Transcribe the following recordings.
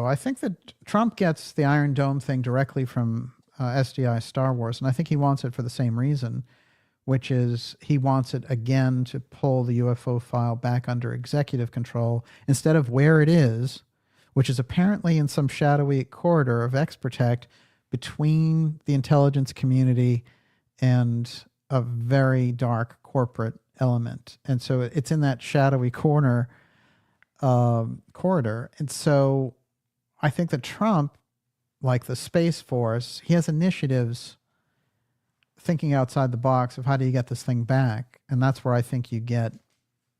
I think that Trump gets the Iron Dome thing directly from SDI Star Wars, and I think he wants it for the same reason, which is he wants it again to pull the UFO file back under executive control instead of where it is, which is apparently in some shadowy corridor of Exprotect between the intelligence community and a very dark corporate element. And so it's in that shadowy corridor. And so I think that Trump, like the Space Force, he has initiatives thinking outside the box of how do you get this thing back. And that's where I think you get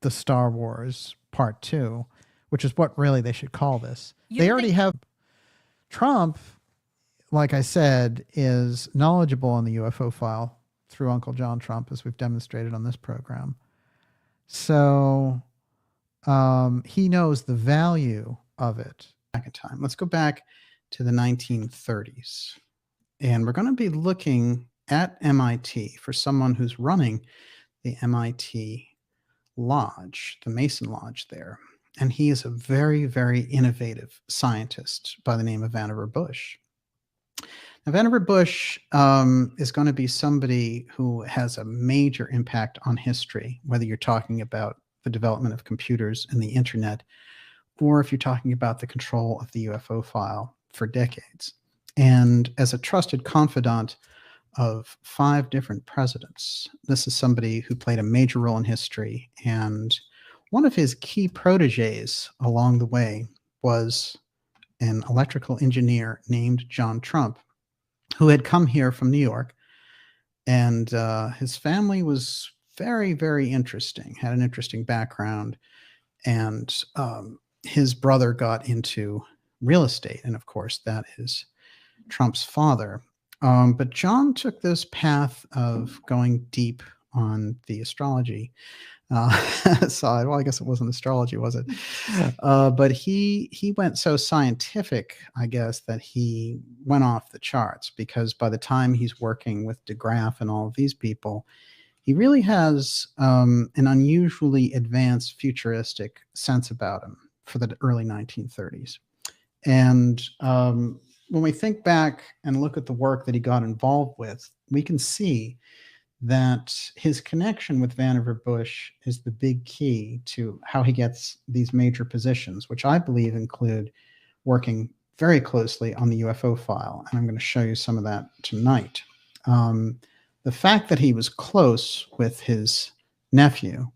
the Star Wars Part 2, which is what really they should call this. They already have Trump, like I said, is knowledgeable on the UFO file through Uncle John Trump, as we've demonstrated on this program. So he knows the value of it. Back in time. Let's go back to the 1930s. And we're going to be looking at MIT for someone who's running the MIT Lodge, the Mason Lodge there. And he is a very, very innovative scientist by the name of Vannevar Bush. Now, Vannevar Bush is going to be somebody who has a major impact on history, whether you're talking about the development of computers and the internet, or if you're talking about the control of the UFO file for decades. And as a trusted confidant of 5 different presidents, this is somebody who played a major role in history. And one of his key proteges along the way was an electrical engineer named John Trump, who had come here from New York. And his family was very, very interesting, had an interesting background. And his brother got into real estate. And of course, that is Trump's father. But John took this path of going deep on the astrology side. Well, I guess it wasn't astrology, was it? But he went so scientific, I guess, that he went off the charts, because by the time he's working with DeGraff and all of these people, he really has an unusually advanced futuristic sense about him for the early 1930s. And when we think back and look at the work that he got involved with, we can see that his connection with Vannevar Bush is the big key to how he gets these major positions, which I believe include working very closely on the UFO file. And I'm going to show you some of that tonight. The fact that he was close with his nephew,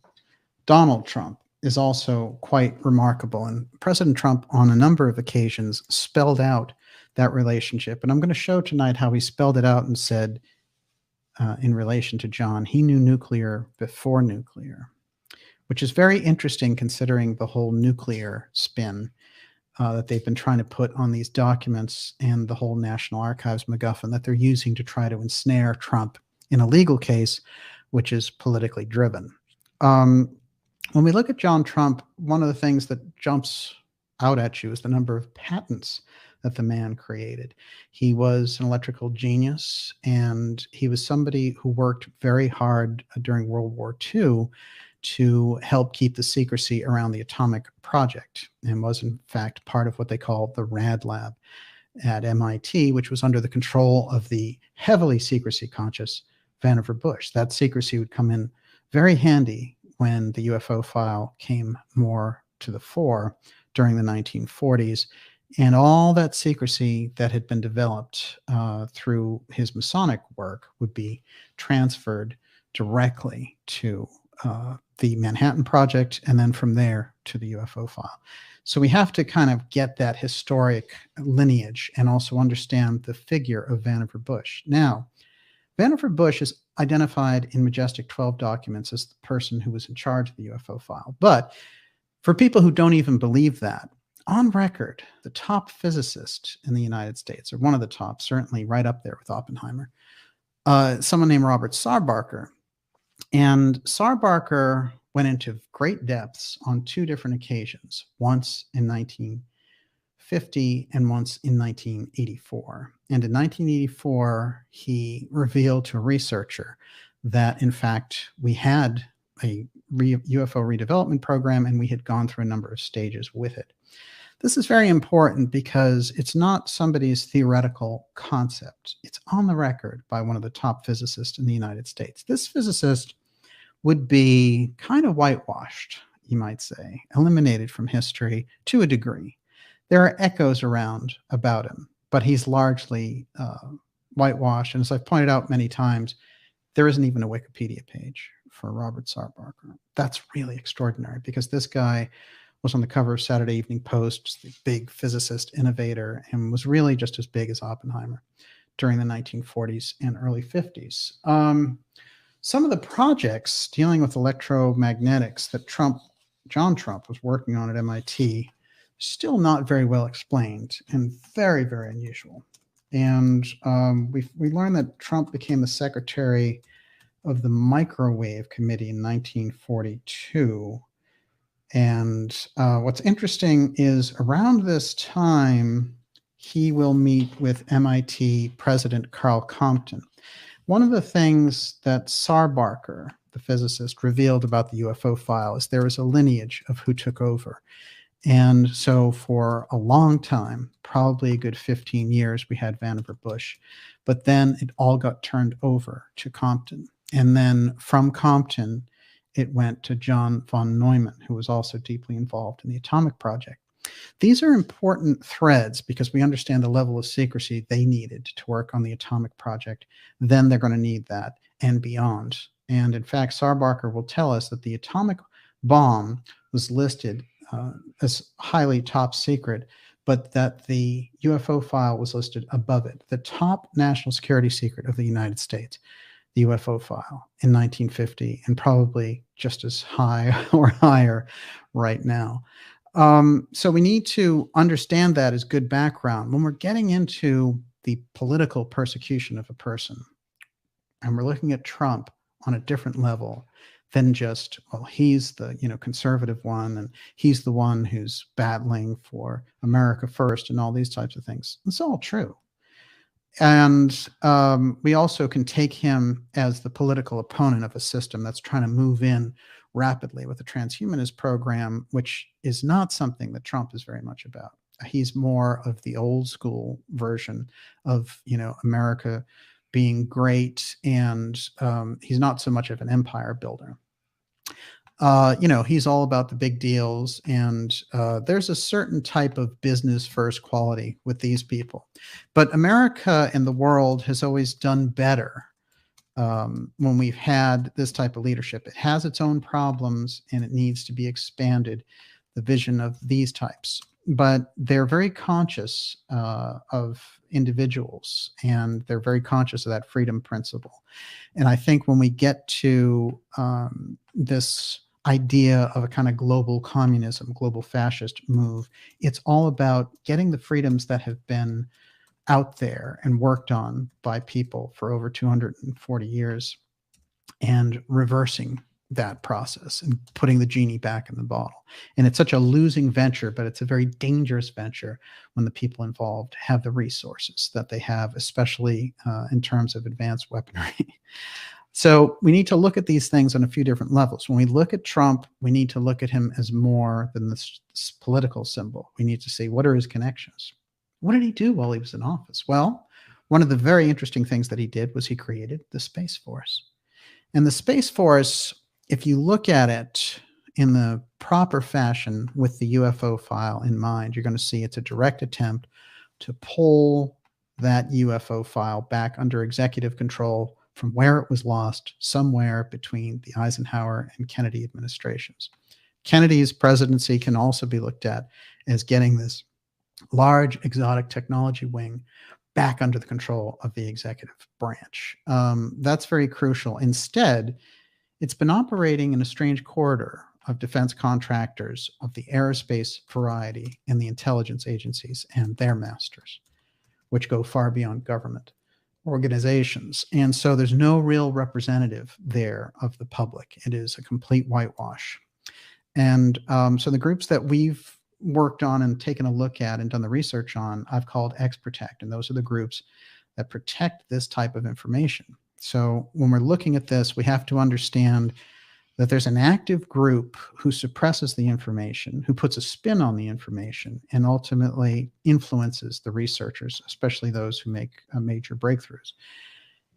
Donald Trump, is also quite remarkable. And President Trump, on a number of occasions, spelled out that relationship. And I'm going to show tonight how he spelled it out and said, in relation to John, he knew nuclear before nuclear, which is very interesting considering the whole nuclear spin that they've been trying to put on these documents and the whole National Archives MacGuffin that they're using to try to ensnare Trump in a legal case, which is politically driven. When we look at John Trump, one of the things that jumps out at you is the number of patents that the man created. He was an electrical genius, and he was somebody who worked very hard during World War II to help keep the secrecy around the atomic project, and was in fact part of what they call the RAD lab at MIT, which was under the control of the heavily secrecy conscious Vannevar Bush. That secrecy would come in very handy when the UFO file came more to the fore during the 1940s. And all that secrecy that had been developed through his Masonic work would be transferred directly to the Manhattan Project, and then from there to the UFO file. So we have to kind of get that historic lineage and also understand the figure of Vannevar Bush. Now, Vannevar Bush is identified in Majestic 12 documents as the person who was in charge of the UFO file. But for people who don't even believe that, on record, the top physicist in the United States, or one of the top, certainly right up there with Oppenheimer, someone named Robert Sarbarker. And Sarbarker went into great depths on 2 different occasions, once in 1950 and once in 1984. And in 1984, he revealed to a researcher that, in fact, we had a UFO redevelopment program, and we had gone through a number of stages with it. This is very important because it's not somebody's theoretical concept. It's on the record by one of the top physicists in the United States. This physicist would be kind of whitewashed, you might say, eliminated from history to a degree. There are echoes around about him, but he's largely whitewashed. And as I've pointed out many times, there isn't even a Wikipedia page for Robert Sarbarker. That's really extraordinary because this guy was on the cover of Saturday Evening Post, the big physicist, innovator, and was really just as big as Oppenheimer during the 1940s and early 50s. Some of the projects dealing with electromagnetics that John Trump was working on at MIT, still not very well explained and very, very unusual. And we learned that Trump became the secretary of the Microwave Committee in 1942. And what's interesting is around this time, he will meet with MIT President Carl Compton. One of the things that Sarbarker, the physicist, revealed about the UFO file is there is a lineage of who took over. And so for a long time, probably a good 15 years, we had Vannevar Bush. But then it all got turned over to Compton. And then from Compton, it went to John von Neumann, who was also deeply involved in the atomic project. These are important threads because we understand the level of secrecy they needed to work on the atomic project. Then they're going to need that and beyond. And in fact, Sarbarker will tell us that the atomic bomb was listed as highly top secret, but that the UFO file was listed above it, the top national security secret of the United States, the UFO file in 1950, and probably just as high or higher right now. So we need to understand that as good background. When we're getting into the political persecution of a person, and we're looking at Trump on a different level than just, well, he's the conservative one, and he's the one who's battling for America first and all these types of things. It's all true. And we also can take him as the political opponent of a system that's trying to move in rapidly with the transhumanist program, which is not something that Trump is very much about. He's more of the old school version of, America being great, and he's not so much of an empire builder. He's all about the big deals, and there's a certain type of business first quality with these people. But America and the world has always done better when we've had this type of leadership. It has its own problems, and it needs to be expanded, the vision of these types. But they're very conscious of individuals, and they're very conscious of that freedom principle. And I think when we get to this idea of a kind of global communism, global fascist move, it's all about getting the freedoms that have been out there and worked on by people for over 240 years and reversing that process and putting the genie back in the bottle. And it's such a losing venture, but it's a very dangerous venture when the people involved have the resources that they have, especially in terms of advanced weaponry. So we need to look at these things on a few different levels. When we look at Trump, we need to look at him as more than this political symbol. We need to see, what are his connections? What did he do while he was in office? Well, one of the very interesting things that he did was he created the Space Force. And the Space Force, if you look at it in the proper fashion with the UFO file in mind, you're going to see it's a direct attempt to pull that UFO file back under executive control from where it was lost somewhere between the Eisenhower and Kennedy administrations. Kennedy's presidency can also be looked at as getting this large exotic technology wing back under the control of the executive branch. That's very crucial. Instead, it's been operating in a strange corridor of defense contractors of the aerospace variety and the intelligence agencies and their masters, which go far beyond government organizations. And so there's no real representative there of the public. It is a complete whitewash. And so the groups that we've worked on and taken a look at and done the research on, I've called X-Protect. And those are the groups that protect this type of information. So when we're looking at this, we have to understand that there's an active group who suppresses the information, who puts a spin on the information, and ultimately influences the researchers, especially those who make major breakthroughs.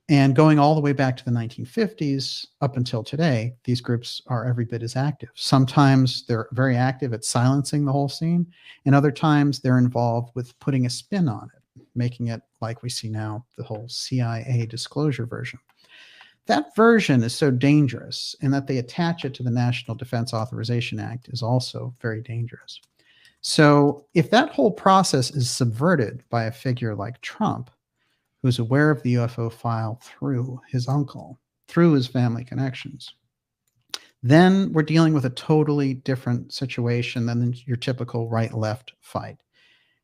And going all the way back to the 1950s up until today, these groups are every bit as active. Sometimes they're very active at silencing the whole scene, and other times they're involved with putting a spin on it, making it like we see now, the whole CIA disclosure version. That version is so dangerous, and that they attach it to the National Defense Authorization Act is also very dangerous. So if that whole process is subverted by a figure like Trump, who's aware of the UFO file through his uncle, through his family connections, then we're dealing with a totally different situation than your typical right-left fight.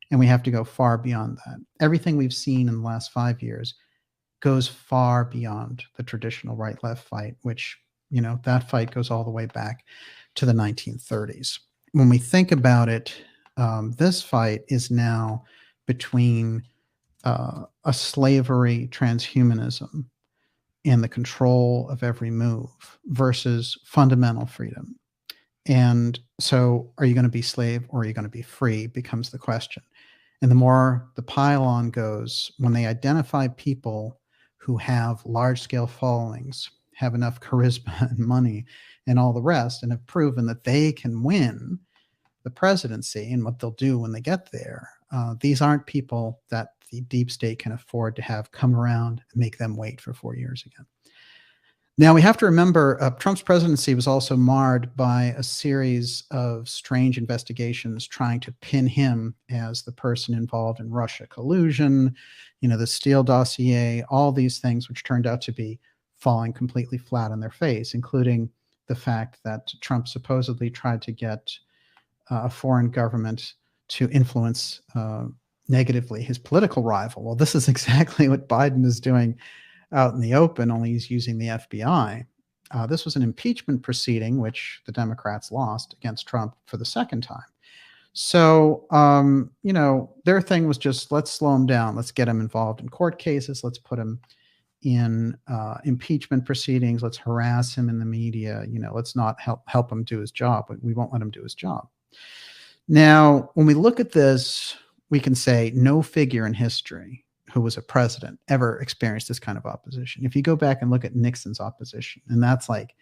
And we have to go far beyond that. Everything we've seen in the last 5 years goes far beyond the traditional right-left fight, which, that fight goes all the way back to the 1930s. When we think about it, this fight is now between a slavery transhumanism and the control of every move versus fundamental freedom. And so are you going to be slave or are you going to be free becomes the question. And the more the pile-on goes, when they identify people who have large-scale followings, have enough charisma and money and all the rest, and have proven that they can win the presidency and what they'll do when they get there, these aren't people that the deep state can afford to have come around and make them wait for 4 years again. Now, we have to remember Trump's presidency was also marred by a series of strange investigations trying to pin him as the person involved in Russia collusion, the Steele dossier, all these things which turned out to be falling completely flat on their face, including the fact that Trump supposedly tried to get a foreign government to influence negatively his political rival. Well, this is exactly what Biden is doing out in the open, only he's using the FBI. This was an impeachment proceeding, which the Democrats lost against Trump for the second time. So, their thing was just, let's slow him down. Let's get him involved in court cases. Let's put him in impeachment proceedings. Let's harass him in the media. Let's not help him do his job. We won't let him do his job. Now, when we look at this, we can say no figure in history who was a president ever experienced this kind of opposition. If you go back and look at Nixon's opposition, and that's like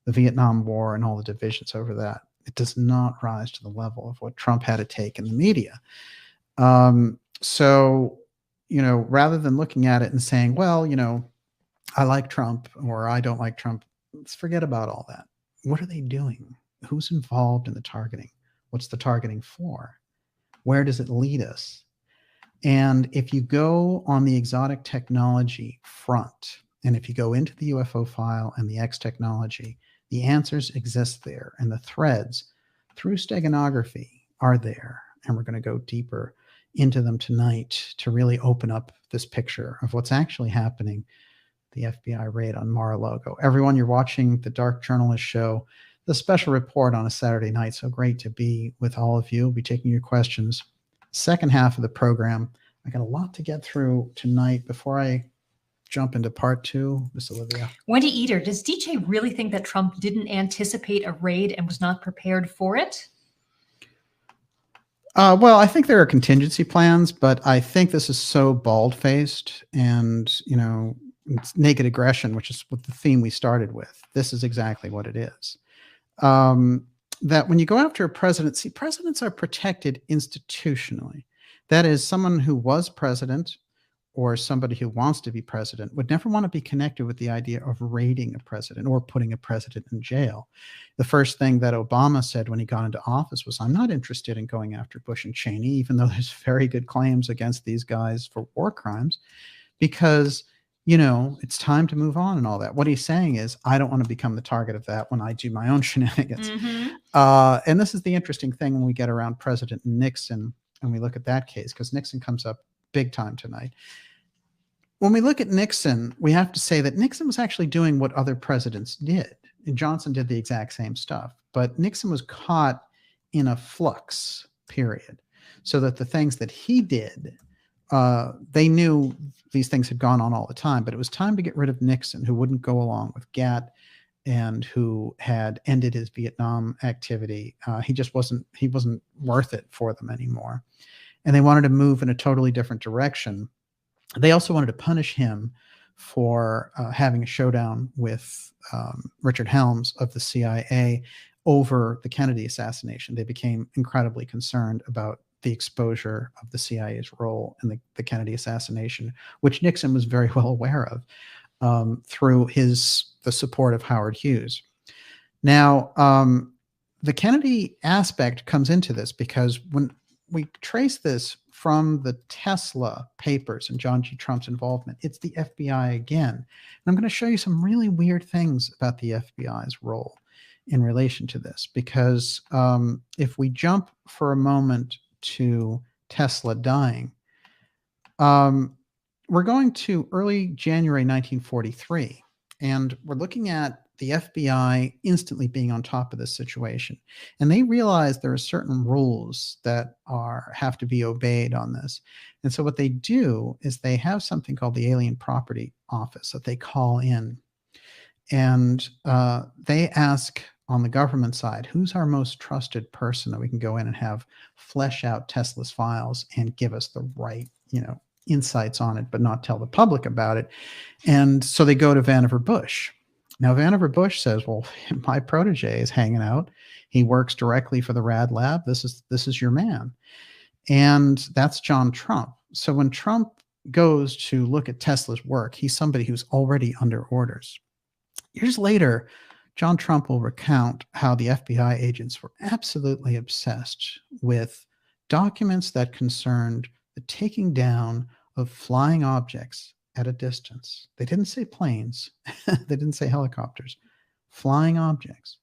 the Vietnam War and all the divisions over that, it does not rise to the level of what Trump had to take in the media. So, rather than looking at it and saying, well, I like Trump or I don't like Trump, let's forget about all that. What are they doing? Who's involved in the targeting? What's the targeting for? Where does it lead us? And if you go on the exotic technology front, and if you go into the UFO file and the X technology, the answers exist there, and the threads through steganography are there. And we're going to go deeper into them tonight to really open up this picture of what's actually happening, the FBI raid on Mar-a-Lago. Everyone, you're watching the Dark Journalist Show, the special report on a Saturday night. So great to be with all of you. We'll be taking your questions. Second half of the program. I got a lot to get through tonight before I jump into part two. Miss Olivia. Wendy Eater, does DJ really think that Trump didn't anticipate a raid and was not prepared for it? Well, I think there are contingency plans, but I think this is so bald-faced and, it's naked aggression, which is what the theme we started with. This is exactly what it is. That when you go after a presidency, presidents are protected institutionally. That is, someone who was president or somebody who wants to be president would never want to be connected with the idea of raiding a president or putting a president in jail. The first thing that Obama said when he got into office was, I'm not interested in going after Bush and Cheney, even though there's very good claims against these guys for war crimes, because it's time to move on and all that. What he's saying is, I don't want to become the target of that when I do my own shenanigans. Mm-hmm. And this is the interesting thing when we get around President Nixon and we look at that case, because Nixon comes up big time tonight. When we look at Nixon, we have to say that Nixon was actually doing what other presidents did. And Johnson did the exact same stuff. But Nixon was caught in a flux period, so that the things that he did, they knew these things had gone on all the time, but it was time to get rid of Nixon, who wouldn't go along with GATT and who had ended his Vietnam activity. He wasn't worth it for them anymore. And they wanted to move in a totally different direction. They also wanted to punish him for having a showdown with Richard Helms of the CIA over the Kennedy assassination. They became incredibly concerned about the exposure of the CIA's role in the Kennedy assassination, which Nixon was very well aware of through the support of Howard Hughes. Now, the Kennedy aspect comes into this because when we trace this from the Tesla papers and John G. Trump's involvement, it's the FBI again. And I'm going to show you some really weird things about the FBI's role in relation to this, because if we jump for a moment to Tesla dying, we're going to early January 1943, and we're looking at the FBI instantly being on top of this situation. And they realize there are certain rules that have to be obeyed on this. And so what they do is they have something called the Alien Property Office that they call in. And they ask on the government side, who's our most trusted person that we can go in and have flesh out Tesla's files and give us the right, insights on it, but not tell the public about it. And so they go to Vannevar Bush. Now, Vannevar Bush says, well, my protege is hanging out. He works directly for the Rad Lab. This is your man. And that's John Trump. So when Trump goes to look at Tesla's work, he's somebody who's already under orders. Years later, John Trump will recount how the FBI agents were absolutely obsessed with documents that concerned the taking down of flying objects at a distance. They didn't say planes. They didn't say helicopters. Flying objects.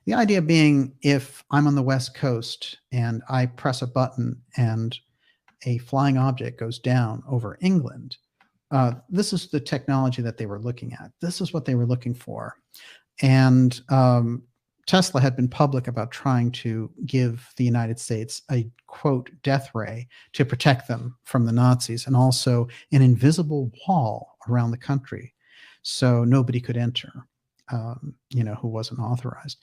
The idea being, if I'm on the West Coast and I press a button and a flying object goes down over England, this is the technology that they were looking at. This is what they were looking for. And Tesla had been public about trying to give the United States a, quote, death ray to protect them from the Nazis, and also an invisible wall around the country so nobody could enter, who wasn't authorized.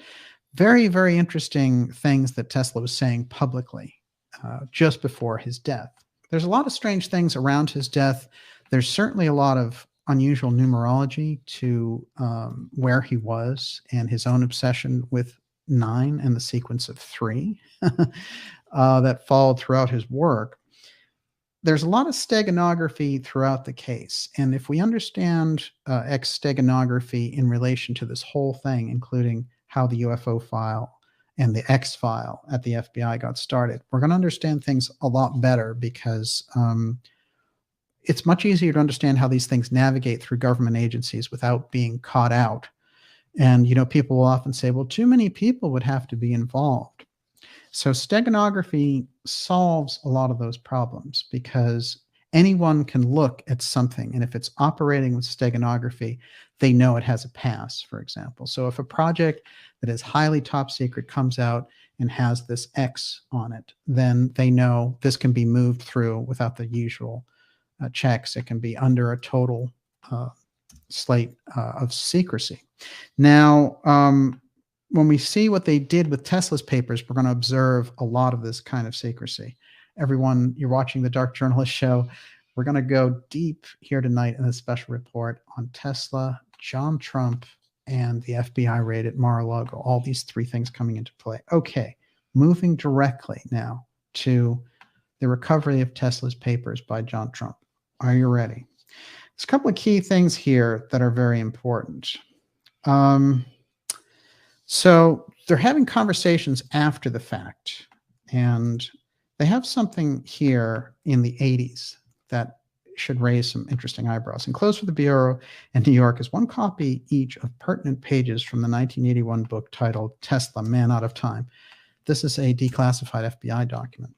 Very, very interesting things that Tesla was saying publicly just before his death. There's a lot of strange things around his death. There's certainly a lot of unusual numerology to where he was and his own obsession with 9 and the sequence of 3 that followed throughout his work. There's a lot of steganography throughout the case. And if we understand steganography in relation to this whole thing, including how the UFO file and the X file at the FBI got started, we're going to understand things a lot better, because it's much easier to understand how these things navigate through government agencies without being caught out. And, people will often say, well, too many people would have to be involved. So steganography solves a lot of those problems, because anyone can look at something, and if it's operating with steganography, they know it has a pass, for example. So if a project that is highly top secret comes out and has this X on it, then they know this can be moved through without the usual checks. It can be under a total slate of secrecy. Now, when we see what they did with Tesla's papers, we're going to observe a lot of this kind of secrecy. Everyone, you're watching the Dark Journalist Show. We're going to go deep here tonight in a special report on Tesla, John Trump, and the FBI raid at Mar-a-Lago. All these 3 things coming into play. Okay, moving directly now to the recovery of Tesla's papers by John Trump. Are you ready? There's a couple of key things here that are very important. So they're having conversations after the fact, and they have something here in the 80s that should raise some interesting eyebrows. Enclosed for the Bureau in New York is 1 copy each of pertinent pages from the 1981 book titled Tesla, Man Out of Time. This is a declassified FBI document.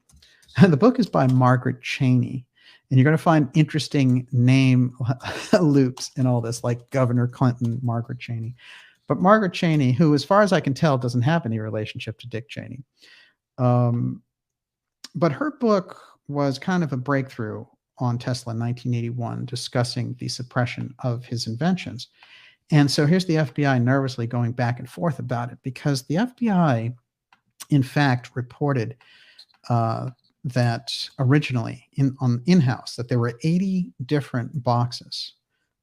The book is by Margaret Cheney. And you're going to find interesting name loops in all this, like Governor Clinton, Margaret Cheney. But Margaret Cheney, who, as far as I can tell, doesn't have any relationship to Dick Cheney. But her book was kind of a breakthrough on Tesla in 1981, discussing the suppression of his inventions. And so here's the FBI nervously going back and forth about it, because the FBI, in fact, reported that originally in-house that there were 80 different boxes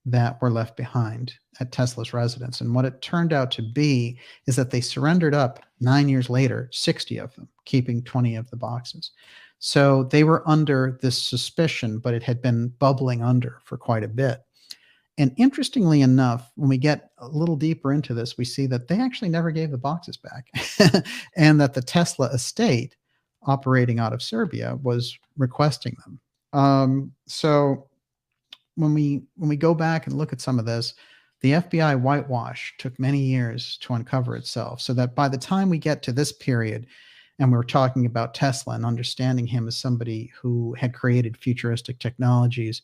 that were left behind at Tesla's residence. And what it turned out to be is that they surrendered up 9 years later, 60 of them, keeping 20 of the boxes. So they were under this suspicion, but it had been bubbling under for quite a bit. And interestingly enough, when we get a little deeper into this, we see that they actually never gave the boxes back, and that the Tesla estate, operating out of Serbia, was requesting them. So when we go back and look at some of this, the FBI whitewash took many years to uncover itself, so that by the time we get to this period, and we're talking about Tesla and understanding him as somebody who had created futuristic technologies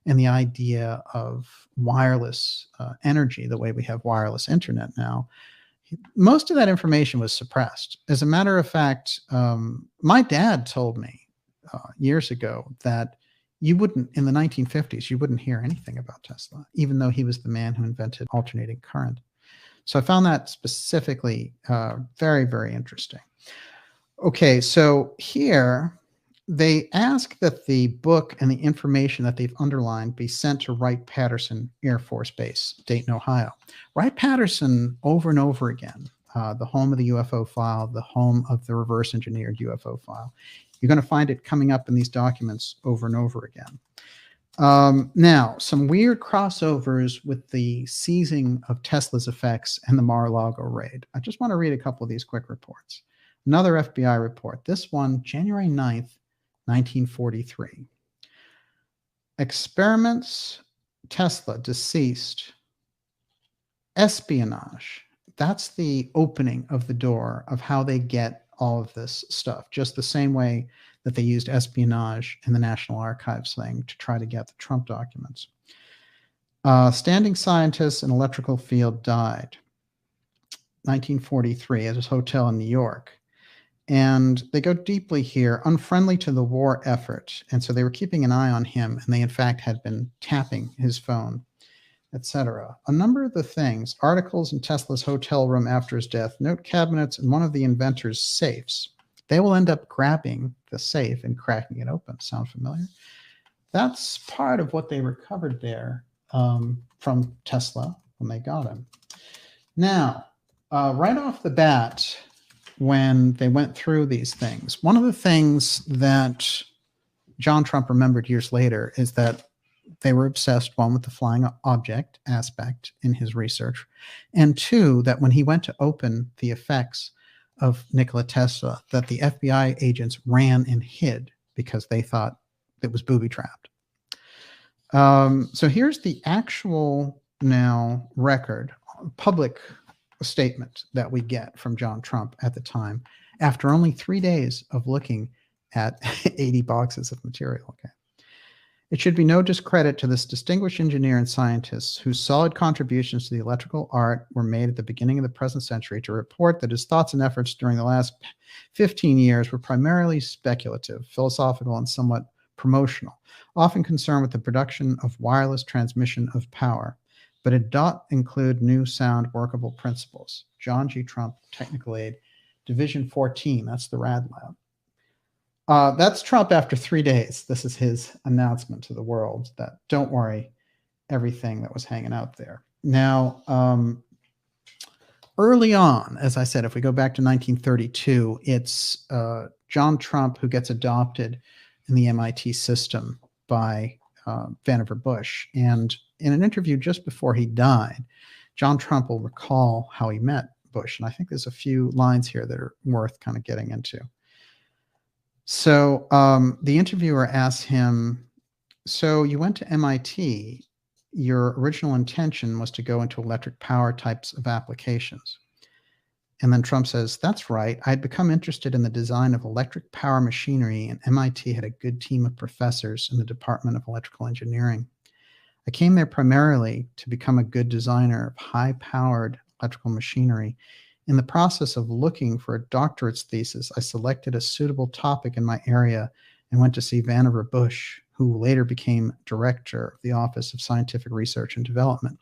and the idea of wireless energy, the way we have wireless internet now, most of that information was suppressed. As a matter of fact, my dad told me years ago that you wouldn't, in the 1950s, you wouldn't hear anything about Tesla, even though he was the man who invented alternating current. So I found that specifically very, very interesting. Okay, so here they ask that the book and the information that they've underlined be sent to Wright-Patterson Air Force Base, Dayton, Ohio. Wright-Patterson, over and over again, the home of the UFO file, the home of the reverse engineered UFO file. You're going to find it coming up in these documents over and over again. Now, some weird crossovers with the seizing of Tesla's effects and the Mar-a-Lago raid. I just want to read a couple of these quick reports. Another FBI report, this one, January 9th, 1943. Experiments, Tesla deceased. Espionage. That's the opening of the door of how they get all of this stuff, just the same way that they used espionage in the National Archives thing to try to get the Trump documents. Standing scientists in electrical field died. 1943 at his hotel in New York. And they go deeply here, unfriendly to the war effort. And so they were keeping an eye on him, and they, in fact, had been tapping his phone, etc. A number of the things, articles in Tesla's hotel room after his death, note cabinets, and one of the inventor's safes. They will end up grabbing the safe and cracking it open. Sound familiar? That's part of what they recovered there from Tesla when they got him. Now, right off the bat, when they went through these things, one of the things that John Trump remembered years later is that they were obsessed, one, with the flying object aspect in his research, and two, that when he went to open the effects of Nikola Tesla, that the FBI agents ran and hid because they thought it was booby-trapped. So here's the actual now record, public statement that we get from John Trump at the time, after only 3 days of looking at 80 boxes of material. Okay. It should be no discredit to this distinguished engineer and scientist whose solid contributions to the electrical art were made at the beginning of the present century to report that his thoughts and efforts during the last 15 years were primarily speculative, philosophical, and somewhat promotional, often concerned with the production of wireless transmission of power, but it does include new sound workable principles. John G. Trump, Technical Aid, Division 14, that's the Rad Lab. That's Trump after 3 days. This is his announcement to the world that, don't worry, everything that was hanging out there. Now, early on, as I said, if we go back to 1932, it's John Trump who gets adopted in the MIT system by Vannevar Bush. And in an interview just before he died, John Trump will recall how he met Bush. And I think there's a few lines here that are worth kind of getting into. So the interviewer asks him, so you went to MIT. Your original intention was to go into electric power types of applications. And then Trump says, that's right. I'd become interested in the design of electric power machinery, and MIT had a good team of professors in the Department of Electrical Engineering. I came there primarily to become a good designer of high-powered electrical machinery. In the process of looking for a doctorate's thesis, I selected a suitable topic in my area and went to see Vannevar Bush, who later became director of the Office of Scientific Research and Development.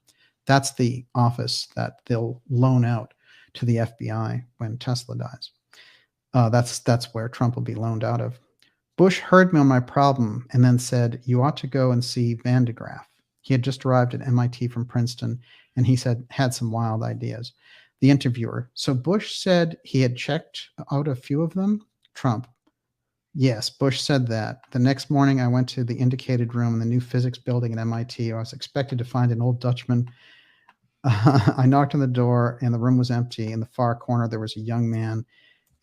That's the office that they'll loan out to the FBI when Tesla dies. That's where Trump will be loaned out of. Bush heard me on my problem and then said, "You ought to go and see Van de Graaff." He had just arrived at MIT from Princeton, and he said had some wild ideas. The interviewer: "So Bush said he had checked out a few of them?" Trump: "Yes, Bush said that. The next morning, I went to the indicated room in the new physics building at MIT. I was expected to find an old Dutchman. I knocked on the door, and the room was empty. In the far corner, there was a young man,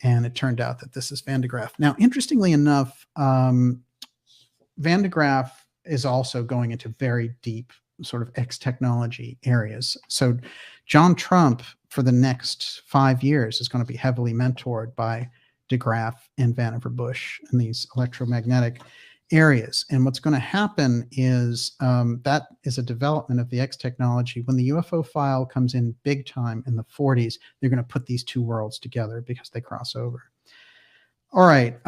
and it turned out that this is Van de Graaff." Now, interestingly enough, Van de Graaff is also going into very deep sort of X technology areas. So John Trump, for the next 5 years, is going to be heavily mentored by de Graaff and Vannevar Bush in these electromagnetic areas. And what's going to happen is that is a development of the X technology. When the UFO file comes in big time in the 40s, they're going to put these two worlds together because they cross over. All right.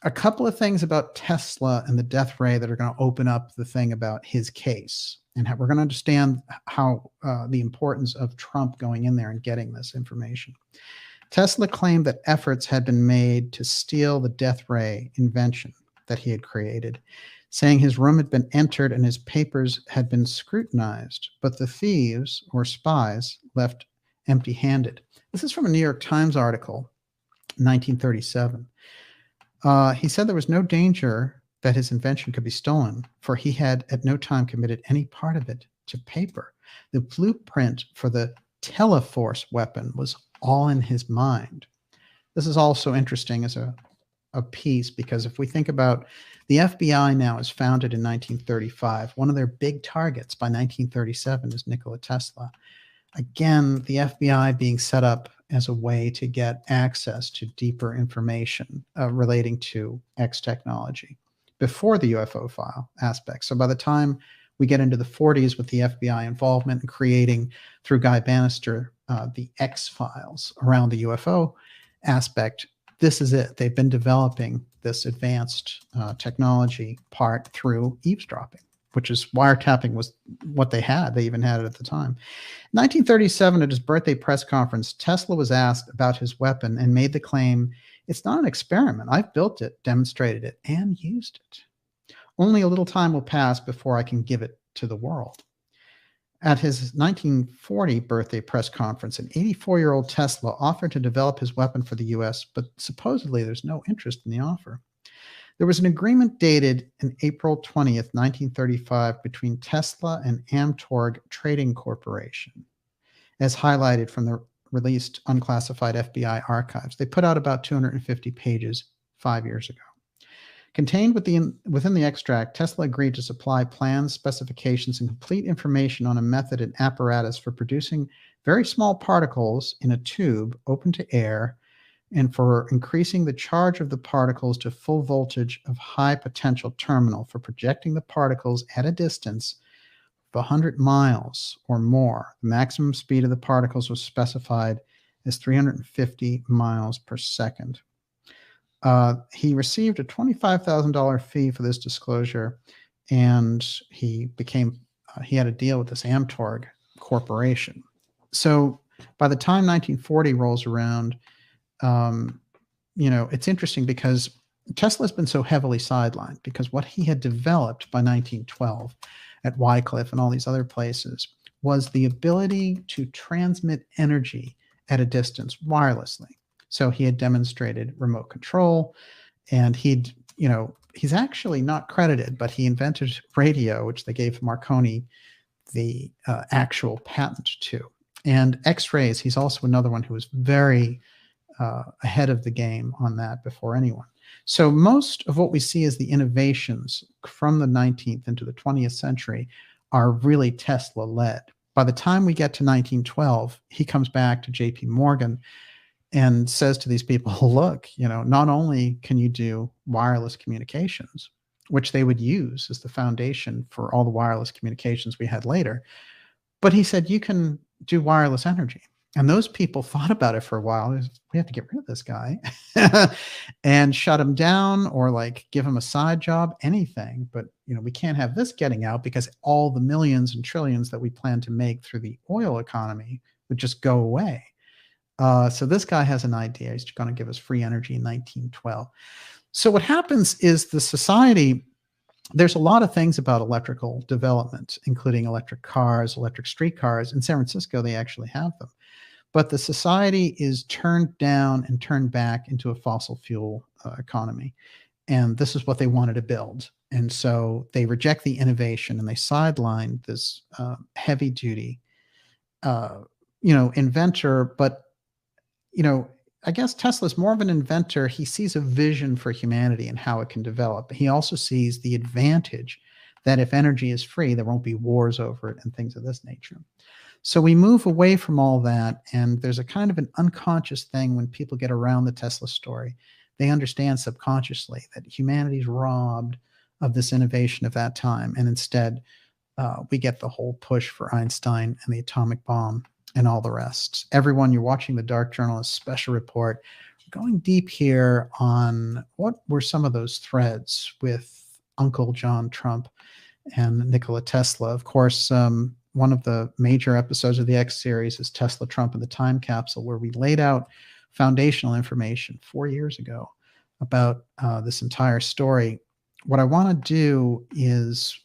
A couple of things about Tesla and the death ray that are going to open up the thing about his case. And we're going to understand how the importance of Trump going in there and getting this information. Tesla claimed that efforts had been made to steal the death ray invention that he had created, saying his room had been entered and his papers had been scrutinized, but the thieves or spies left empty-handed. This is from a New York Times article, 1937. He said there was no danger that his invention could be stolen, for he had at no time committed any part of it to paper. The blueprint for the Teleforce weapon was all in his mind. This is also interesting as a piece, because if we think about the FBI now is founded in 1935. One of their big targets by 1937 is Nikola Tesla. Again, the FBI being set up as a way to get access to deeper information relating to X technology before the UFO file aspect. So by the time we get into the 40s with the FBI involvement in creating, through Guy Bannister, the X files around the UFO aspect, this is it. They've been developing this advanced technology part through eavesdropping, which is wiretapping was what they had. They even had it at the time. 1937, at his birthday press conference, Tesla was asked about his weapon and made the claim, "It's not an experiment. I've built it, demonstrated it, and used it. Only a little time will pass before I can give it to the world." At his 1940 birthday press conference, an 84-year-old Tesla offered to develop his weapon for the U.S., but supposedly there's no interest in the offer. There was an agreement dated in April 20th, 1935, between Tesla and Amtorg Trading Corporation, as highlighted from the released unclassified FBI archives. They put out about 250 pages 5 years ago. Contained within the extract, Tesla agreed to supply plans, specifications, and complete information on a method and apparatus for producing very small particles in a tube open to air, and for increasing the charge of the particles to full voltage of high potential terminal for projecting the particles at a distance of 100 miles or more. The maximum speed of the particles was specified as 350 miles per second. He received a $25,000 fee for this disclosure, and he had a deal with this Amtorg Corporation. So by the time 1940 rolls around, it's interesting because Tesla's been so heavily sidelined, because what he had developed by 1912 at Wycliffe and all these other places was the ability to transmit energy at a distance wirelessly. So he had demonstrated remote control, and he's actually not credited, but he invented radio, which they gave Marconi the actual patent to. And X-rays, he's also another one who was very ahead of the game on that before anyone. So most of what we see as the innovations from the 19th into the 20th century are really Tesla-led. By the time we get to 1912, he comes back to J.P. Morgan and says to these people, look, not only can you do wireless communications, which they would use as the foundation for all the wireless communications we had later, but he said, you can do wireless energy. And those people thought about it for a while. We have to get rid of this guy and shut him down, or like give him a side job, anything. But we can't have this getting out, because all the millions and trillions that we plan to make through the oil economy would just go away. So this guy has an idea. He's going to give us free energy in 1912. So what happens is the society, there's a lot of things about electrical development, including electric cars, electric streetcars. In San Francisco, they actually have them. But the society is turned down and turned back into a fossil fuel economy. And this is what they wanted to build. And so they reject the innovation, and they sideline this heavy duty, inventor. But, I guess Tesla's more of an inventor. He sees a vision for humanity and how it can develop. He also sees the advantage that if energy is free, there won't be wars over it and things of this nature. So we move away from all that, and there's a kind of an unconscious thing when people get around the Tesla story. They understand subconsciously that humanity's robbed of this innovation of that time, and instead we get the whole push for Einstein and the atomic bomb and all the rest. Everyone, you're watching the Dark Journalist special report. We're going deep here on what were some of those threads with Uncle John Trump and Nikola Tesla. Of course, one of the major episodes of the X series is Tesla, Trump, and the Time Capsule, where we laid out foundational information 4 years ago about this entire story. What I want to do is,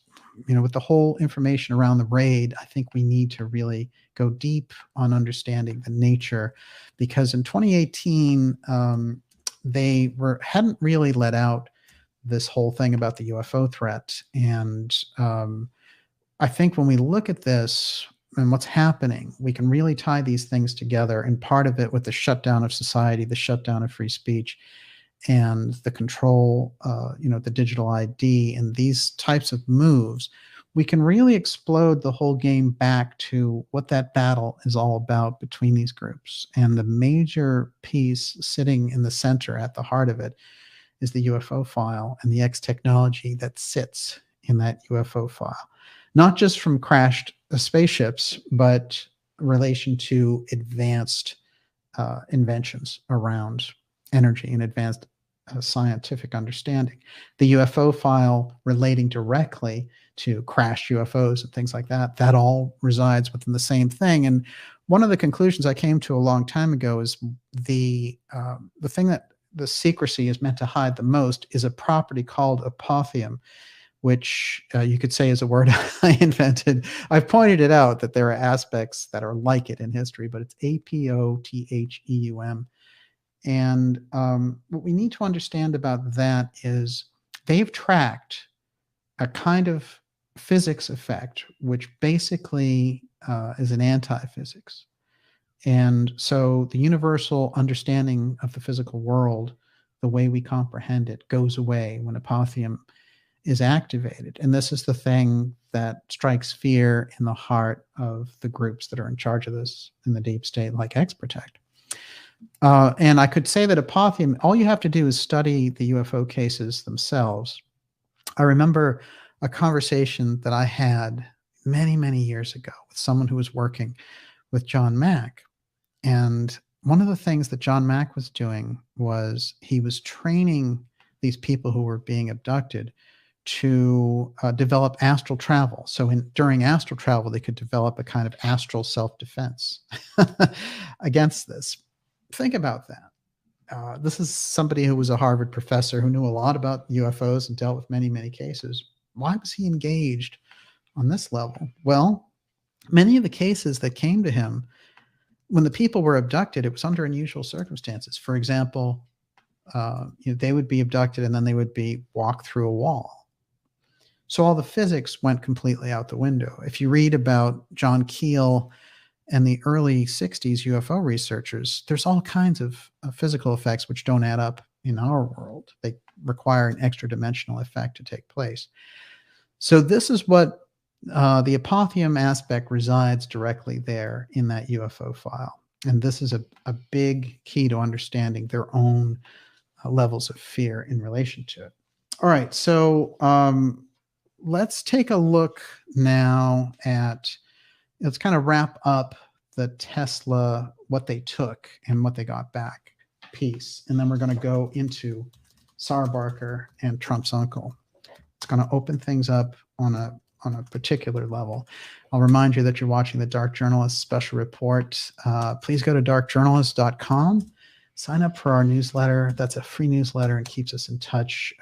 with the whole information around the raid, I think we need to really go deep on understanding the nature, because in 2018, they hadn't really let out this whole thing about the UFO threat. And I think when we look at this and what's happening, we can really tie these things together. And part of it with the shutdown of society, the shutdown of free speech, and the control, the digital ID, and these types of moves, we can really explode the whole game back to what that battle is all about between these groups. And the major piece sitting in the center, at the heart of it, is the UFO file and the X technology that sits in that UFO file. Not just from crashed spaceships, but relation to advanced inventions around energy and advanced scientific understanding. The UFO file relating directly to crashed UFOs and things like that, that all resides within the same thing. And one of the conclusions I came to a long time ago is the thing that the secrecy is meant to hide the most is a property called apotheum, which you could say is a word I invented. I've pointed it out that there are aspects that are like it in history, but it's APOTHEUM. And what we need to understand about that is they've tracked a kind of physics effect, which basically is an anti-physics. And so the universal understanding of the physical world, the way we comprehend it, goes away when apotheum is activated. And this is the thing that strikes fear in the heart of the groups that are in charge of this in the deep state, like X-Protect. And I could say that apotheum, all you have to do is study the UFO cases themselves. I remember a conversation that I had many, many years ago with someone who was working with John Mack. And one of the things that John Mack was doing was he was training these people who were being abducted to develop astral travel. So during astral travel, they could develop a kind of astral self-defense against this. Think about that. This is somebody who was a Harvard professor who knew a lot about UFOs and dealt with many, many cases. Why was he engaged on this level? Well, many of the cases that came to him, when the people were abducted, it was under unusual circumstances. For example, they would be abducted and then they would be walked through a wall. So all the physics went completely out the window. If you read about John Keel and the early 60s UFO researchers, there's all kinds of physical effects which don't add up in our world. They require an extra dimensional effect to take place. So this is what the apotheum aspect resides directly there in that UFO file. And this is a big key to understanding their own levels of fear in relation to it. All right, so let's take a look now at, let's kind of wrap up the Tesla, what they took and what they got back piece. And then we're going to go into Sarah Barker and Trump's uncle. It's going to open things up on a particular level. I'll remind you that you're watching the Dark Journalist special report. Please go to darkjournalist.com. Sign up for our newsletter. That's a free newsletter and keeps us in touch,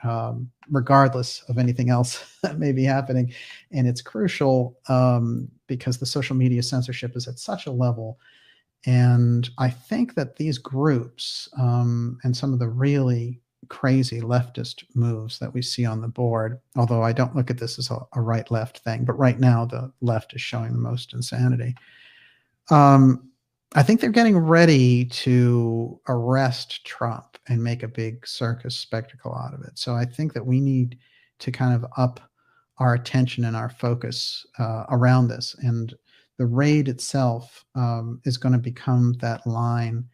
regardless of anything else that may be happening. And it's crucial because the social media censorship is at such a level. And I think that these groups and some of the really crazy leftist moves that we see on the board, although I don't look at this as a right-left thing, but right now the left is showing the most insanity. I think they're getting ready to arrest Trump and make a big circus spectacle out of it. So I think that we need to kind of up our attention and our focus around this. And the raid itself is going to become that line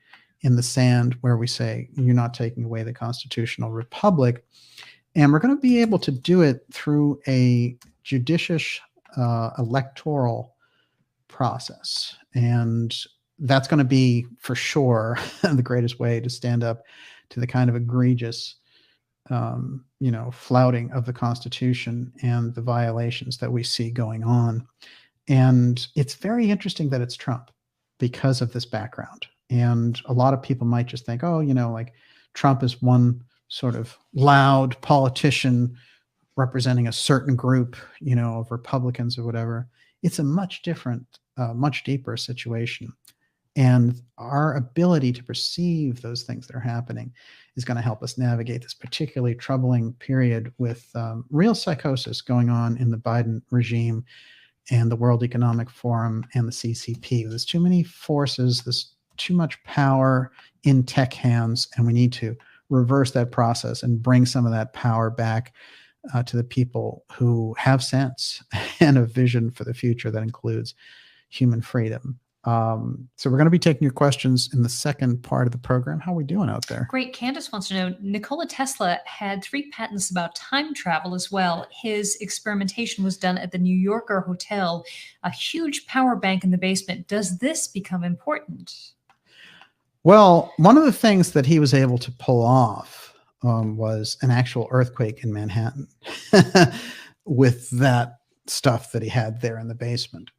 in the sand where we say, you're not taking away the constitutional republic. And we're going to be able to do it through a judicious electoral process. And that's going to be, for sure, the greatest way to stand up to the kind of egregious, flouting of the Constitution and the violations that we see going on. And it's very interesting that it's Trump because of this background. And a lot of people might just think, oh, like Trump is one sort of loud politician representing a certain group, of Republicans or whatever. It's a much different, much deeper situation. And our ability to perceive those things that are happening is going to help us navigate this particularly troubling period with real psychosis going on in the Biden regime and the World Economic Forum and the CCP. There's too many forces, there's too much power in tech hands, and we need to reverse that process and bring some of that power back to the people who have sense and a vision for the future that includes human freedom. So we're going to be taking your questions in the second part of the program. How are we doing out there? Great. Candace wants to know, Nikola Tesla had 3 patents about time travel as well. His experimentation was done at the New Yorker Hotel, a huge power bank in the basement. Does this become important? Well, one of the things that he was able to pull off was an actual earthquake in Manhattan with that stuff that he had there in the basement.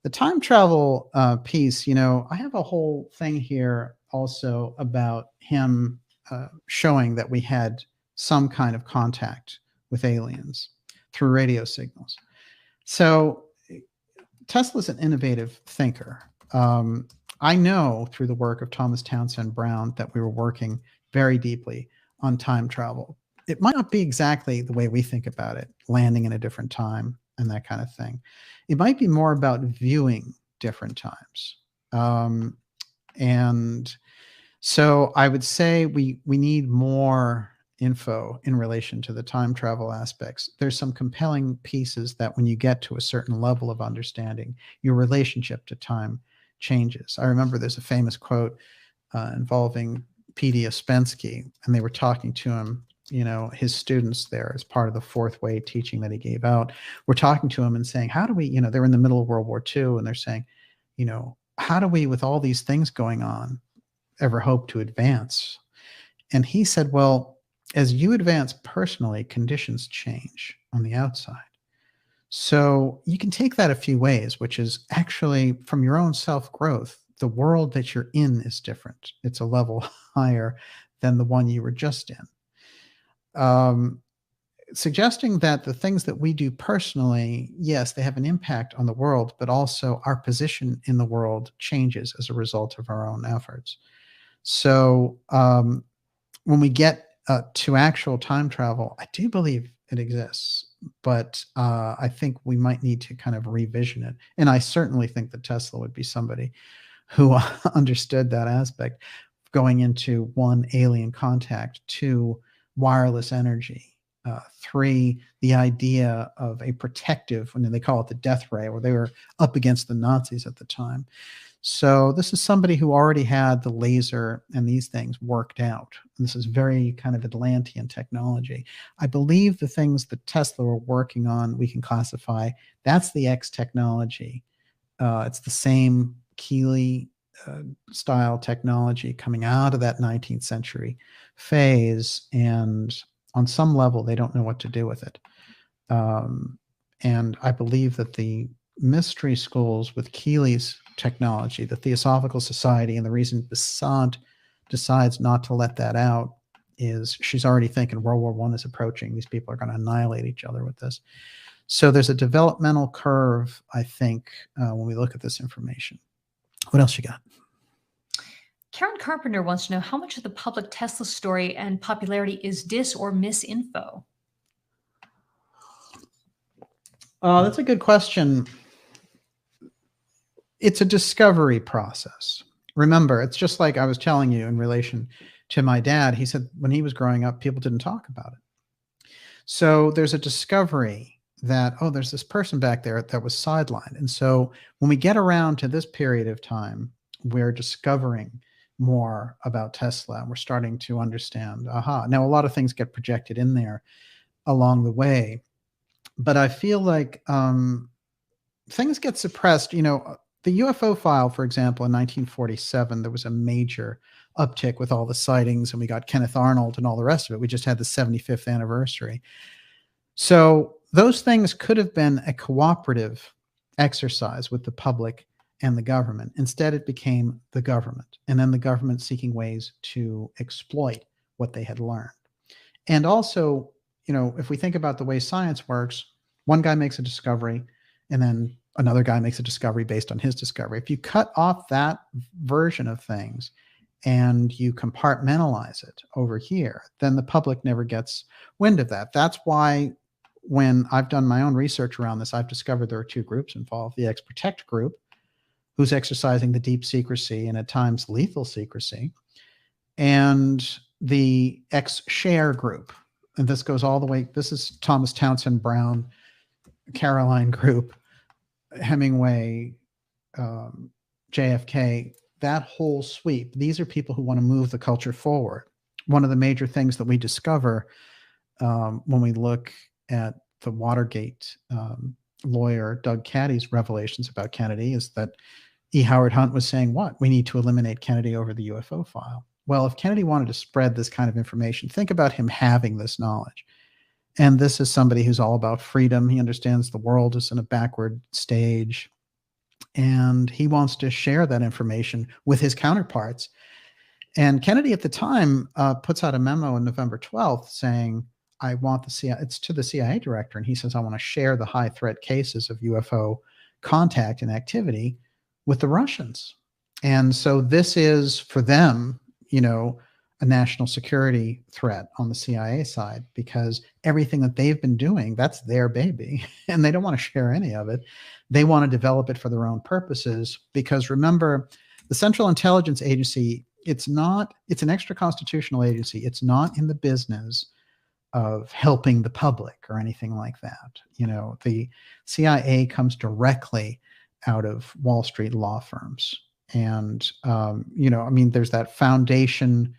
The time travel piece, I have a whole thing here also about him showing that we had some kind of contact with aliens through radio signals. So Tesla's an innovative thinker. I know through the work of Thomas Townsend Brown that we were working very deeply on time travel. It might not be exactly the way we think about it, landing in a different time and that kind of thing. It might be more about viewing different times. And so I would say we need more info in relation to the time travel aspects. There's some compelling pieces that when you get to a certain level of understanding, your relationship to time changes. I remember there's a famous quote involving P.D. Ouspensky, and they were talking to him, his students there as part of the fourth way teaching that he gave out, were talking to him and saying, how do we, they're in the middle of World War II, and they're saying, how do we, with all these things going on, ever hope to advance? And he said, well, as you advance personally, conditions change on the outside. So you can take that a few ways, which is actually from your own self-growth, the world that you're in is different. It's a level higher than the one you were just in. Suggesting that the things that we do personally, yes, they have an impact on the world, but also our position in the world changes as a result of our own efforts. So when we get to actual time travel, I do believe it exists, but I think we might need to kind of revision it. And I certainly think that Tesla would be somebody who understood that aspect, going into 1, alien contact, 2, wireless energy, 3, the idea of a protective, when they call it the death ray, where they were up against the Nazis at the time. So this is somebody who already had the laser and these things worked out. And this is very kind of Atlantean technology. I believe the things that Tesla were working on, we can classify, that's the X technology. It's the same Keeley style technology coming out of that 19th century phase, and on some level they don't know what to do with it. And I believe that the mystery schools with Keeley's technology, the Theosophical Society, and the reason Besant decides not to let that out is she's already thinking World War I is approaching. These people are going to annihilate each other with this. So there's a developmental curve, I think, when we look at this information. What else you got? Karen Carpenter wants to know how much of the public Tesla story and popularity is dis or misinfo? That's a good question. It's a discovery process. Remember, it's just like I was telling you in relation to my dad. He said when he was growing up, people didn't talk about it. So there's a discovery that, oh, there's this person back there that was sidelined. And so when we get around to this period of time, we're discovering more about Tesla and we're starting to understand, aha. Now, a lot of things get projected in there along the way, but I feel like things get suppressed. You know, the UFO file, for example, in 1947, there was a major uptick with all the sightings, and we got Kenneth Arnold and all the rest of it. We just had the 75th anniversary. So those things could have been a cooperative exercise with the public and the government. Instead, it became the government, and then the government seeking ways to exploit what they had learned. And also, you know, if we think about the way science works, one guy makes a discovery, and then another guy makes a discovery based on his discovery. If you cut off that version of things and you compartmentalize it over here, then the public never gets wind of that. That's why when I've done my own research around this, I've discovered there are two groups involved: the Ex-Protect group, who's exercising the deep secrecy and at times lethal secrecy, and the Ex-Share group. And this goes all the way, this is Thomas Townsend Brown, Caroline group, Hemingway, JFK, that whole sweep. These are people who want to move the culture forward. One of the major things that we discover when we look at the Watergate lawyer Doug Caddy's revelations about Kennedy is that E. Howard Hunt was saying, what? We need to eliminate Kennedy over the UFO file. Well, if Kennedy wanted to spread this kind of information, think about him having this knowledge. And this is somebody who's all about freedom. He understands the world is in a backward stage, and he wants to share that information with his counterparts. And Kennedy at the time puts out a memo on November 12th saying, I want the CIA, it's to the CIA director, and he says, I want to share the high threat cases of UFO contact and activity with the Russians. And so this is, for them, you know, a national security threat on the CIA side, because everything that they've been doing, that's their baby, and they don't want to share any of it. They want to develop it for their own purposes, because remember, the Central Intelligence Agency, it's an extra constitutional agency. It's not in the business of helping the public or anything like that. You know, the CIA comes directly out of Wall Street law firms. And, you know, I mean, there's that foundation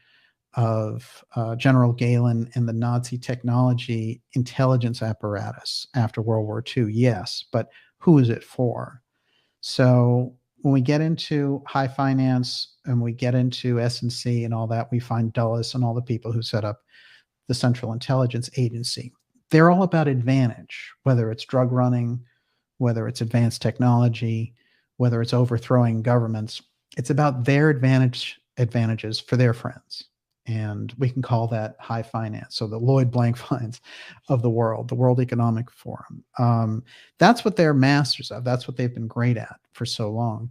of General Galen and the Nazi technology intelligence apparatus after World War II. Yes, but who is it for? So when we get into high finance and we get into S&C and all that, we find Dulles and all the people who set up the Central Intelligence Agency. They're all about advantage, whether it's drug running, whether it's advanced technology, whether it's overthrowing governments. It's about their advantages for their friends. And we can call that high finance. So the Lloyd Blankfeins of the world, the World Economic Forum. That's what they're masters of. That's what they've been great at for so long.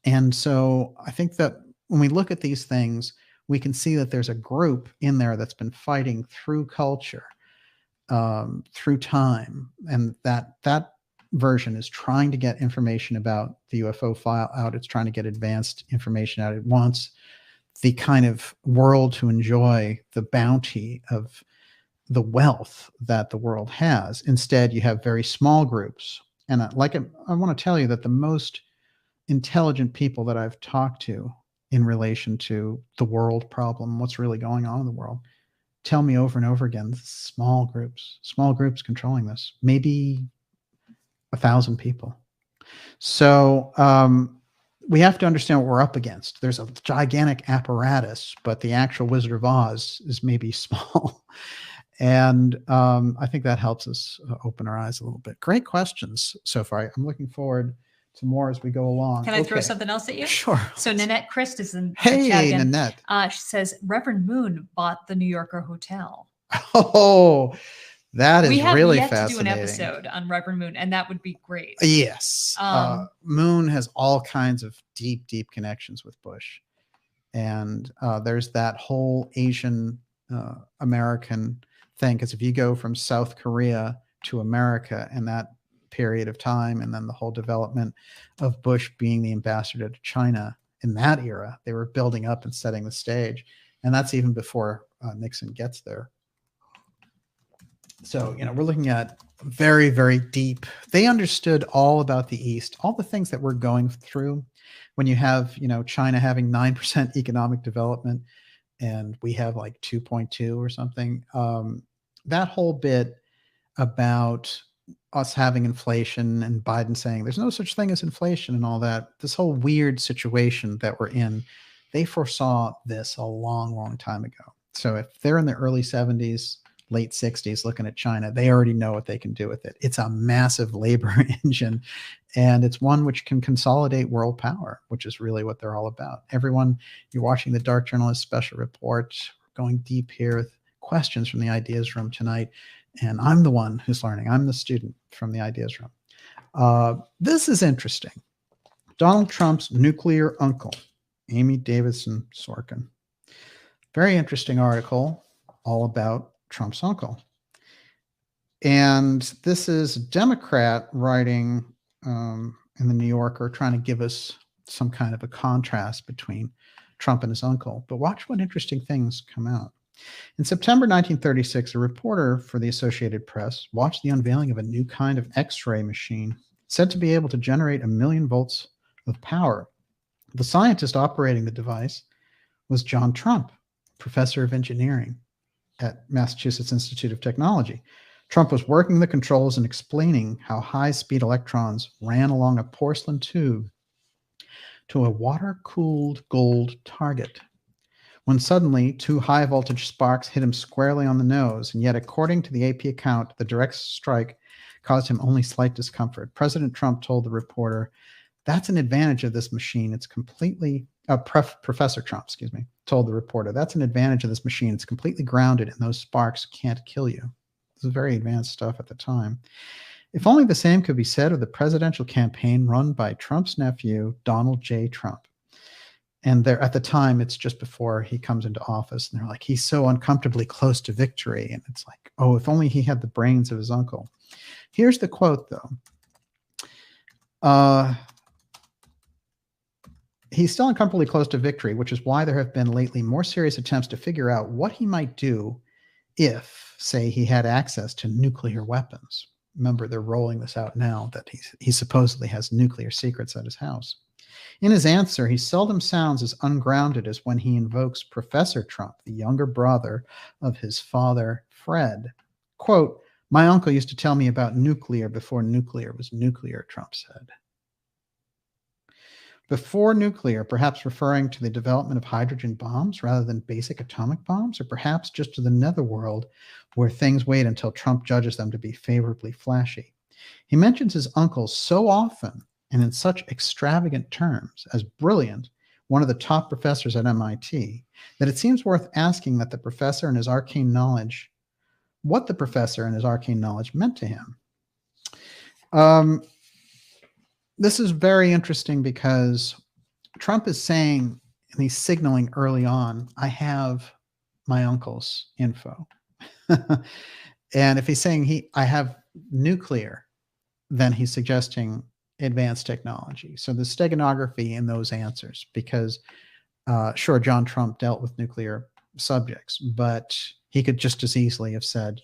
And so I think that when we look at these things, we can see that there's a group in there that's been fighting through culture, through time. And that version is trying to get information about the UFO file out. It's trying to get advanced information out. It wants the kind of world to enjoy the bounty of the wealth that the world has. Instead, you have very small groups. And I want to tell you that the most intelligent people that I've talked to in relation to the world problem, what's really going on in the world, tell me over and over again, small groups controlling this, maybe 1,000 people. So we have to understand what we're up against. There's a gigantic apparatus, but the actual Wizard of Oz is maybe small. And I think that helps us open our eyes a little bit. Great questions so far. I'm looking forward to more as we go along. Can I throw something else at you? Sure. So Nanette Christ is in the Hey, chat again. Nanette. She says Reverend Moon bought the New Yorker hotel. Oh, that is we have really yet fascinating. To do an episode on Reverend Moon, and that would be great. Yes. Moon has all kinds of deep, deep connections with Bush. And there's that whole Asian American thing, because if you go from South Korea to America in that period of time, and then the whole development of Bush being the ambassador to China in that era, they were building up and setting the stage. And that's even before Nixon gets there. So, we're looking at very, very deep. They understood all about the East, all the things that we're going through when you have, China having 9% economic development and we have like 2.2 or something. That whole bit about us having inflation and Biden saying there's no such thing as inflation and all that, this whole weird situation that we're in, they foresaw this a long, long time ago. So if they're in the early 70s, late 60s looking at China, they already know what they can do with it. It's a massive labor engine, and it's one which can consolidate world power, which is really what they're all about. Everyone, you're watching the Dark Journalist special report. We're going deep here with questions from the Ideas Room tonight, and I'm the one who's learning. I'm the student from the Ideas Room. This is interesting. Donald Trump's nuclear uncle, Amy Davidson Sorkin. Very interesting article all about Trump's uncle. And this is a Democrat writing in the New Yorker, trying to give us some kind of a contrast between Trump and his uncle. But watch what interesting things come out. In September 1936, a reporter for the Associated Press watched the unveiling of a new kind of X-ray machine said to be able to generate 1 million volts of power. The scientist operating the device was John Trump, professor of engineering at Massachusetts Institute of Technology. Trump was working the controls and explaining how high-speed electrons ran along a porcelain tube to a water-cooled gold target, when suddenly 2 high-voltage sparks hit him squarely on the nose, and yet, according to the AP account, the direct strike caused him only slight discomfort. President Trump told the reporter, "That's an advantage of this machine. It's completely..." Professor Trump, told the reporter, "That's an advantage of this machine. It's completely grounded, and those sparks can't kill you." This is very advanced stuff at the time. If only the same could be said of the presidential campaign run by Trump's nephew, Donald J. Trump. And there, at the time, it's just before he comes into office, and they're like, he's so uncomfortably close to victory. And it's like, oh, if only he had the brains of his uncle. Here's the quote, though. He's still uncomfortably close to victory, which is why there have been lately more serious attempts to figure out what he might do if, say, he had access to nuclear weapons. Remember, they're rolling this out now that he supposedly has nuclear secrets at his house. In his answer, he seldom sounds as ungrounded as when he invokes Professor Trump, the younger brother of his father, Fred. Quote, "My uncle used to tell me about nuclear before nuclear was nuclear," Trump said. Before nuclear, perhaps referring to the development of hydrogen bombs rather than basic atomic bombs, or perhaps just to the netherworld where things wait until Trump judges them to be favorably flashy. He mentions his uncle so often and in such extravagant terms as brilliant, one of the top professors at MIT, that it seems worth asking what the professor and his arcane knowledge meant to him. This is very interesting because Trump is saying, and he's signaling early on, I have my uncle's info. And if he's saying I have nuclear, then he's suggesting advanced technology. So the steganography in those answers, because sure, John Trump dealt with nuclear subjects, but he could just as easily have said,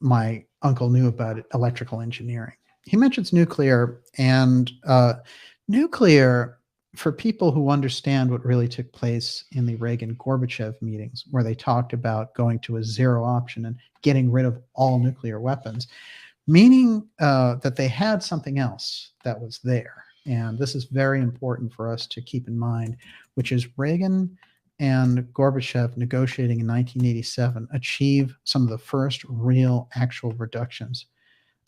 my uncle knew about electrical engineering. He mentions nuclear, and nuclear, for people who understand what really took place in the Reagan-Gorbachev meetings, where they talked about going to a zero option and getting rid of all nuclear weapons, meaning that they had something else that was there. and this is very important for us to keep in mind, which is Reagan and Gorbachev negotiating in 1987 achieve some of the first real actual reductions,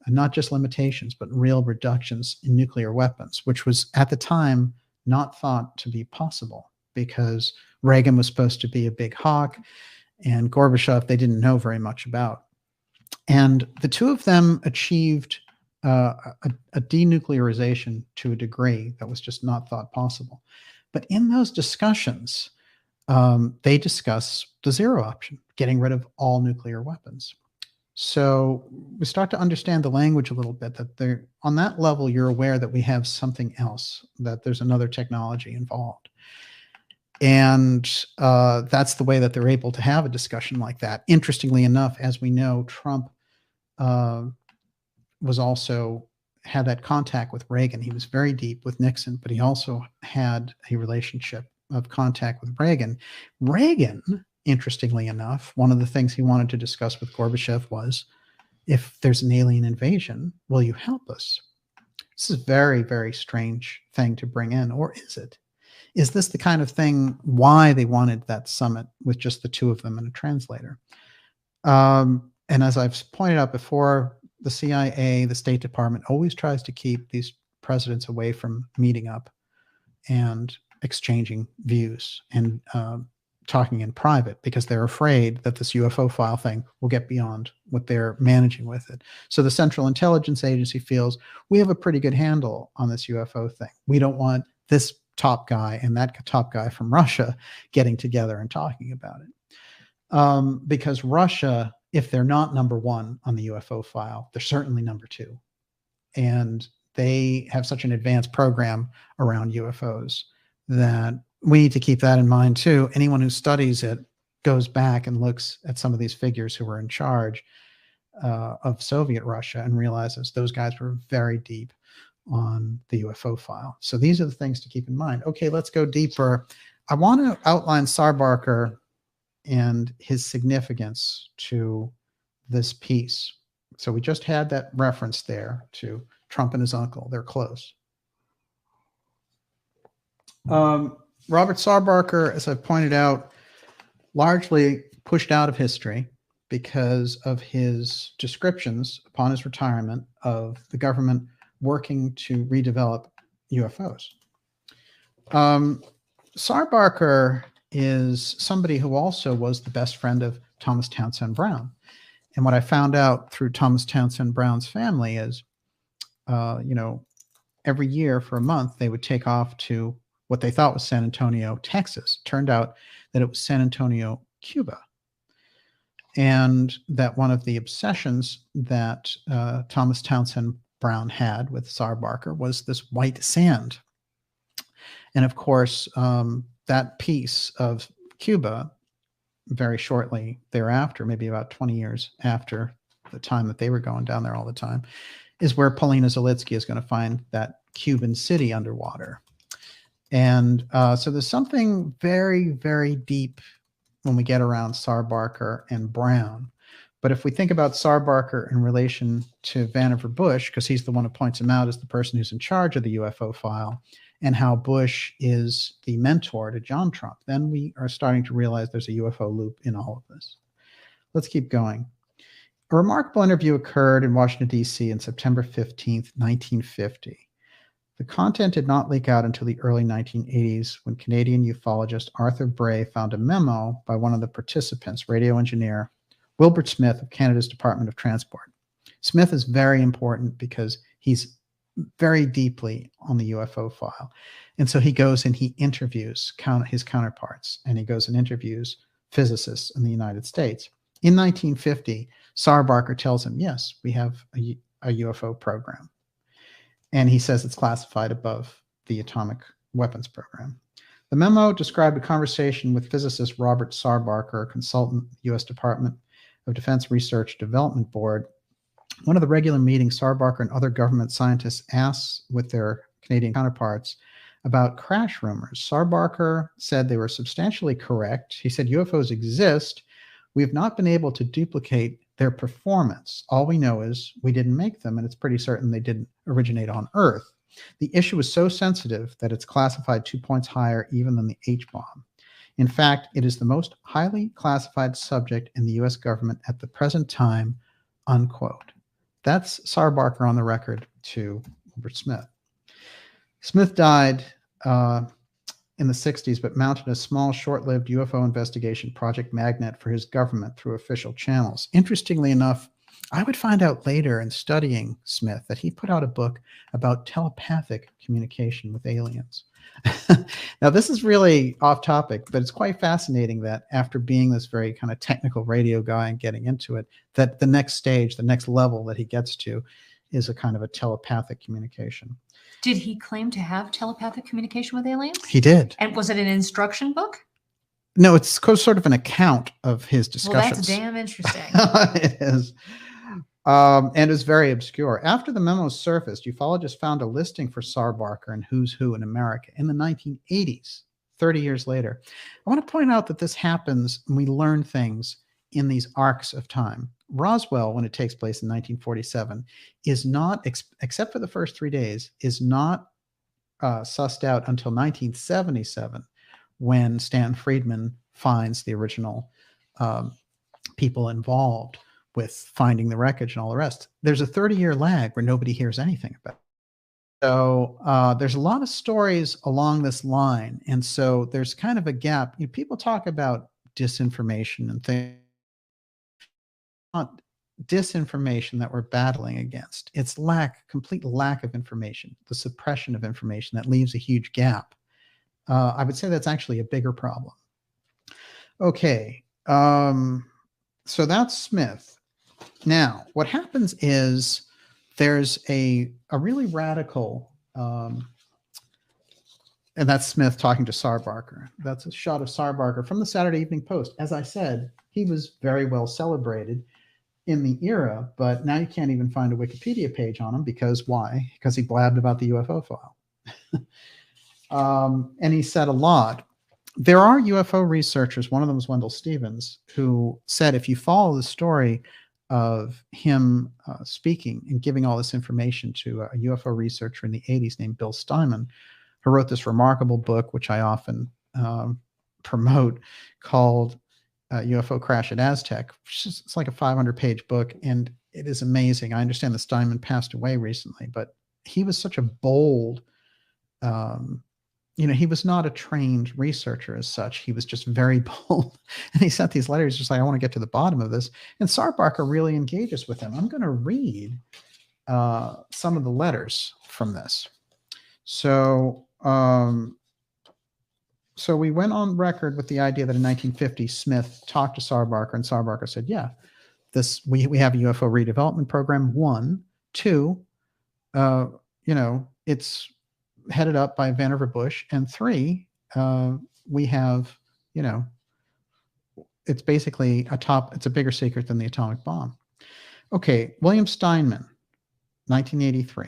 and not just limitations, but real reductions in nuclear weapons, which was at the time not thought to be possible because Reagan was supposed to be a big hawk and Gorbachev they didn't know very much about. And the two of them achieved a denuclearization to a degree that was just not thought possible. But in those discussions, they discuss the zero option, getting rid of all nuclear weapons. So we start to understand the language a little bit, that they're, on that level, you're aware that we have something else, that there's another technology involved. And that's the way that they're able to have a discussion like that. Interestingly enough, as we know, Trump was also had that contact with Reagan. He was very deep with Nixon, but he also had a relationship of contact with Reagan. Reagan, interestingly enough, one of the things he wanted to discuss with Gorbachev was, if there's an alien invasion, will you help us? This is a very, very strange thing to bring in, or is it? Is this the kind of thing why they wanted that summit with just the two of them and a translator? And as I've pointed out before, the CIA, the State Department always tries to keep these presidents away from meeting up and exchanging views and talking in private, because they're afraid that this UFO file thing will get beyond what they're managing with it. So the Central Intelligence Agency feels we have a pretty good handle on this UFO thing. We don't want this top guy and that top guy from Russia getting together and talking about it. Because Russia, if they're not number one on the UFO file, they're certainly number two. And they have such an advanced program around UFOs that we need to keep that in mind too. Anyone who studies it goes back and looks at some of these figures who were in charge of Soviet Russia and realizes those guys were very deep on the UFO file. So these are the things to keep in mind. Okay, let's go deeper. I want to outline Sarbarker and his significance to this piece. So we just had that reference there to Trump and his uncle. They're close. Robert Sarbarker, as I've pointed out, largely pushed out of history because of his descriptions upon his retirement of the government working to redevelop UFOs. Sarbarker is somebody who also was the best friend of Thomas Townsend Brown. And what I found out through Thomas Townsend Brown's family is, every year for a month, they would take off to what they thought was San Antonio, Texas. Turned out that it was San Antonio, Cuba. And that one of the obsessions that Thomas Townsend Brown had with Sarbarker was this white sand. And of course, that piece of Cuba, very shortly thereafter, maybe about 20 years after the time that they were going down there all the time, is where Paulina Zalitsky is going to find that Cuban city underwater. And so there's something very, very deep when we get around Sarbarker and Brown. But if we think about Sarbarker in relation to Vannevar Bush, because he's the one who points him out as the person who's in charge of the UFO file, and how Bush is the mentor to John Trump, then we are starting to realize there's a UFO loop in all of this. Let's keep going. A remarkable interview occurred in Washington, D.C. on September 15th, 1950. The content did not leak out until the early 1980s when Canadian ufologist Arthur Bray found a memo by one of the participants, radio engineer Wilbert Smith of Canada's Department of Transport. Smith is very important because he's very deeply on the UFO file. And so he goes and he interviews his counterparts, and he goes and interviews physicists in the United States. In 1950, Sarbarker tells him, yes, we have a UFO program. And he says it's classified above the atomic weapons program. The memo described a conversation with physicist Robert Sarbarker, a consultant, U.S. Department of Defense Research Development Board. One of the regular meetings, Sarbarker and other government scientists asked with their Canadian counterparts about crash rumors. Sarbarker said they were substantially correct. He said UFOs exist. We have not been able to duplicate their performance. All we know is we didn't make them, and it's pretty certain they didn't originate on Earth. The issue is so sensitive that it's classified 2 points higher even than the H-bomb. In fact, it is the most highly classified subject in the U.S. government at the present time, unquote. That's Sarah Barker on the record to Robert Smith. Smith died in the 60s, but mounted a small, short-lived UFO investigation project magnet for his government through official channels. Interestingly enough, I would find out later in studying Smith that he put out a book about telepathic communication with aliens. Now, this is really off topic, but it's quite fascinating that after being this very kind of technical radio guy and getting into it, that the next stage, the next level that he gets to is a kind of a telepathic communication. Did he claim to have telepathic communication with aliens? He did. And was it an instruction book? No, it's sort of an account of his discussions. Well, that's damn interesting. It is. And is very obscure. After the memo surfaced, ufologists found a listing for Sarah Barker and Who's Who in America in the 1980s, 30 years later. I want to point out that this happens and we learn things in these arcs of time. Roswell, when it takes place in 1947, is not, except for the first 3 days, is not sussed out until 1977, when Stan Friedman finds the original people involved with finding the wreckage and all the rest. There's a 30-year lag where nobody hears anything about it. So there's a lot of stories along this line. And so there's kind of a gap. You know, people talk about disinformation and things. Not disinformation that we're battling against. It's complete lack of information, the suppression of information that leaves a huge gap. I would say that's actually a bigger problem. Okay, so that's Smith. Now, what happens is there's a really radical, and that's Smith talking to Sarah Barker. That's a shot of Sarah Barker from the Saturday Evening Post. As I said, he was very well celebrated in the era, but now you can't even find a Wikipedia page on him because why? Because he blabbed about the UFO file. And he said a lot. There are UFO researchers, one of them was Wendell Stevens, who said if you follow the story of him speaking and giving all this information to a UFO researcher in the 80s named Bill Steinman, who wrote this remarkable book, which I often promote, called UFO Crash at Aztec. It's like a 500-page book, and it is amazing. I understand that Steinman passed away recently, but he was such a bold, he was not a trained researcher as such. He was just very bold. And he sent these letters just like, I want to get to the bottom of this. And Sarah Barker really engages with him. I'm going to read some of the letters from this. So, so we went on record with the idea that in 1950, Smith talked to Sarah Barker, and Sarah Barker said, yeah, we have a UFO redevelopment program, 1. 2, it's headed up by Vannevar Bush, and 3, we have, it's basically it's a bigger secret than the atomic bomb. Okay, William Steinman, 1983.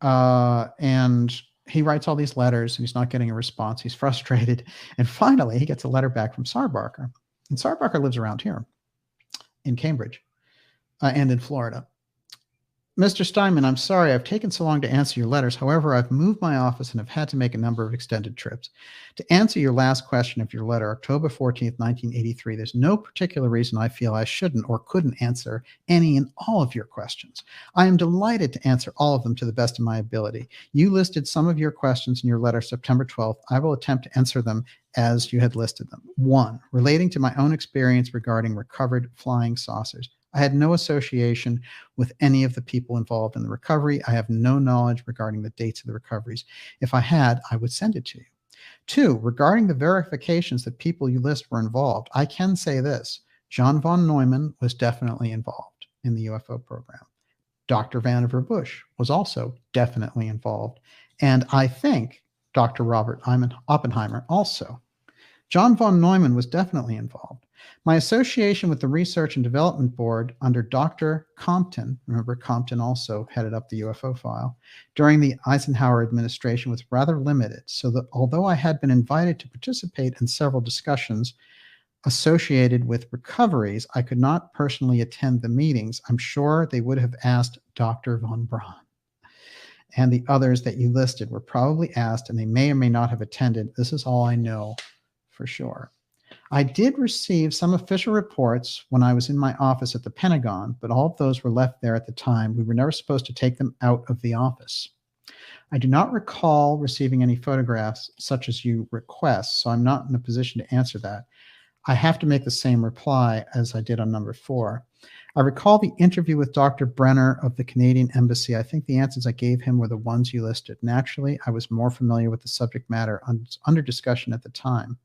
And he writes all these letters and he's not getting a response. He's frustrated. And finally, he gets a letter back from Sarah Barker. And Sarah Barker lives around here in Cambridge and in Florida. Mr. Steinman, I'm sorry I've taken so long to answer your letters. However, I've moved my office and have had to make a number of extended trips. To answer your last question of your letter, October 14th, 1983, there's no particular reason I feel I shouldn't or couldn't answer any and all of your questions. I am delighted to answer all of them to the best of my ability. You listed some of your questions in your letter September 12th. I will attempt to answer them as you had listed them. 1, relating to my own experience regarding recovered flying saucers. I had no association with any of the people involved in the recovery. I have no knowledge regarding the dates of the recoveries. If I had, I would send it to you. 2, regarding the verifications that people you list were involved, I can say this. John von Neumann was definitely involved in the UFO program. Dr. Vannevar Bush was also definitely involved. And I think Dr. Robert Oppenheimer also. John von Neumann was definitely involved. My association with the Research and Development Board under Dr. Compton, remember Compton also headed up the UFO file, during the Eisenhower administration was rather limited, so that although I had been invited to participate in several discussions associated with recoveries, I could not personally attend the meetings. I'm sure they would have asked Dr. von Braun. and the others that you listed were probably asked, and they may or may not have attended. This is all I know for sure. I did receive some official reports when I was in my office at the Pentagon, but all of those were left there at the time. We were never supposed to take them out of the office. I do not recall receiving any photographs such as you request, so I'm not in a position to answer that. I have to make the same reply as I did on number 4. I recall the interview with Dr. Brenner of the Canadian Embassy. I think the answers I gave him were the ones you listed. Naturally, I was more familiar with the subject matter under discussion at the time.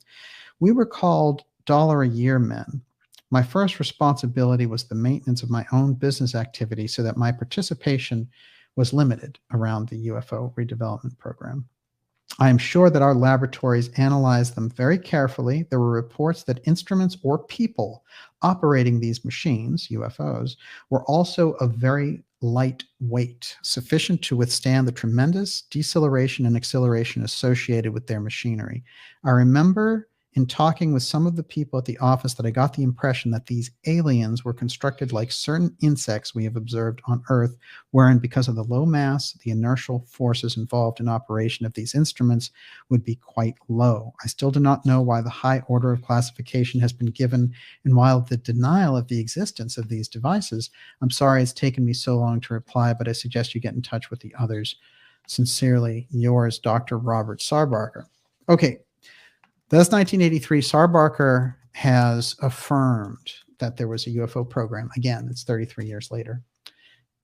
We were called $1-a-year men. My first responsibility was the maintenance of my own business activity so that my participation was limited around the UFO redevelopment program. I am sure that our laboratories analyzed them very carefully. There were reports that instruments or people operating these machines, UFOs, were also of very light weight, sufficient to withstand the tremendous deceleration and acceleration associated with their machinery. I remember in talking with some of the people at the office that I got the impression that these aliens were constructed like certain insects we have observed on Earth, wherein because of the low mass, the inertial forces involved in operation of these instruments would be quite low. I still do not know why the high order of classification has been given, and while the denial of the existence of these devices, I'm sorry it's taken me so long to reply, but I suggest you get in touch with the others. Sincerely, yours, Dr. Robert Sarbarker. Okay. That's 1983. Sarbarker has affirmed that there was a UFO program. Again, it's 33 years later.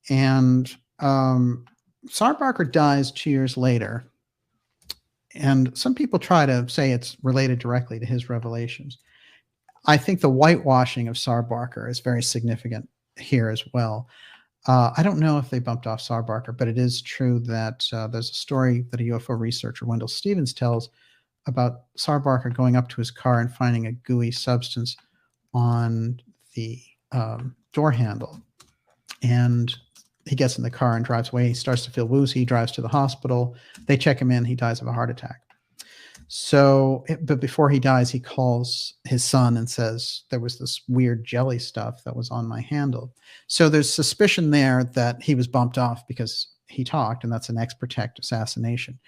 And Sarbarker dies 2 years later. And some people try to say it's related directly to his revelations. I think the whitewashing of Sarbarker is very significant here as well. I don't know if they bumped off Sarbarker, but it is true that there's a story that a UFO researcher, Wendell Stevens, tells about Sarbarker going up to his car and finding a gooey substance on the door handle. And he gets in the car and drives away. He starts to feel woozy. He drives to the hospital. They check him in. He dies of a heart attack. So, but before he dies, he calls his son and says, there was this weird jelly stuff that was on my handle. So there's suspicion there that he was bumped off because he talked, and that's an ex-protect assassination.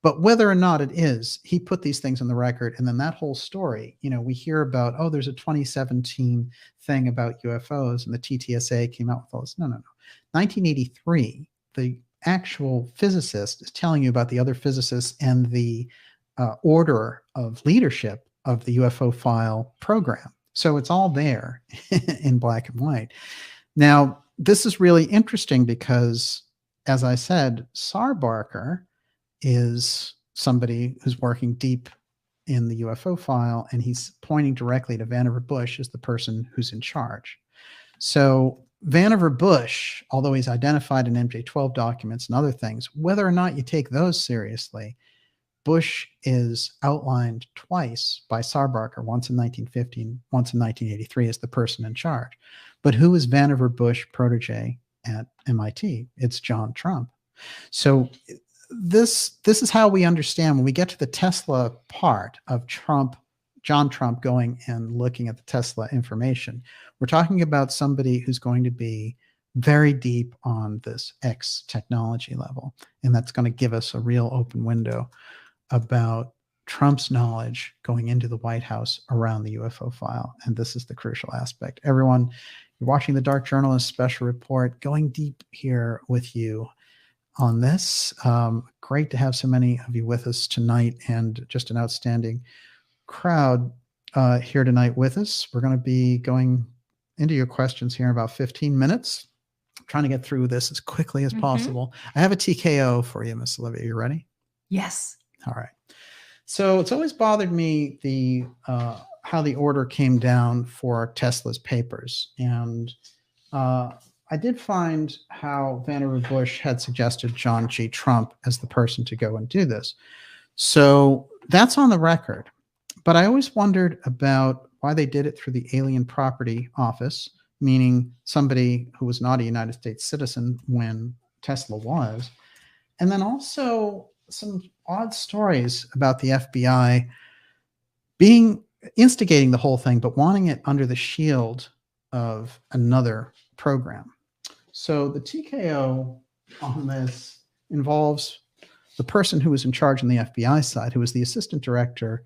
But whether or not it is, he put these things on the record. And then that whole story, we hear about, oh, there's a 2017 thing about UFOs and the TTSA came out with all this. No. 1983, the actual physicist is telling you about the other physicists and the order of leadership of the UFO file program. So it's all there in black and white. Now, this is really interesting because, as I said, Sarbarker is somebody who's working deep in the UFO file, and he's pointing directly to Vannevar Bush as the person who's in charge. So Vannevar Bush, although he's identified in MJ-12 documents and other things, whether or not you take those seriously, Bush is outlined twice by Sarbarker, once in 1915, once in 1983 as the person in charge. But who is Vannevar Bush protege at MIT? It's John Trump. So this is how we understand when we get to the Tesla part of John Trump going and looking at the Tesla information. We're talking about somebody who's going to be very deep on this X technology level, and that's going to give us a real open window about Trump's knowledge going into the White House around the UFO file. And this is the crucial aspect. Everyone, you're watching the Dark Journalist Special Report, going deep here with you on this. Great to have so many of you with us tonight, and just an outstanding crowd here tonight with us. We're going to be going into your questions here in about 15 minutes. I'm trying to get through this as quickly as possible. I have a TKO for you, Miss Olivia. You ready? Yes. All right. So it's always bothered me how the order came down for Tesla's papers. And I did find how Vannevar Bush had suggested John G. Trump as the person to go and do this. So that's on the record. But I always wondered about why they did it through the Alien Property Office, meaning somebody who was not a United States citizen when Tesla was. And then also some odd stories about the FBI instigating the whole thing, but wanting it under the shield of another program. So the TKO on this involves the person who was in charge on the FBI side, who was the assistant director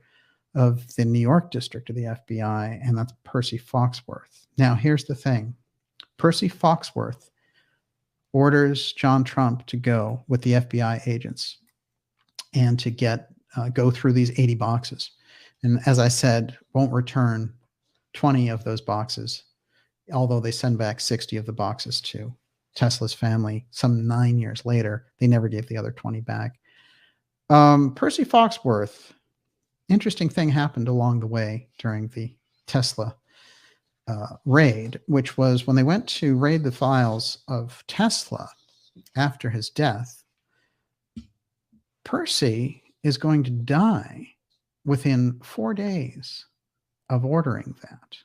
of the New York district of the FBI, and that's Percy Foxworth. Now, here's the thing. Percy Foxworth orders John Trump to go with the FBI agents and to go through these 80 boxes. And as I said, won't return 20 of those boxes, although they send back 60 of the boxes to Tesla's family some 9 years later. They never gave the other 20 back. Percy Foxworth, interesting thing happened along the way during the Tesla raid, which was when they went to raid the files of Tesla after his death, Percy is going to die within 4 days of ordering that.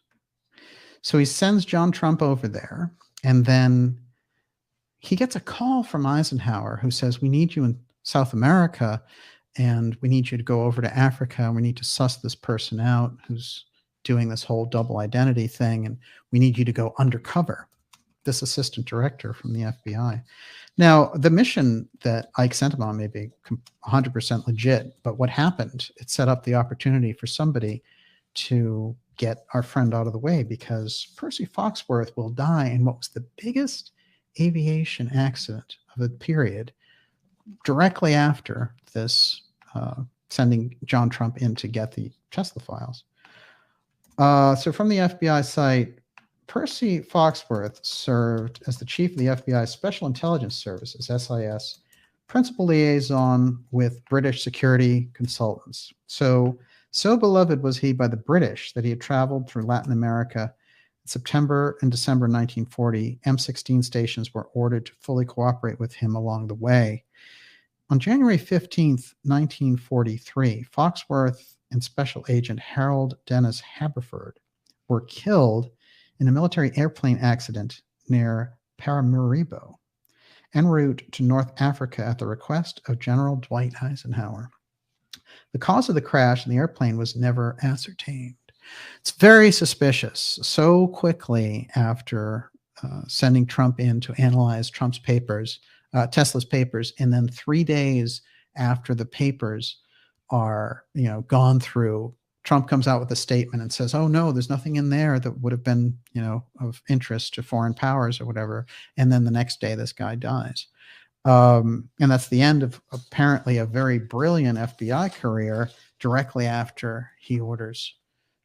So he sends John Trump over there, and then he gets a call from Eisenhower who says, we need you in South America, and we need you to go over to Africa, and we need to suss this person out who's doing this whole double identity thing, and we need you to go undercover, this assistant director from the FBI. Now, the mission that Ike sent him on may be 100% legit, but what happened, it set up the opportunity for somebody to get our friend out of the way, because Percy Foxworth will die in what was the biggest aviation accident of the period directly after this, sending John Trump in to get the Tesla files. So from the FBI site, Percy Foxworth served as the chief of the FBI Special Intelligence Services, SIS, principal liaison with British security consultants. So beloved was he by the British that he had traveled through Latin America. In September and December 1940, M16 stations were ordered to fully cooperate with him along the way. On January 15th, 1943, Foxworth and Special Agent Harold Dennis Haberford were killed in a military airplane accident near Paramaribo, en route to North Africa at the request of General Dwight Eisenhower. The cause of the crash in the airplane was never ascertained. It's very suspicious. So quickly after sending Trump in to analyze Trump's papers, Tesla's papers, and then 3 days after the papers are, gone through, Trump comes out with a statement and says, oh no, there's nothing in there that would have been, of interest to foreign powers or whatever. And then the next day, this guy dies. And that's the end of apparently a very brilliant FBI career directly after he orders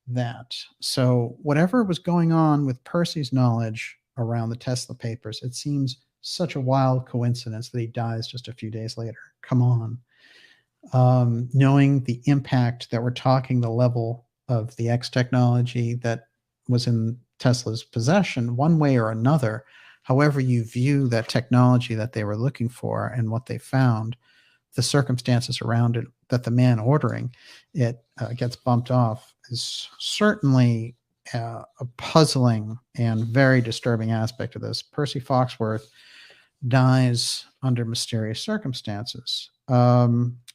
that. So whatever was going on with Percy's knowledge around the Tesla papers, it seems such a wild coincidence that he dies just a few days later. Come on. Knowing the impact that we're talking, the level of the X technology that was in Tesla's possession, one way or another, however you view that technology that they were looking for and what they found, the circumstances around it, that the man ordering it gets bumped off, is certainly a puzzling and very disturbing aspect of this. Percy Foxworth dies under mysterious circumstances.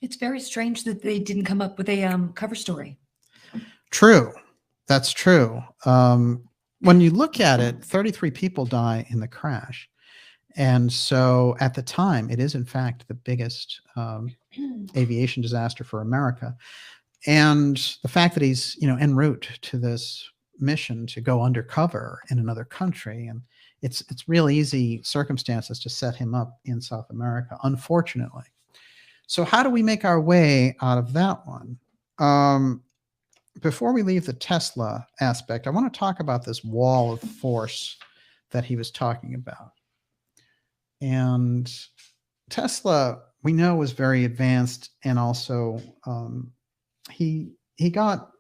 It's very strange that they didn't come up with a cover story. True. That's true. When you look at it, 33 people die in the crash. And so at the time, it is in fact the biggest aviation disaster for America. And the fact that he's, en route to this mission to go undercover in another country, and it's real easy circumstances to set him up in South America, unfortunately. So how do we make our way out of that one? Before we leave the Tesla aspect, I want to talk about this wall of force that he was talking about. And Tesla, we know, was very advanced, and also he got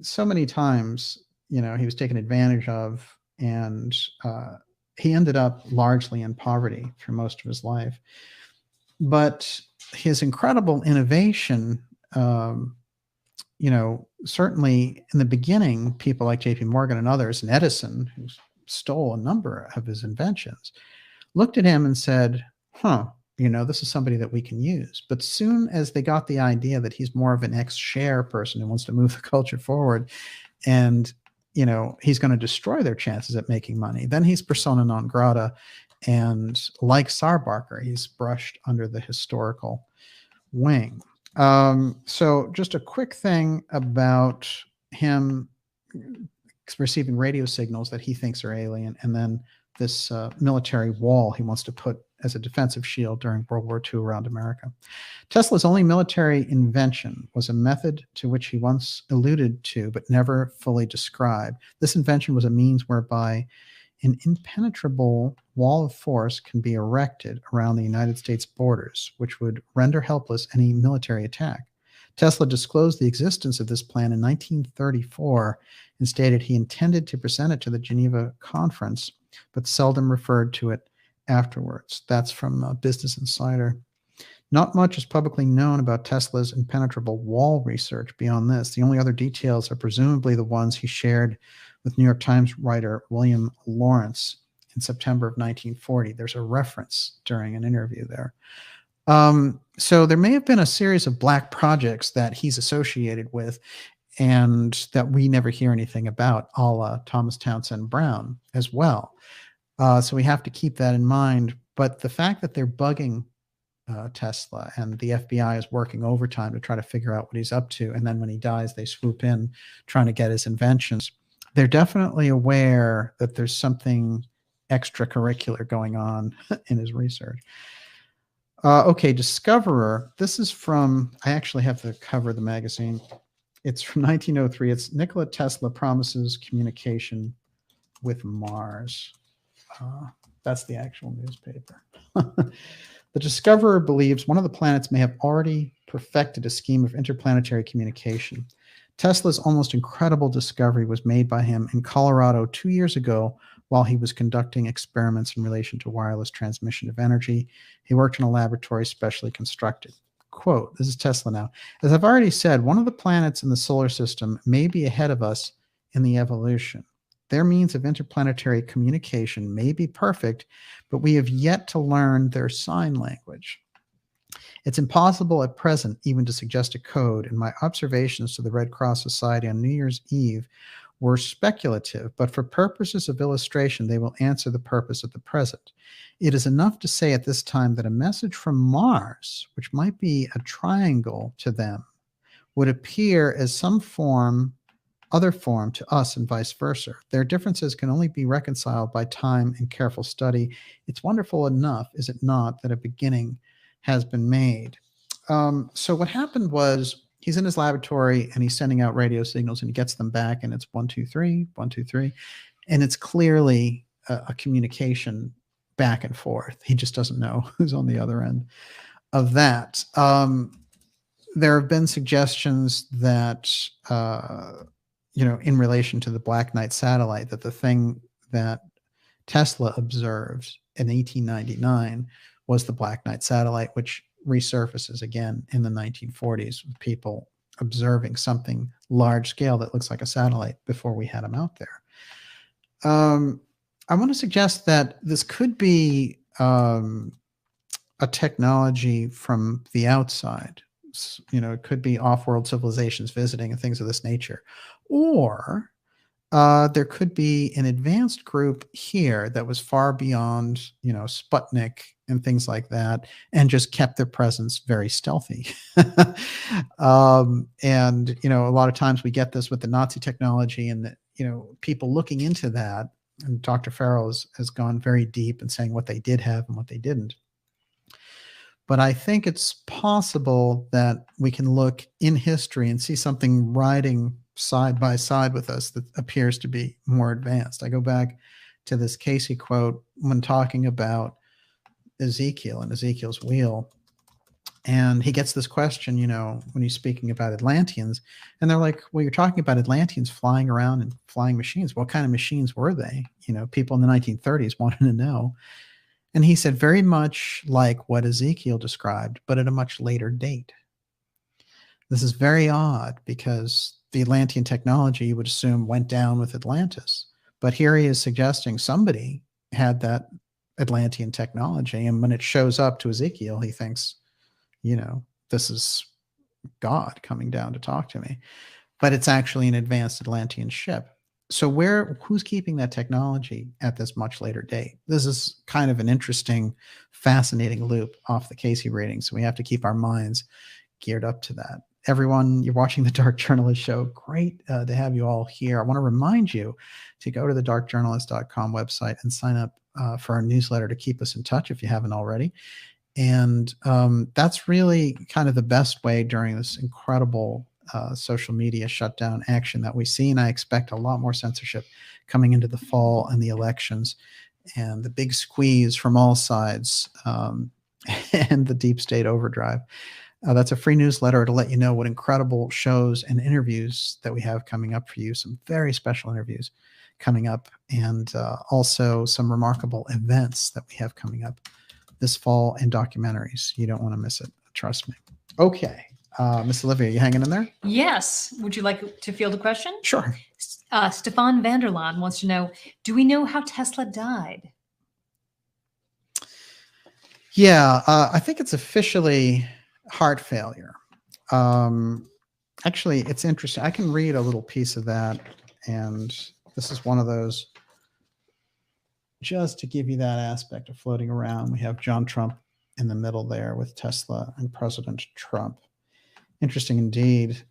so many times, he was taken advantage of, and he ended up largely in poverty for most of his life. But his incredible innovation, certainly in the beginning, people like JP Morgan and others, and Edison, who stole a number of his inventions, looked at him and said, this is somebody that we can use. But soon as they got the idea that he's more of an ex-share person who wants to move the culture forward, and he's going to destroy their chances at making money, then he's persona non grata. And like Sarbarker, he's brushed under the historical wing. So just a quick thing about him receiving radio signals that he thinks are alien, and then this military wall he wants to put as a defensive shield during World War II around America. Tesla's only military invention was a method to which he once alluded to but never fully described. This invention was a means whereby an impenetrable wall of force can be erected around the United States borders, which would render helpless any military attack. Tesla disclosed the existence of this plan in 1934 and stated he intended to present it to the Geneva Conference, but seldom referred to it afterwards. That's from Business Insider. Not much is publicly known about Tesla's impenetrable wall research beyond this. The only other details are presumably the ones he shared with New York Times writer William Lawrence in September of 1940. There's a reference during an interview there. So there may have been a series of black projects that he's associated with and that we never hear anything about, a la Thomas Townsend Brown as well. So we have to keep that in mind. But the fact that they're bugging Tesla and the FBI is working overtime to try to figure out what he's up to, and then when he dies, they swoop in trying to get his inventions. They're definitely aware that there's something extracurricular going on in his research. Okay, Discoverer. This is from, I actually have the cover of the magazine. It's from 1903. It's Nikola Tesla promises communication with Mars. That's the actual newspaper. The Discoverer believes one of the planets may have already perfected a scheme of interplanetary communication. Tesla's almost incredible discovery was made by him in Colorado 2 years ago while he was conducting experiments in relation to wireless transmission of energy. He worked in a laboratory specially constructed. Quote, this is Tesla now. As I've already said, one of the planets in the solar system may be ahead of us in the evolution. Their means of interplanetary communication may be perfect, but we have yet to learn their sign language. It's impossible at present even to suggest a code, and my observations to the Red Cross Society on New Year's Eve were speculative, but for purposes of illustration, they will answer the purpose at the present. It is enough to say at this time that a message from Mars, which might be a triangle to them, would appear as some other form to us and vice versa. Their differences can only be reconciled by time and careful study. It's wonderful enough, is it not, that a beginning has been made. So what happened was he's in his laboratory and he's sending out radio signals and he gets them back and it's 1, 2, 3, 1, 2, 3. And it's clearly a communication back and forth. He just doesn't know who's on the other end of that. There have been suggestions that, in relation to the Black Knight satellite, that the thing that Tesla observed in 1899 was the Black Knight satellite, which resurfaces again in the 1940s with people observing something large scale that looks like a satellite before we had them out there. I want to suggest that this could be a technology from the outside. It could be off-world civilizations visiting and things of this nature. Or there could be an advanced group here that was far beyond, Sputnik and things like that, and just kept their presence very stealthy. And, a lot of times we get this with the Nazi technology and people looking into that. And Dr. Farrell has gone very deep in saying what they did have and what they didn't. But I think it's possible that we can look in history and see something riding side by side with us that appears to be more advanced. I go back to this Casey quote when talking about Ezekiel and Ezekiel's wheel. And he gets this question, when he's speaking about Atlanteans. And they're like, well, you're talking about Atlanteans flying around and flying machines. What kind of machines were they? People in the 1930s wanted to know. And he said, very much like what Ezekiel described, but at a much later date. This is very odd because the Atlantean technology, you would assume, went down with Atlantis. But here he is suggesting somebody had that Atlantean technology. And when it shows up to Ezekiel, he thinks, this is God coming down to talk to me. But it's actually an advanced Atlantean ship. So who's keeping that technology at this much later date? This is kind of an interesting, fascinating loop off the Casey rating. So we have to keep our minds geared up to that. Everyone, you're watching the Dark Journalist Show. Great to have you all here. I want to remind you to go to the darkjournalist.com website and sign up for our newsletter to keep us in touch if you haven't already. And that's really kind of the best way during this incredible social media shutdown action that we see. And I expect a lot more censorship coming into the fall and the elections and the big squeeze from all sides and the deep state overdrive. That's a free newsletter to let you know what incredible shows and interviews that we have coming up for you. Some very special interviews coming up, and also some remarkable events that we have coming up this fall and documentaries. You don't want to miss it. Trust me. Okay. Miss Olivia, you hanging in there? Yes. Would you like to field a question? Sure. Stefan Vanderlaan wants to know, do we know how Tesla died? Yeah, I think it's officially heart failure. Actually, it's interesting. I can read a little piece of that, and this is one of those, just to give you that aspect of floating around. We have John Trump in the middle there with Tesla and President Trump. Interesting indeed.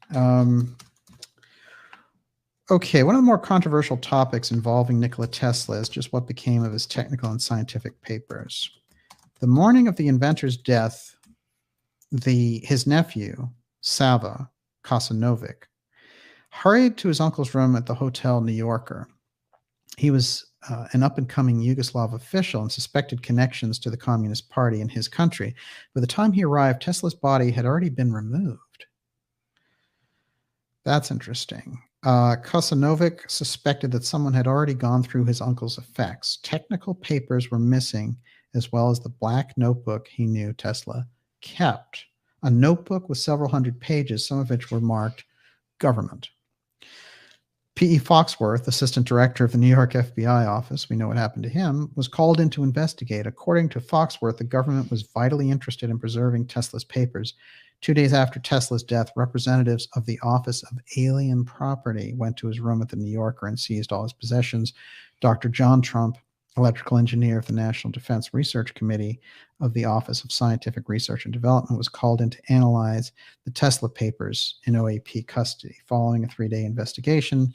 Okay, one of the more controversial topics involving Nikola Tesla is just what became of his technical and scientific papers. The morning of the inventor's death, his nephew, Sava Kasanovic, hurried to his uncle's room at the Hotel New Yorker. He was an up-and-coming Yugoslav official and suspected connections to the Communist Party in his country. By the time he arrived, Tesla's body had already been removed. That's interesting. Kasanovic suspected that someone had already gone through his uncle's effects. Technical papers were missing, as well as the black notebook he knew Tesla kept. A notebook with several hundred pages, some of which were marked government. P.E. Foxworth, assistant director of the New York FBI office, we know what happened to him, was called in to investigate. According to Foxworth, the government was vitally interested in preserving Tesla's papers. 2 days after Tesla's death, representatives of the Office of Alien Property went to his room at the New Yorker and seized all his possessions. Dr. John Trump, electrical engineer of the National Defense Research Committee of the Office of Scientific Research and Development, was called in to analyze the Tesla papers in OAP custody. Following a 3-day investigation,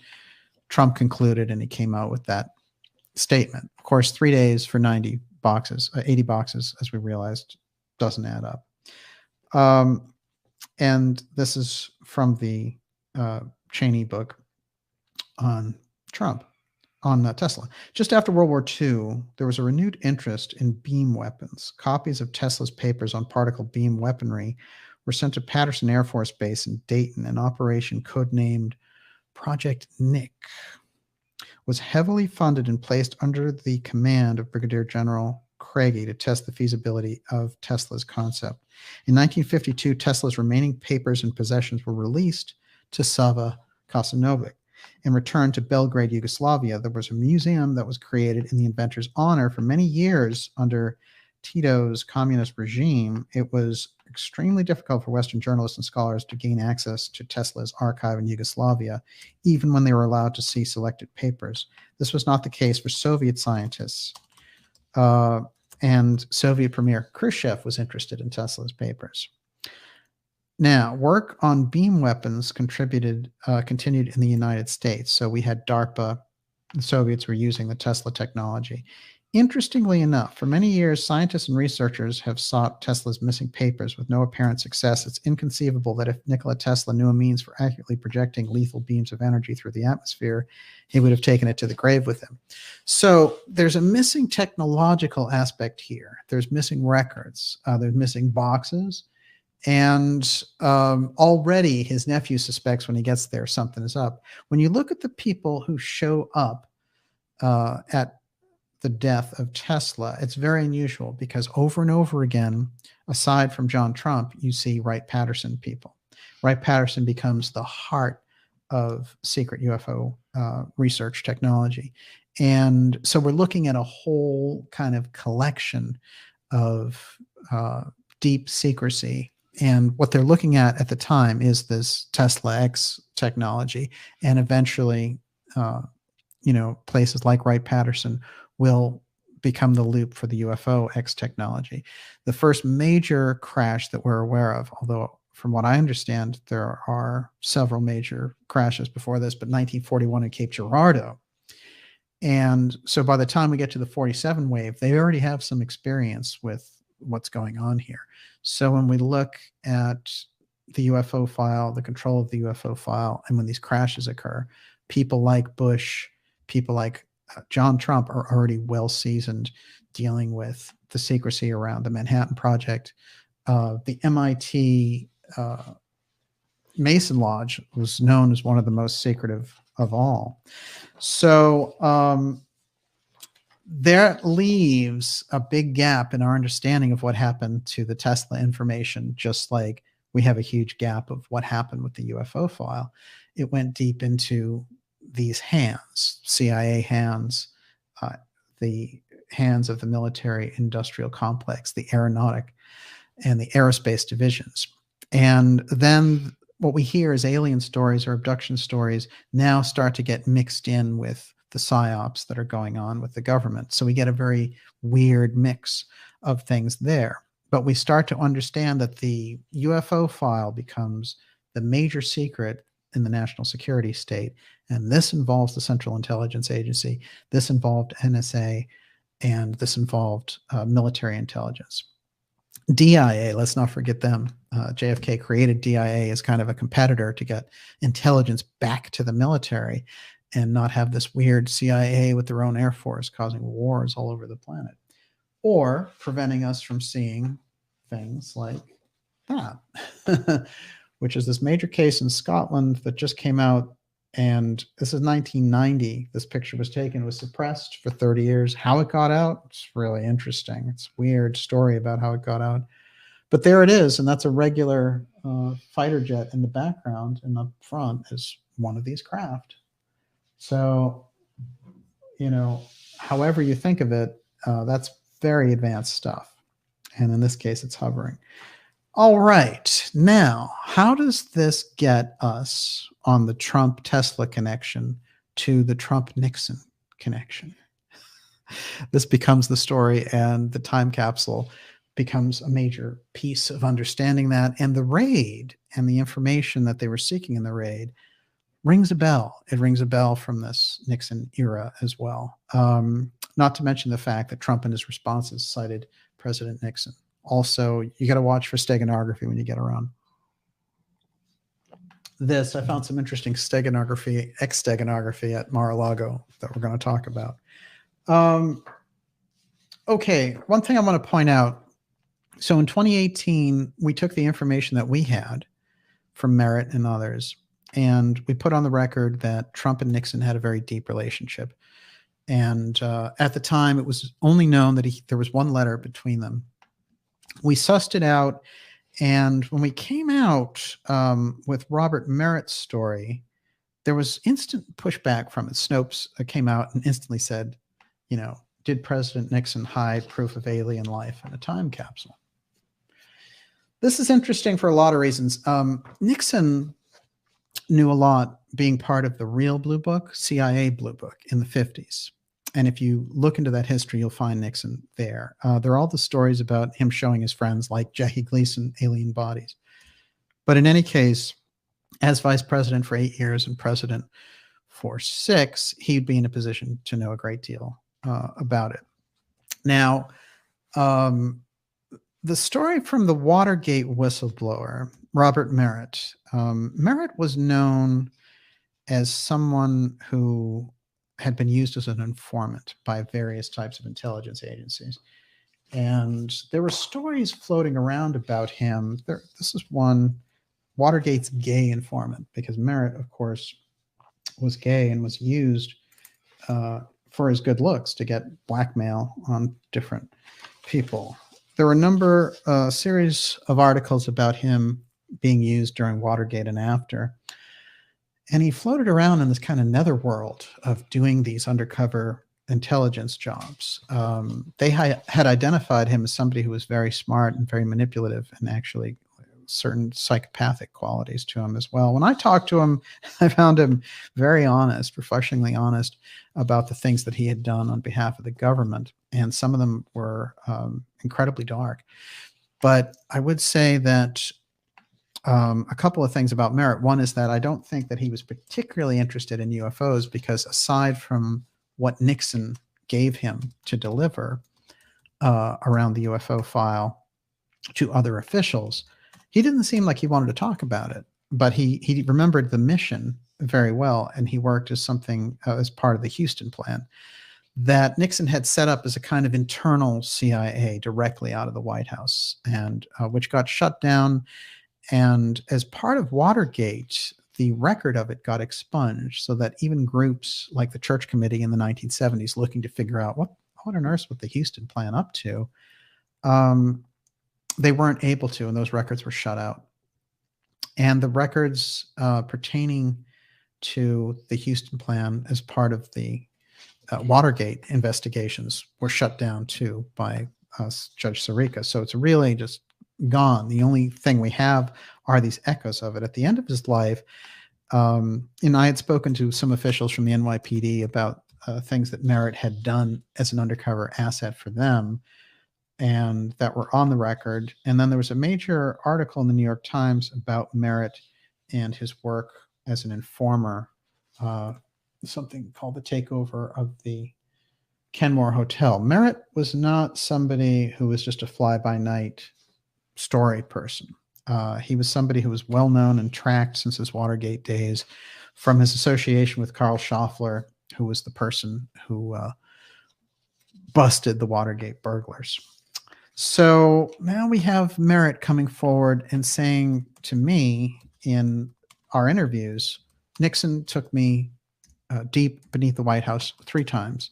Trump concluded, and he came out with that statement. Of course, 3 days for 80 boxes, as we realized, doesn't add up. And this is from the Cheney book on Trump. On Tesla. Just after World War II, there was a renewed interest in beam weapons. Copies of Tesla's papers on particle beam weaponry were sent to Patterson Air Force Base in Dayton. An operation codenamed Project Nick was heavily funded and placed under the command of Brigadier General Craigie to test the feasibility of Tesla's concept. In 1952, Tesla's remaining papers and possessions were released to Sava Kasanovic. In return to Belgrade, Yugoslavia, there was a museum that was created in the inventor's honor. For many years under Tito's communist regime, it was extremely difficult for Western journalists and scholars to gain access to Tesla's archive in Yugoslavia, even when they were allowed to see selected papers. This was not the case for Soviet scientists. And Soviet Premier Khrushchev was interested in Tesla's papers. Now, work on beam weapons continued in the United States. So we had DARPA. The Soviets were using the Tesla technology. Interestingly enough, for many years, scientists and researchers have sought Tesla's missing papers with no apparent success. It's inconceivable that if Nikola Tesla knew a means for accurately projecting lethal beams of energy through the atmosphere, he would have taken it to the grave with him. So there's a missing technological aspect here. There's missing records. There's missing boxes. And already his nephew suspects when he gets there something is up. When you look at the people who show up at the death of Tesla, it's very unusual because over and over again, aside from John Trump, you see Wright-Patterson people. Wright-Patterson becomes the heart of secret UFO research technology. And so we're looking at a whole kind of collection of deep secrecy. And what they're looking at the time is this Tesla X technology, and eventually places like Wright-Patterson will become the loop for the UFO X technology. The first major crash that we're aware of, although from what I understand, there are several major crashes before this, but 1941 in Cape Girardeau. And so by the time we get to the 47 wave, they already have some experience with what's going on here. So when we look at the UFO file, the control of the UFO file, and when these crashes occur, people like Bush, people like John Trump are already well seasoned dealing with the secrecy around the Manhattan Project. The MIT Mason Lodge was known as one of the most secretive of all. So that leaves a big gap in our understanding of what happened to the Tesla information, just like we have a huge gap of what happened with the UFO file. It went deep into these hands, CIA hands, the hands of the military industrial complex, the aeronautic and the aerospace divisions. And then what we hear is alien stories or abduction stories now start to get mixed in with the psyops that are going on with the government. So we get a very weird mix of things there. But we start to understand that the UFO file becomes the major secret in the national security state. And this involves the Central Intelligence Agency. This involved NSA, and this involved military intelligence. DIA, let's not forget them. JFK created DIA as kind of a competitor to get intelligence back to the military and not have this weird CIA with their own Air Force causing wars all over the planet, or preventing us from seeing things like that, which is this major case in Scotland that just came out. And this is 1990. This picture was taken, was suppressed for 30 years. How it got out, it's really interesting. It's a weird story about how it got out. But there it is, and that's a regular fighter jet in the background, and up front is one of these craft. So, however you think of it, that's very advanced stuff. And in this case, it's hovering. All right. Now, how does this get us on the Trump-Tesla connection to the Trump-Nixon connection? This becomes the story, and the time capsule becomes a major piece of understanding that. And the raid and the information that they were seeking in the raid rings a bell. It rings a bell from this Nixon era as well. Not to mention the fact that Trump in his responses cited President Nixon. Also, you got to watch for steganography when you get around. I found some interesting ex-steganography at Mar-a-Lago that we're going to talk about. Okay, one thing I want to point out. So in 2018, we took the information that we had from Merritt and others, and we put on the record that Trump and Nixon had a very deep relationship. And at the time, it was only known that there was one letter between them. We sussed it out, and when we came out with Robert Merritt's story, there was instant pushback from it. Snopes came out and instantly said, did President Nixon hide proof of alien life in a time capsule? This is interesting for a lot of reasons. Nixon knew a lot being part of the real Blue Book, CIA Blue Book in the 50s. And if you look into that history, you'll find Nixon there. There are all the stories about him showing his friends like Jackie Gleason alien bodies. But in any case, as vice president for 8 years and president for 6, he'd be in a position to know a great deal about it. Now, the story from the Watergate whistleblower, Robert Merritt. Merritt was known as someone who had been used as an informant by various types of intelligence agencies. And there were stories floating around about him. This is one, Watergate's gay informant, because Merritt, of course, was gay and was used for his good looks to get blackmail on different people. There were a series of articles about him being used during Watergate and after. And he floated around in this kind of netherworld of doing these undercover intelligence jobs. They had identified him as somebody who was very smart and very manipulative and actually certain psychopathic qualities to him as well. When I talked to him, I found him very honest, refreshingly honest about the things that he had done on behalf of the government. And some of them were incredibly dark. But I would say that a couple of things about Merritt. One is that I don't think that he was particularly interested in UFOs because aside from what Nixon gave him to deliver around the UFO file to other officials, he didn't seem like he wanted to talk about it. But he remembered the mission very well, and he worked as something as part of the Houston plan that Nixon had set up as a kind of internal CIA directly out of the White House, and which got shut down. And as part of Watergate, the record of it got expunged so that even groups like the Church Committee in the 1970s looking to figure out what on earth was the Houston plan up to, they weren't able to, and those records were shut out. And the records pertaining to the Houston plan as part of the Watergate investigations were shut down too by Judge Sirica. So it's really just gone. The only thing we have are these echoes of it. At the end of his life, and I had spoken to some officials from the NYPD about things that Merritt had done as an undercover asset for them, and that were on the record. And then there was a major article in the New York Times about Merritt and his work as an informer, something called the takeover of the Kenmore Hotel. Merritt was not somebody who was just a fly-by-night story person. He was somebody who was well known and tracked since his Watergate days from his association with Carl Schaffler, who was the person who busted the Watergate burglars. So now we have Merritt coming forward and saying to me in our interviews, Nixon took me deep beneath the White House 3 times,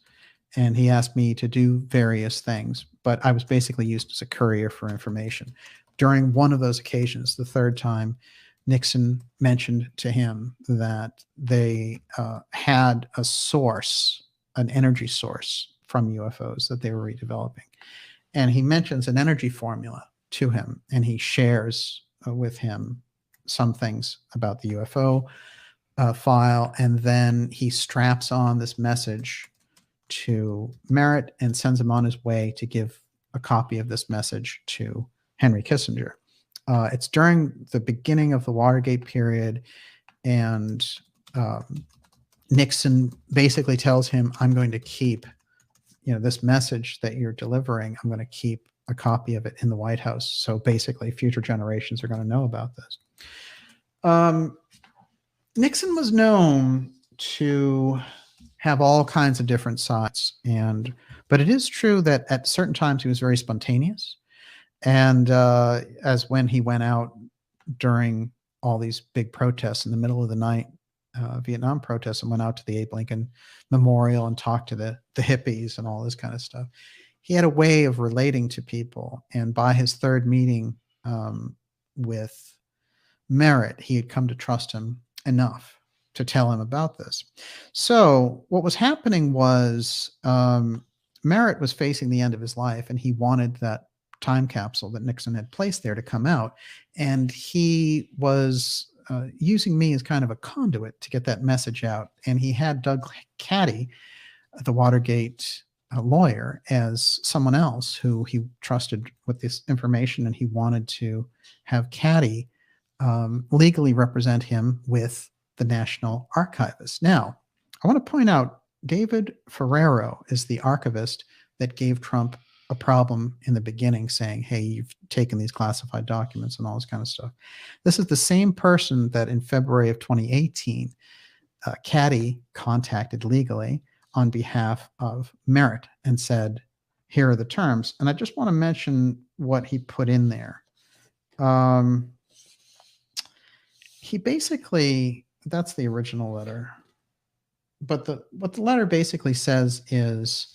and he asked me to do various things, but I was basically used as a courier for information. During one of those occasions, the 3rd time, Nixon mentioned to him that they had a source, an energy source from UFOs that they were redeveloping. And he mentions an energy formula to him, and he shares with him some things about the UFO file. And then he straps on this message to Merritt and sends him on his way to give a copy of this message to Henry Kissinger. It's during the beginning of the Watergate period, and Nixon basically tells him, I'm going to keep, this message that you're delivering, I'm going to keep a copy of it in the White House. So basically future generations are going to know about this. Nixon was known to have all kinds of different sides, but it is true that at certain times he was very spontaneous. And as when he went out during all these big protests in the middle of the night, Vietnam protests, and went out to the Abe Lincoln Memorial and talked to the hippies and all this kind of stuff. He had a way of relating to people. And by his 3rd meeting with Merritt, he had come to trust him enough to tell him about this. So what was happening was Merritt was facing the end of his life, and he wanted that time capsule that Nixon had placed there to come out. And he was using me as kind of a conduit to get that message out. And he had Doug Caddy, the Watergate lawyer, as someone else who he trusted with this information, and he wanted to have Caddy legally represent him with the National Archivist. Now, I want to point out David Ferrero is the archivist that gave Trump a problem in the beginning, saying, hey, you've taken these classified documents and all this kind of stuff. This is the same person that in February of 2018, Caddy contacted legally on behalf of Merritt and said, here are the terms. And I just want to mention what he put in there. He basically, that's the original letter. But what the letter basically says is,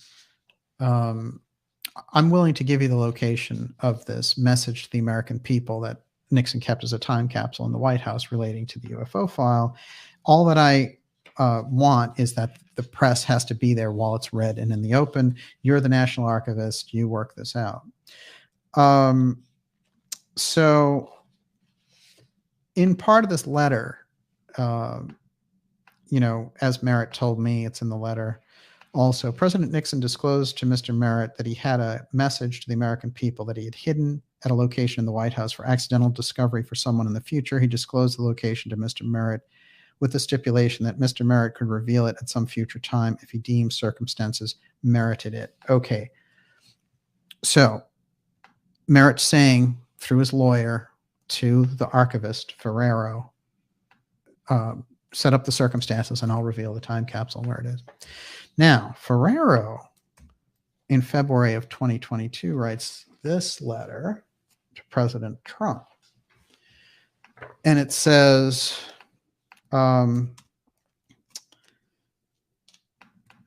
I'm willing to give you the location of this message to the American people that Nixon kept as a time capsule in the White House relating to the UFO file. All that I want is that the press has to be there while it's read and in the open. You're the National Archivist. You work this out. So in part of this letter, as Merritt told me, it's in the letter. Also, President Nixon disclosed to Mr. Merritt that he had a message to the American people that he had hidden at a location in the White House for accidental discovery for someone in the future. He disclosed the location to Mr. Merritt with the stipulation that Mr. Merritt could reveal it at some future time if he deemed circumstances merited it. Okay. So Merritt saying through his lawyer to the archivist, Ferrero, set up the circumstances and I'll reveal the time capsule where it is. Now, Ferrero, in February of 2022, writes this letter to President Trump. And it says,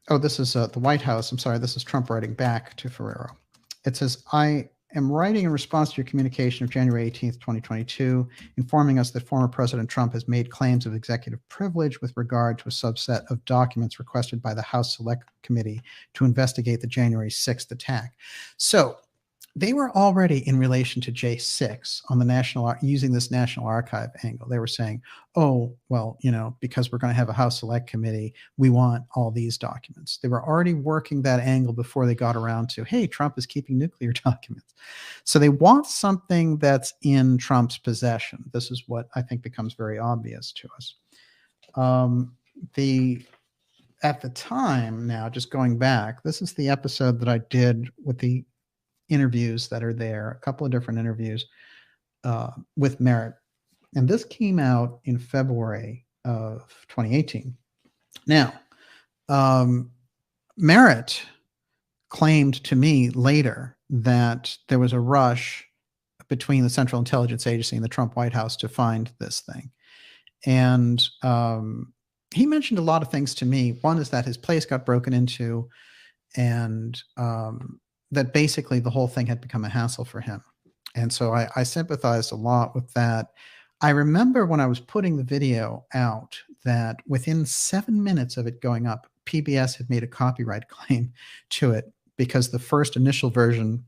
this is the White House. I'm sorry, this is Trump writing back to Ferrero. It says, I am writing in response to your communication of January 18th, 2022, informing us that former President Trump has made claims of executive privilege with regard to a subset of documents requested by the House Select Committee to investigate the January 6th attack. So they were already in relation to J6 on the using this National Archive angle. They were saying, oh, well, because we're going to have a House Select Committee, we want all these documents. They were already working that angle before they got around to, hey, Trump is keeping nuclear documents. So they want something that's in Trump's possession. This is what I think becomes very obvious to us. At the time now, just going back, this is the episode that I did with the interviews that are there, a couple of different interviews with Merritt. And this came out in February of 2018. Now, Merritt claimed to me later that there was a rush between the Central Intelligence Agency and the Trump White House to find this thing. And he mentioned a lot of things to me. One is that his place got broken into, and that basically the whole thing had become a hassle for him. And so I sympathized a lot with that. I remember when I was putting the video out that within 7 minutes of it going up, PBS had made a copyright claim to it because the first initial version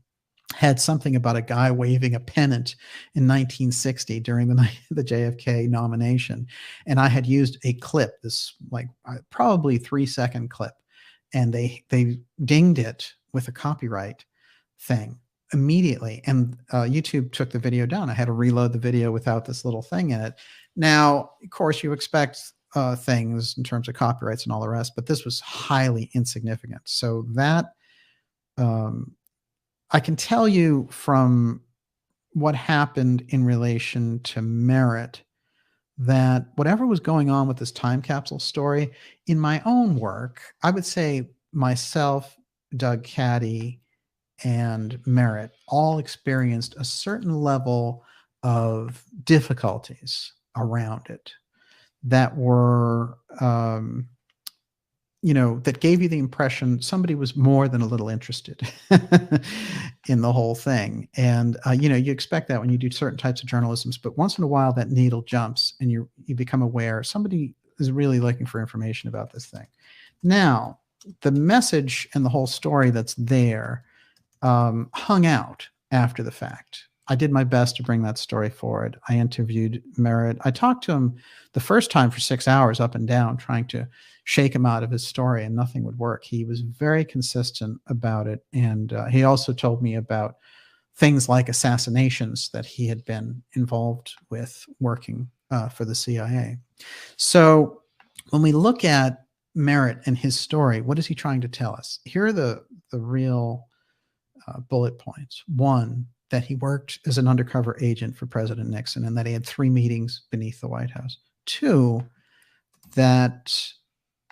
had something about a guy waving a pennant in 1960 during the JFK nomination. And I had used a clip, this probably 3-second clip, and they dinged it with a copyright thing immediately. And YouTube took the video down. I had to reload the video without this little thing in it. Now, of course, you expect things in terms of copyrights and all the rest, but this was highly insignificant. So that I can tell you from what happened in relation to Merritt that whatever was going on with this time capsule story, in my own work, I would say myself, Doug Caddy, and Merritt all experienced a certain level of difficulties around it that were, that gave you the impression somebody was more than a little interested in the whole thing. And, you expect that when you do certain types of journalism, but once in a while that needle jumps and you become aware somebody is really looking for information about this thing. Now, the message and the whole story that's there hung out after the fact. I did my best to bring that story forward. I interviewed Merritt. I talked to him the first time for 6 hours up and down, trying to shake him out of his story, and nothing would work. He was very consistent about it. And he also told me about things like assassinations that he had been involved with working for the CIA. So when we look at Merritt and his story, what is he trying to tell us? Here are the real bullet points. One, that he worked as an undercover agent for President Nixon and that he had 3 meetings beneath the White House. 2, that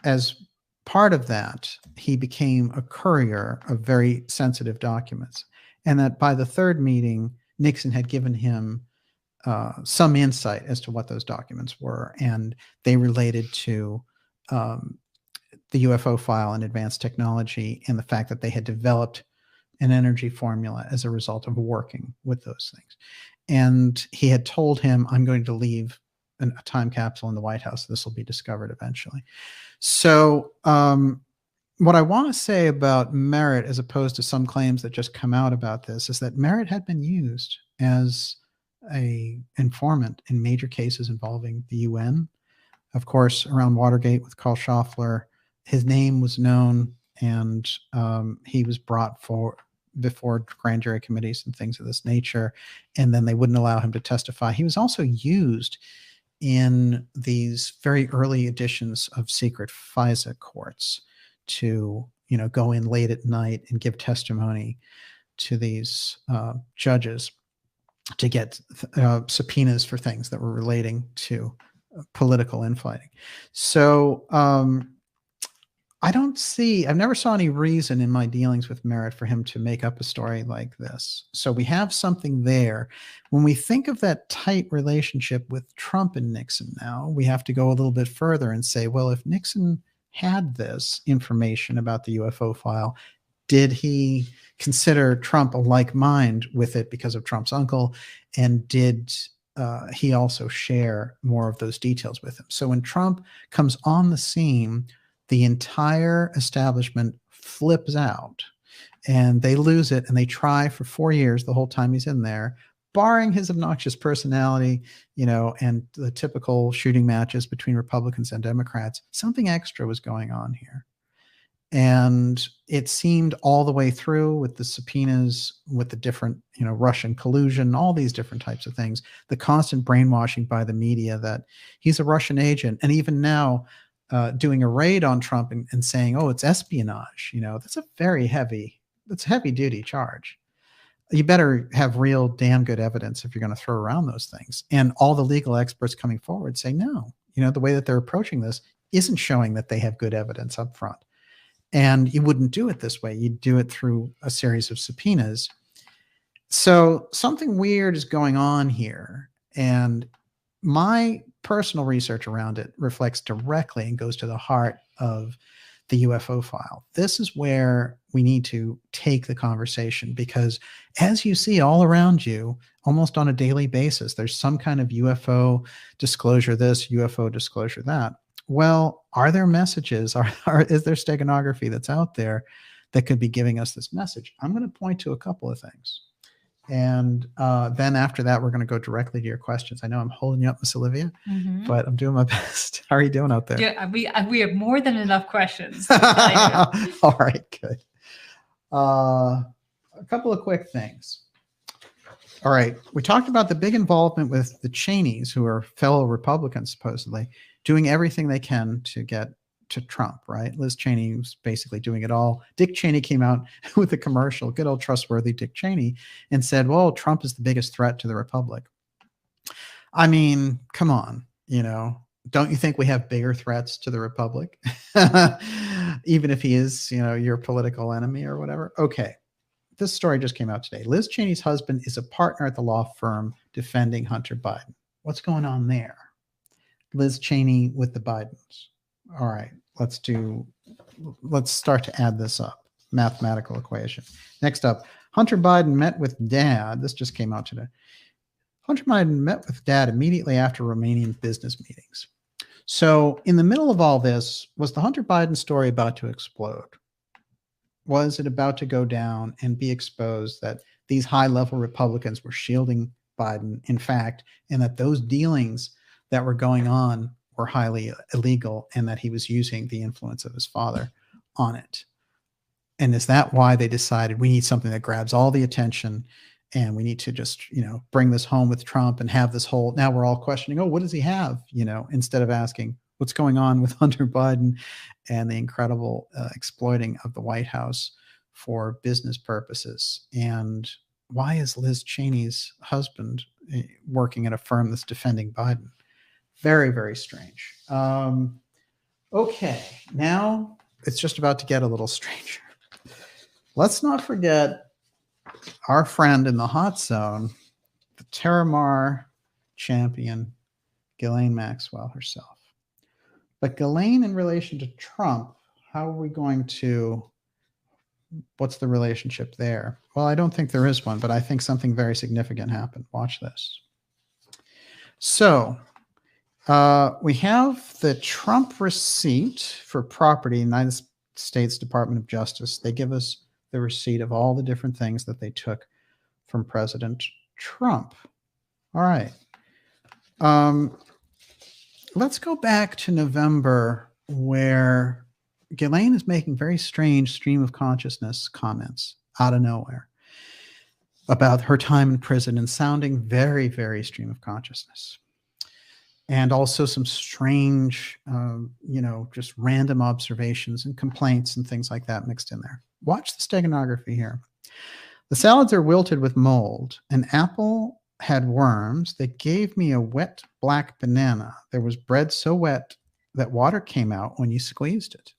as part of that, he became a courier of very sensitive documents. And that by the 3rd meeting, Nixon had given him some insight as to what those documents were. And they related to the UFO file and advanced technology and the fact that they had developed an energy formula as a result of working with those things. And he had told him, I'm going to leave a time capsule in the White House. This will be discovered eventually. So what I want to say about Merritt, as opposed to some claims that just come out about this, is that Merritt had been used as a informant in major cases involving the UN. Of course, around Watergate with Karl Schaffler, his name was known, and he was brought before grand jury committees and things of this nature, and then they wouldn't allow him to testify. He was also used in these very early editions of secret FISA courts to, go in late at night and give testimony to these judges to get subpoenas for things that were relating to political infighting. So I've never saw any reason in my dealings with Merritt for him to make up a story like this. So we have something there. When we think of that tight relationship with Trump and Nixon now, we have to go a little bit further and say, well, if Nixon had this information about the UFO file, did he consider Trump a like mind with it because of Trump's uncle? And did he also share more of those details with him? So when Trump comes on the scene, the entire establishment flips out and they lose it, and they try for 4 years, the whole time he's in there, barring his obnoxious personality, and the typical shooting matches between Republicans and Democrats. Something extra was going on here. And it seemed all the way through with the subpoenas, with the different, Russian collusion, all these different types of things, the constant brainwashing by the media that he's a Russian agent. And even now, doing a raid on Trump and saying, oh, it's espionage, that's a heavy duty charge. You better have real damn good evidence if you're going to throw around those things. And all the legal experts coming forward say, no, the way that they're approaching this isn't showing that they have good evidence up front. And you wouldn't do it this way. You'd do it through a series of subpoenas. So something weird is going on here. And my personal research around it reflects directly and goes to the heart of the UFO file. This is where we need to take the conversation, because as you see all around you, almost on a daily basis, there's some kind of UFO disclosure this, UFO disclosure that. Well, are there messages? Is there steganography that's out there that could be giving us this message? I'm going to point to a couple of things. And then after that, we're going to go directly to your questions. I know I'm holding you up, Miss Olivia, but I'm doing my best. How are you doing out there? Yeah, we have more than enough questions. All right, good. A couple of quick things. All right, we talked about the big involvement with the Cheneys, who are fellow Republicans, supposedly, doing everything they can to get to Trump, right? Liz Cheney was basically doing it all. Dick Cheney came out with a commercial, good old trustworthy Dick Cheney, and said, well, Trump is the biggest threat to the Republic. I mean, come on, don't you think we have bigger threats to the Republic? Even if he is, your political enemy or whatever. Okay. This story just came out today. Liz Cheney's husband is a partner at the law firm defending Hunter Biden. What's going on there? Liz Cheney with the Bidens. All right, let's start to add this up. Mathematical equation. Next up, Hunter Biden met with dad. This just came out today. Hunter Biden met with dad immediately after Romanian business meetings. So in the middle of all this, was the Hunter Biden story about to explode? Was it about to go down and be exposed that these high-level Republicans were shielding Biden, in fact, and that those dealings that were going on were highly illegal, and that he was using the influence of his father on it? And is that why they decided we need something that grabs all the attention, and we need to just, bring this home with Trump and have this whole, now we're all questioning, oh, what does he have? Instead of asking what's going on with Hunter Biden and the incredible exploiting of the White House for business purposes. And why is Liz Cheney's husband working at a firm that's defending Biden? Very, very strange. Okay, now it's just about to get a little stranger. Let's not forget our friend in the hot zone, the Terramar champion, Ghislaine Maxwell herself. But Ghislaine, in relation to Trump, how are we going to, what's the relationship there? Well, I don't think there is one, but I think something very significant happened. Watch this. So we have the Trump receipt for property, United States Department of Justice. They give us the receipt of all the different things that they took from President Trump. All right. Let's go back to November, where Ghislaine is making very strange stream of consciousness comments out of nowhere about her time in prison and sounding very, very stream of consciousness. And also some strange, just random observations and complaints and things like that mixed in there. Watch the steganography here. The salads are wilted with mold. An apple had worms. They gave me a wet black banana. There was bread so wet that water came out when you squeezed it.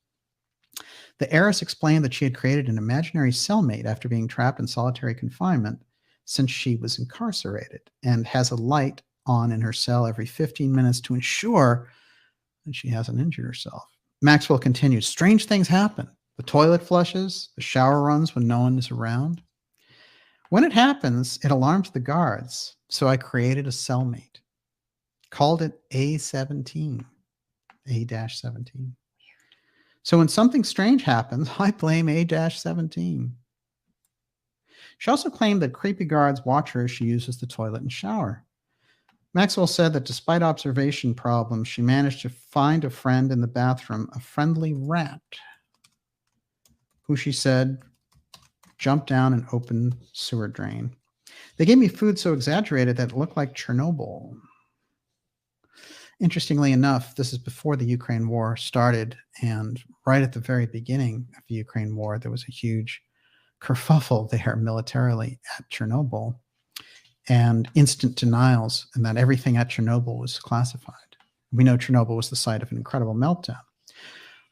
The heiress explained that she had created an imaginary cellmate after being trapped in solitary confinement since she was incarcerated, and has a light on in her cell every 15 minutes to ensure that she hasn't injured herself. Maxwell continues, strange things happen. The toilet flushes, the shower runs when no one is around. When it happens, it alarms the guards, so I created a cellmate. Called it A-17, A-17. So when something strange happens, I blame A-17. She also claimed that creepy guards watch her as she uses the toilet and shower. Maxwell said that despite observation problems, she managed to find a friend in the bathroom, a friendly rat, who she said jumped down an open sewer drain. They gave me food so exaggerated that it looked like Chernobyl. Interestingly enough, this is before the Ukraine war started, and right at the very beginning of the Ukraine war, there was a huge kerfuffle there militarily at Chernobyl, and instant denials, and that everything at Chernobyl was classified. We know Chernobyl was the site of an incredible meltdown.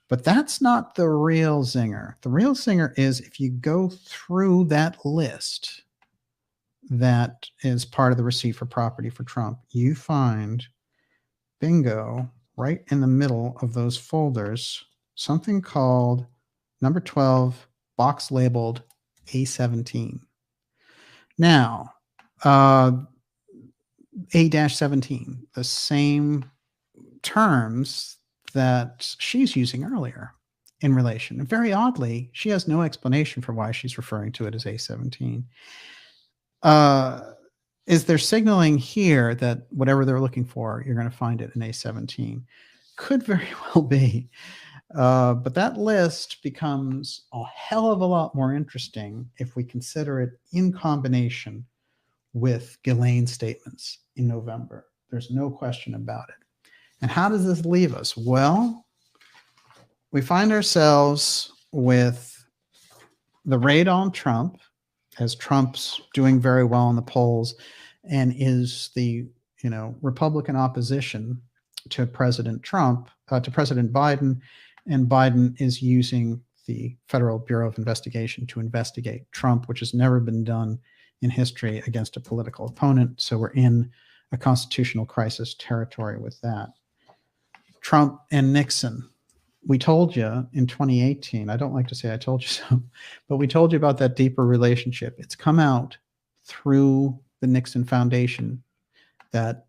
But that's not the real zinger. The real zinger is if you go through that list that is part of the receipt for property for Trump, you find, bingo, right in the middle of those folders, something called number 12, box labeled A-17. Now, A-17, the same terms that she's using earlier in relation. And very oddly, she has no explanation for why she's referring to it as A-17. Is there signaling here that whatever they're looking for, you're going to find it in A-17? Could very well be. But that list becomes a hell of a lot more interesting if we consider it in combination with Ghislaine's statements in November. There's no question about it. And how does this leave us? Well, we find ourselves with the raid on Trump, as Trump's doing very well in the polls and is the Republican opposition to President Trump, to President Biden, and Biden is using the Federal Bureau of Investigation to investigate Trump, which has never been done in history against a political opponent. So we're in a constitutional crisis territory with that. Trump and Nixon. We told you in 2018, I don't like to say I told you so, but we told you about that deeper relationship. It's come out through the Nixon Foundation that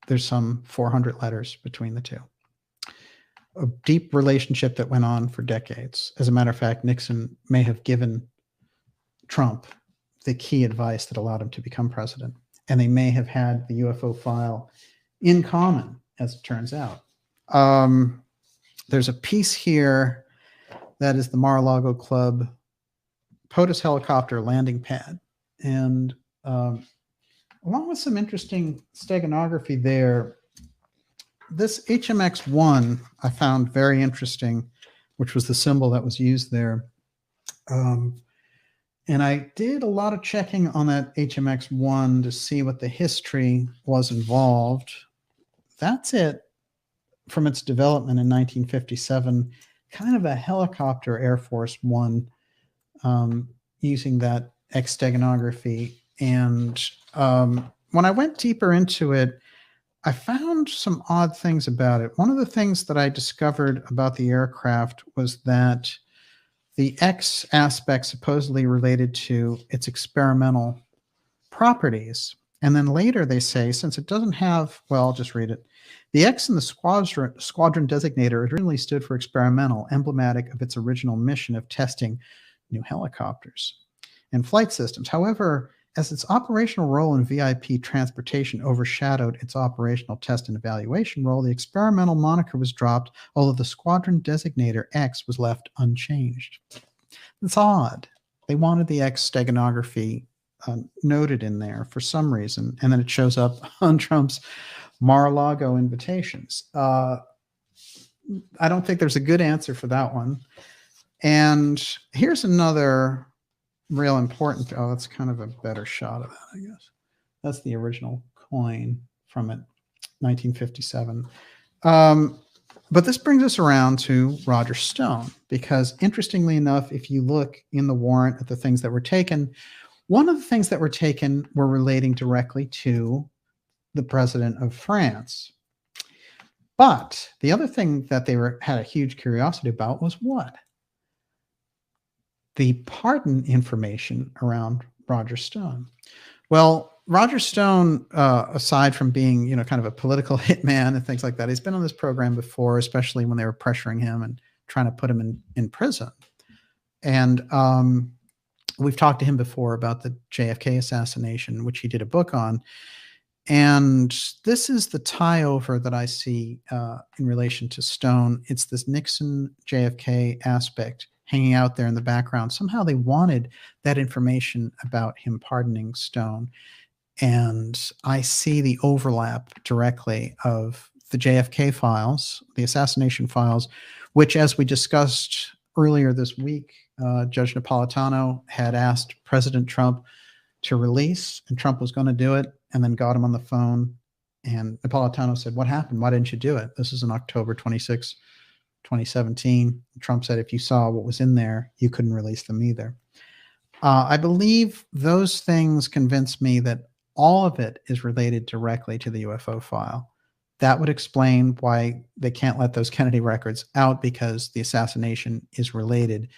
there's some 400 letters between the two. A deep relationship that went on for decades. As a matter of fact, Nixon may have given Trump the key advice that allowed him to become president. And they may have had the UFO file in common, as it turns out. There's a piece here that is the Mar-a-Lago Club POTUS helicopter landing pad. And along with some interesting steganography there, this HMX-1 I found very interesting, which was the symbol that was used there. And I did a lot of checking on that HMX-1 to see what the history was involved. That's it from its development in 1957, kind of a helicopter Air Force One using that X steganography. And when I went deeper into it, I found some odd things about it. One of the things that I discovered about the aircraft was that the X aspect supposedly related to its experimental properties. And then later they say, since it doesn't have, well, I'll just read it. The X in the squadron designator originally stood for experimental, emblematic of its original mission of testing new helicopters and flight systems. However, As its operational role in VIP transportation overshadowed its operational test and evaluation role, the experimental moniker was dropped, although the squadron designator X was left unchanged. It's odd. They wanted the X steganography noted in there for some reason, and then it shows up on Trump's Mar-a-Lago invitations. I don't think there's a good answer for that one. And here's another real important. Oh, that's kind of a better shot of that, I guess. That's the original coin from it, 1957. But this brings us around to Roger Stone, because interestingly enough, if you look in the warrant at the things that were taken, one of the things that were taken were relating directly to the president of France. But the other thing that they had a huge curiosity about was what? The pardon information around Roger Stone. Well, Roger Stone, aside from being, kind of a political hitman and things like that, he's been on this program before, especially when they were pressuring him and trying to put him in prison. And we've talked to him before about the JFK assassination, which he did a book on. And this is the tie over that I see in relation to Stone. It's this Nixon JFK aspect hanging out there in the background. Somehow they wanted that information about him pardoning Stone. And I see the overlap directly of the JFK files, the assassination files, which, as we discussed earlier this week, Judge Napolitano had asked President Trump to release, and Trump was going to do it, and then got him on the phone. And Napolitano said, "What happened? Why didn't you do it?" This is on October 26, 2017. Trump said, "If you saw what was in there, you couldn't release them either." I believe those things convince me that all of it is related directly to the UFO file. That would explain why they can't let those Kennedy records out, because the assassination is related,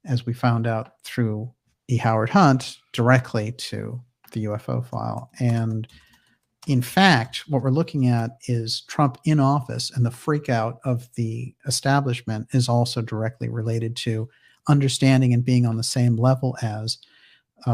as we found out through E. Howard Hunt, directly to the UFO file. And in fact, what we're looking at is Trump in office, and the freak out of the establishment is also directly related to understanding and being on the same level as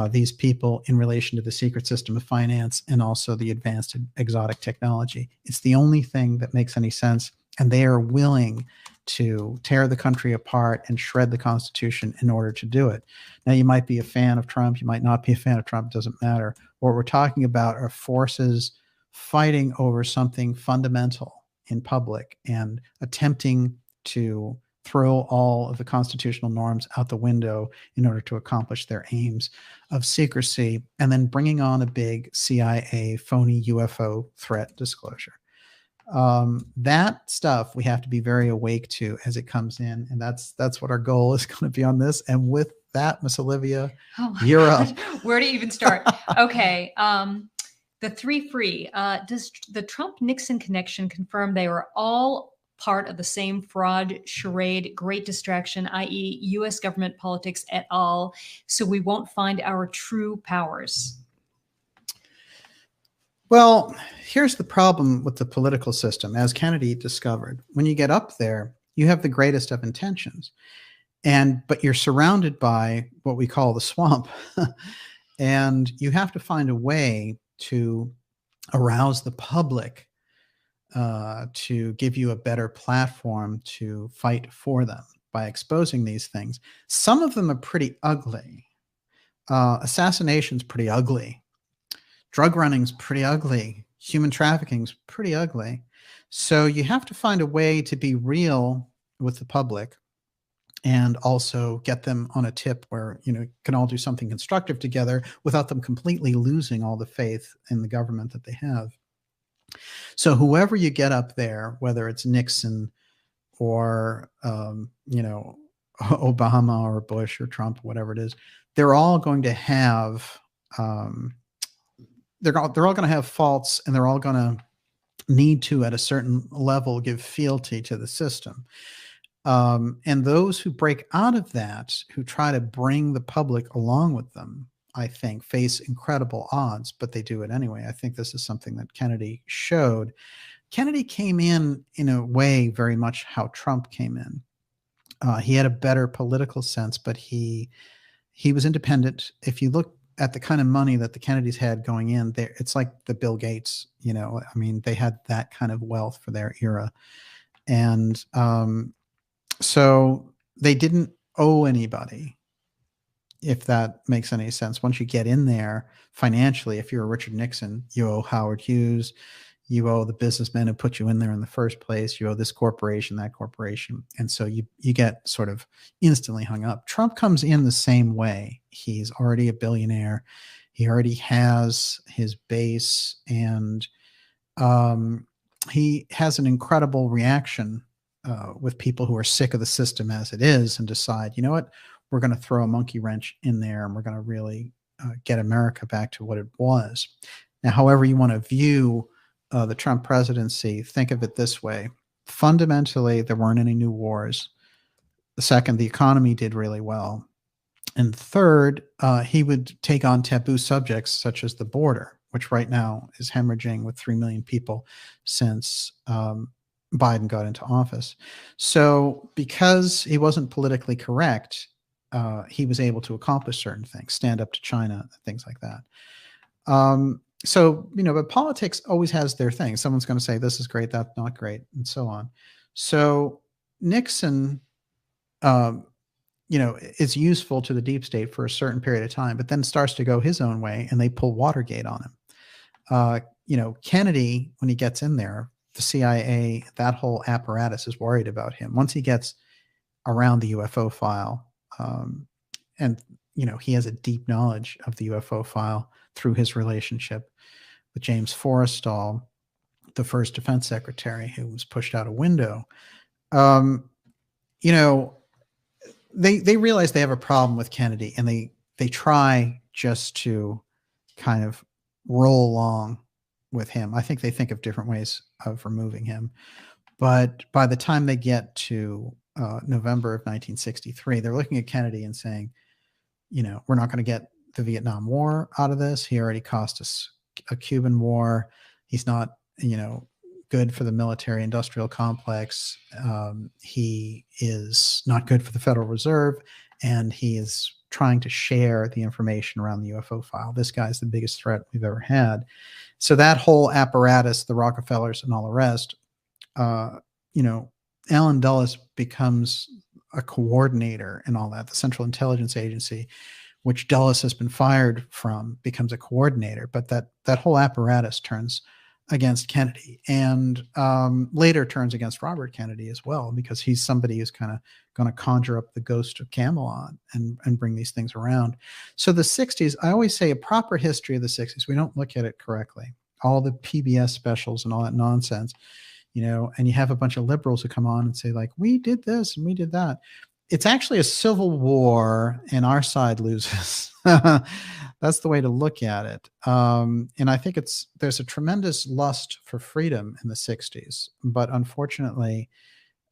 these people in relation to the secret system of finance and also the advanced exotic technology. It's the only thing that makes any sense, and they are willing to tear the country apart and shred the Constitution in order to do it. Now, you might be a fan of Trump, you might not be a fan of Trump, it doesn't matter. What we're talking about are forces fighting over something fundamental in public and attempting to throw all of the constitutional norms out the window in order to accomplish their aims of secrecy, and then bringing on a big CIA phony UFO threat disclosure. That stuff we have to be very awake to as it comes in, and that's what our goal is going to be on this. And with that, Miss Olivia, you're up. Where to even start? Okay. The three free. Does the Trump-Nixon connection confirm they were all part of the same fraud, charade, great distraction, i.e. U.S. government politics et al., so we won't find our true powers? Well, here's the problem with the political system, as Kennedy discovered. When you get up there, you have the greatest of intentions, but you're surrounded by what we call the swamp, and you have to find a way to arouse the public to give you a better platform to fight for them by exposing these things. Some of them are pretty ugly. Assassination's pretty ugly. Drug running's pretty ugly. Human trafficking's pretty ugly. So you have to find a way to be real with the public and also get them on a tip where, can all do something constructive together without them completely losing all the faith in the government that they have. So whoever you get up there, whether it's Nixon or, Obama or Bush or Trump, whatever it is, they're all going to have, they're all going to have faults, and they're all going to need to, at a certain level, give fealty to the system. And those who break out of that, who try to bring the public along with them, I think, face incredible odds, but they do it anyway. I think this is something that Kennedy showed. Kennedy came in a way very much how Trump came in. He had a better political sense, but he was independent. If you look at the kind of money that the Kennedys had going in there, it's like the Bill Gates, I mean, they had that kind of wealth for their era. And so they didn't owe anybody, if that makes any sense. Once you get in there financially, if you're a Richard Nixon, you owe Howard Hughes, you owe the businessmen who put you in there in the first place, you owe this corporation, that corporation. And so you get sort of instantly hung up. Trump comes in the same way. He's already a billionaire. He already has his base, and he has an incredible reaction with people who are sick of the system as it is and decide, you know what, we're going to throw a monkey wrench in there, and we're going to really get America back to what it was. Now, however you want to view the Trump presidency, think of it this way. Fundamentally, there weren't any new wars. The second, the economy did really well. And third, he would take on taboo subjects such as the border, which right now is hemorrhaging with 3 million people since Biden got into office. So because he wasn't politically correct, he was able to accomplish certain things, stand up to China, things like that. So, but politics always has their thing. Someone's going to say, this is great, that's not great, and so on. So Nixon, is useful to the deep state for a certain period of time, but then starts to go his own way, and they pull Watergate on him. Kennedy, when he gets in there, the CIA, that whole apparatus is worried about him. Once he gets around the UFO file, and he has a deep knowledge of the UFO file through his relationship with James Forrestal, the first defense secretary who was pushed out a window. They realize they have a problem with Kennedy, and they try just to kind of roll along with him. I think they think of different ways of removing him. But by the time they get to November of 1963, they're looking at Kennedy and saying, we're not going to get the Vietnam War out of this. He already cost us a Cuban war. He's not, good for the military industrial complex. He is not good for the Federal Reserve, and he is trying to share the information around the UFO file. This guy's the biggest threat we've ever had. So that whole apparatus, the Rockefellers and all the rest, Allen Dulles becomes a coordinator and all that. The Central Intelligence Agency, which Dulles has been fired from, becomes a coordinator. But that whole apparatus turns against Kennedy, and later turns against Robert Kennedy as well, because he's somebody who's kind of going to conjure up the ghost of Camelot and bring these things around. So the 60s, I always say a proper history of the 60s, we don't look at it correctly. All the PBS specials and all that nonsense, and you have a bunch of liberals who come on and say, like, we did this and we did that. It's actually a civil war, and our side loses. That's the way to look at it. And I think there's a tremendous lust for freedom in the 60s. But unfortunately,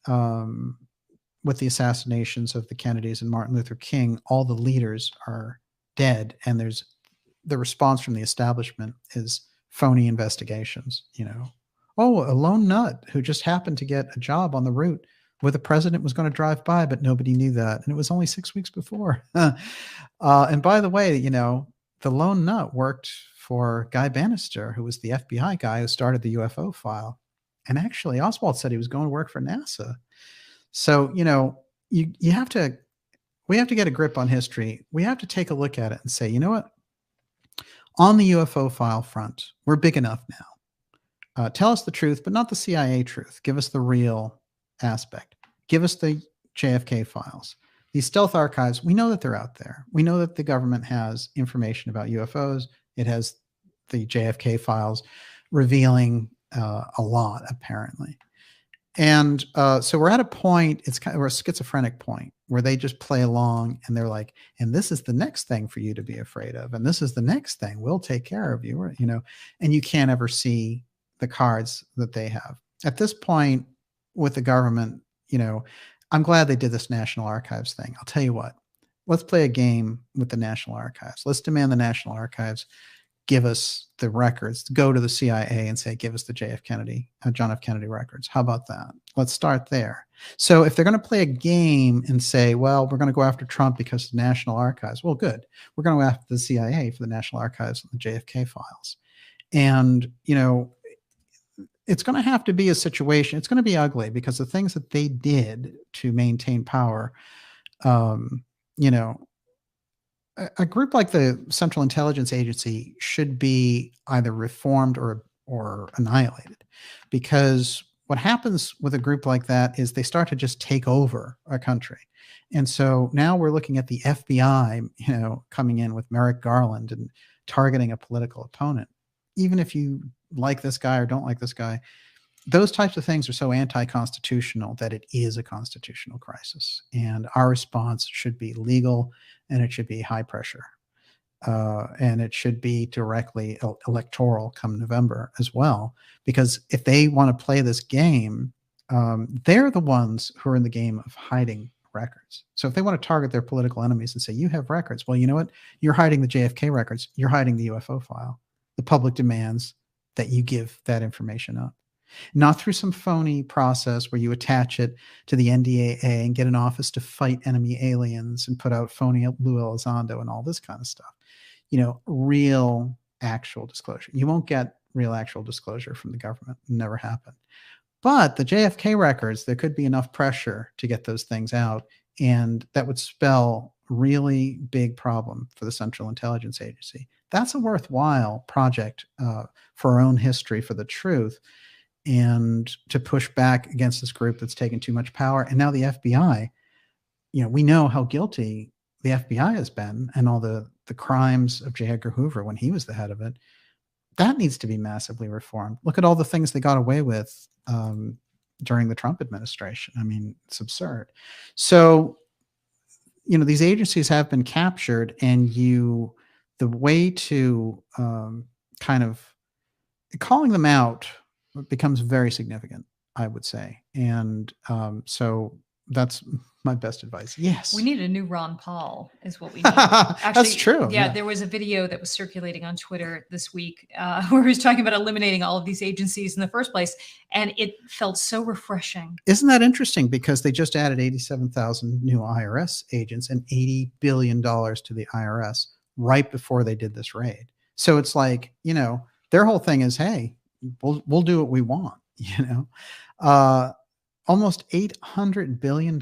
with the assassinations of the Kennedys and Martin Luther King, all the leaders are dead. And the response from the establishment is phony investigations. Oh, a lone nut who just happened to get a job on the route where the president was going to drive by, but nobody knew that. And it was only 6 weeks before. And by the way, the lone nut worked for Guy Bannister, who was the FBI guy who started the UFO file. And actually, Oswald said he was going to work for NASA. So, we have to get a grip on history. We have to take a look at it and say, you know what? On the UFO file front, we're big enough now. Tell us the truth, but not the CIA truth. Give us the real aspect. Give us the JFK files. These stealth archives, we know that they're out there. We know that the government has information about UFOs. It has the JFK files revealing a lot, apparently. And so we're at a point, it's kind of a schizophrenic point, where they just play along, and they're like, and this is the next thing for you to be afraid of. And this is the next thing. We'll take care of you, and you can't ever see the cards that they have. At this point with the government, I'm glad they did this National Archives thing. I'll tell you what, let's play a game with the National Archives. Let's demand the National Archives give us the records, go to the CIA and say, give us the John F. Kennedy records. How about that? Let's start there. So if they're going to play a game and say, well, we're going to go after Trump because of the National Archives, well, good. We're going to go after the CIA for the National Archives and the JFK files. And, it's going to have to be a situation. It's going to be ugly because the things that they did to maintain power, you know, a group like the Central Intelligence Agency should be either reformed or annihilated, because what happens with a group like that is they start to just take over a country. And so now we're looking at the FBI, coming in with Merrick Garland and targeting a political opponent. Even if you like this guy or don't like this guy, those types of things are so anti-constitutional that it is a constitutional crisis. And our response should be legal, and it should be high pressure. And it should be directly electoral come November as well. Because if they want to play this game, they're the ones who are in the game of hiding records. So if they want to target their political enemies and say, you have records, well, you know what? You're hiding the JFK records. You're hiding the UFO file. The public demands that you give that information up. Not through some phony process where you attach it to the NDAA and get an office to fight enemy aliens and put out phony Lou Elizondo and all this kind of stuff. Real actual disclosure. You won't get real actual disclosure from the government. Never happened. But the JFK records, there could be enough pressure to get those things out, and that would spell really big problem for the Central Intelligence Agency. That's a worthwhile project for our own history, for the truth, and to push back against this group that's taken too much power. And now the FBI, we know how guilty the FBI has been and all the crimes of J. Edgar Hoover when he was the head of it. That needs to be massively reformed. Look at all the things they got away with during the Trump administration. I mean, it's absurd. So, these agencies have been captured, and the way to kind of calling them out becomes very significant, I would say. And so that's my best advice. Yes. We need a new Ron Paul is what we need. Actually, that's true. Yeah, there was a video that was circulating on Twitter this week where he was talking about eliminating all of these agencies in the first place. And it felt so refreshing. Isn't that interesting? Because they just added 87,000 new IRS agents and $80 billion to the IRS right before they did this raid. So it's like, their whole thing is, hey, we'll do what we want, almost $800 billion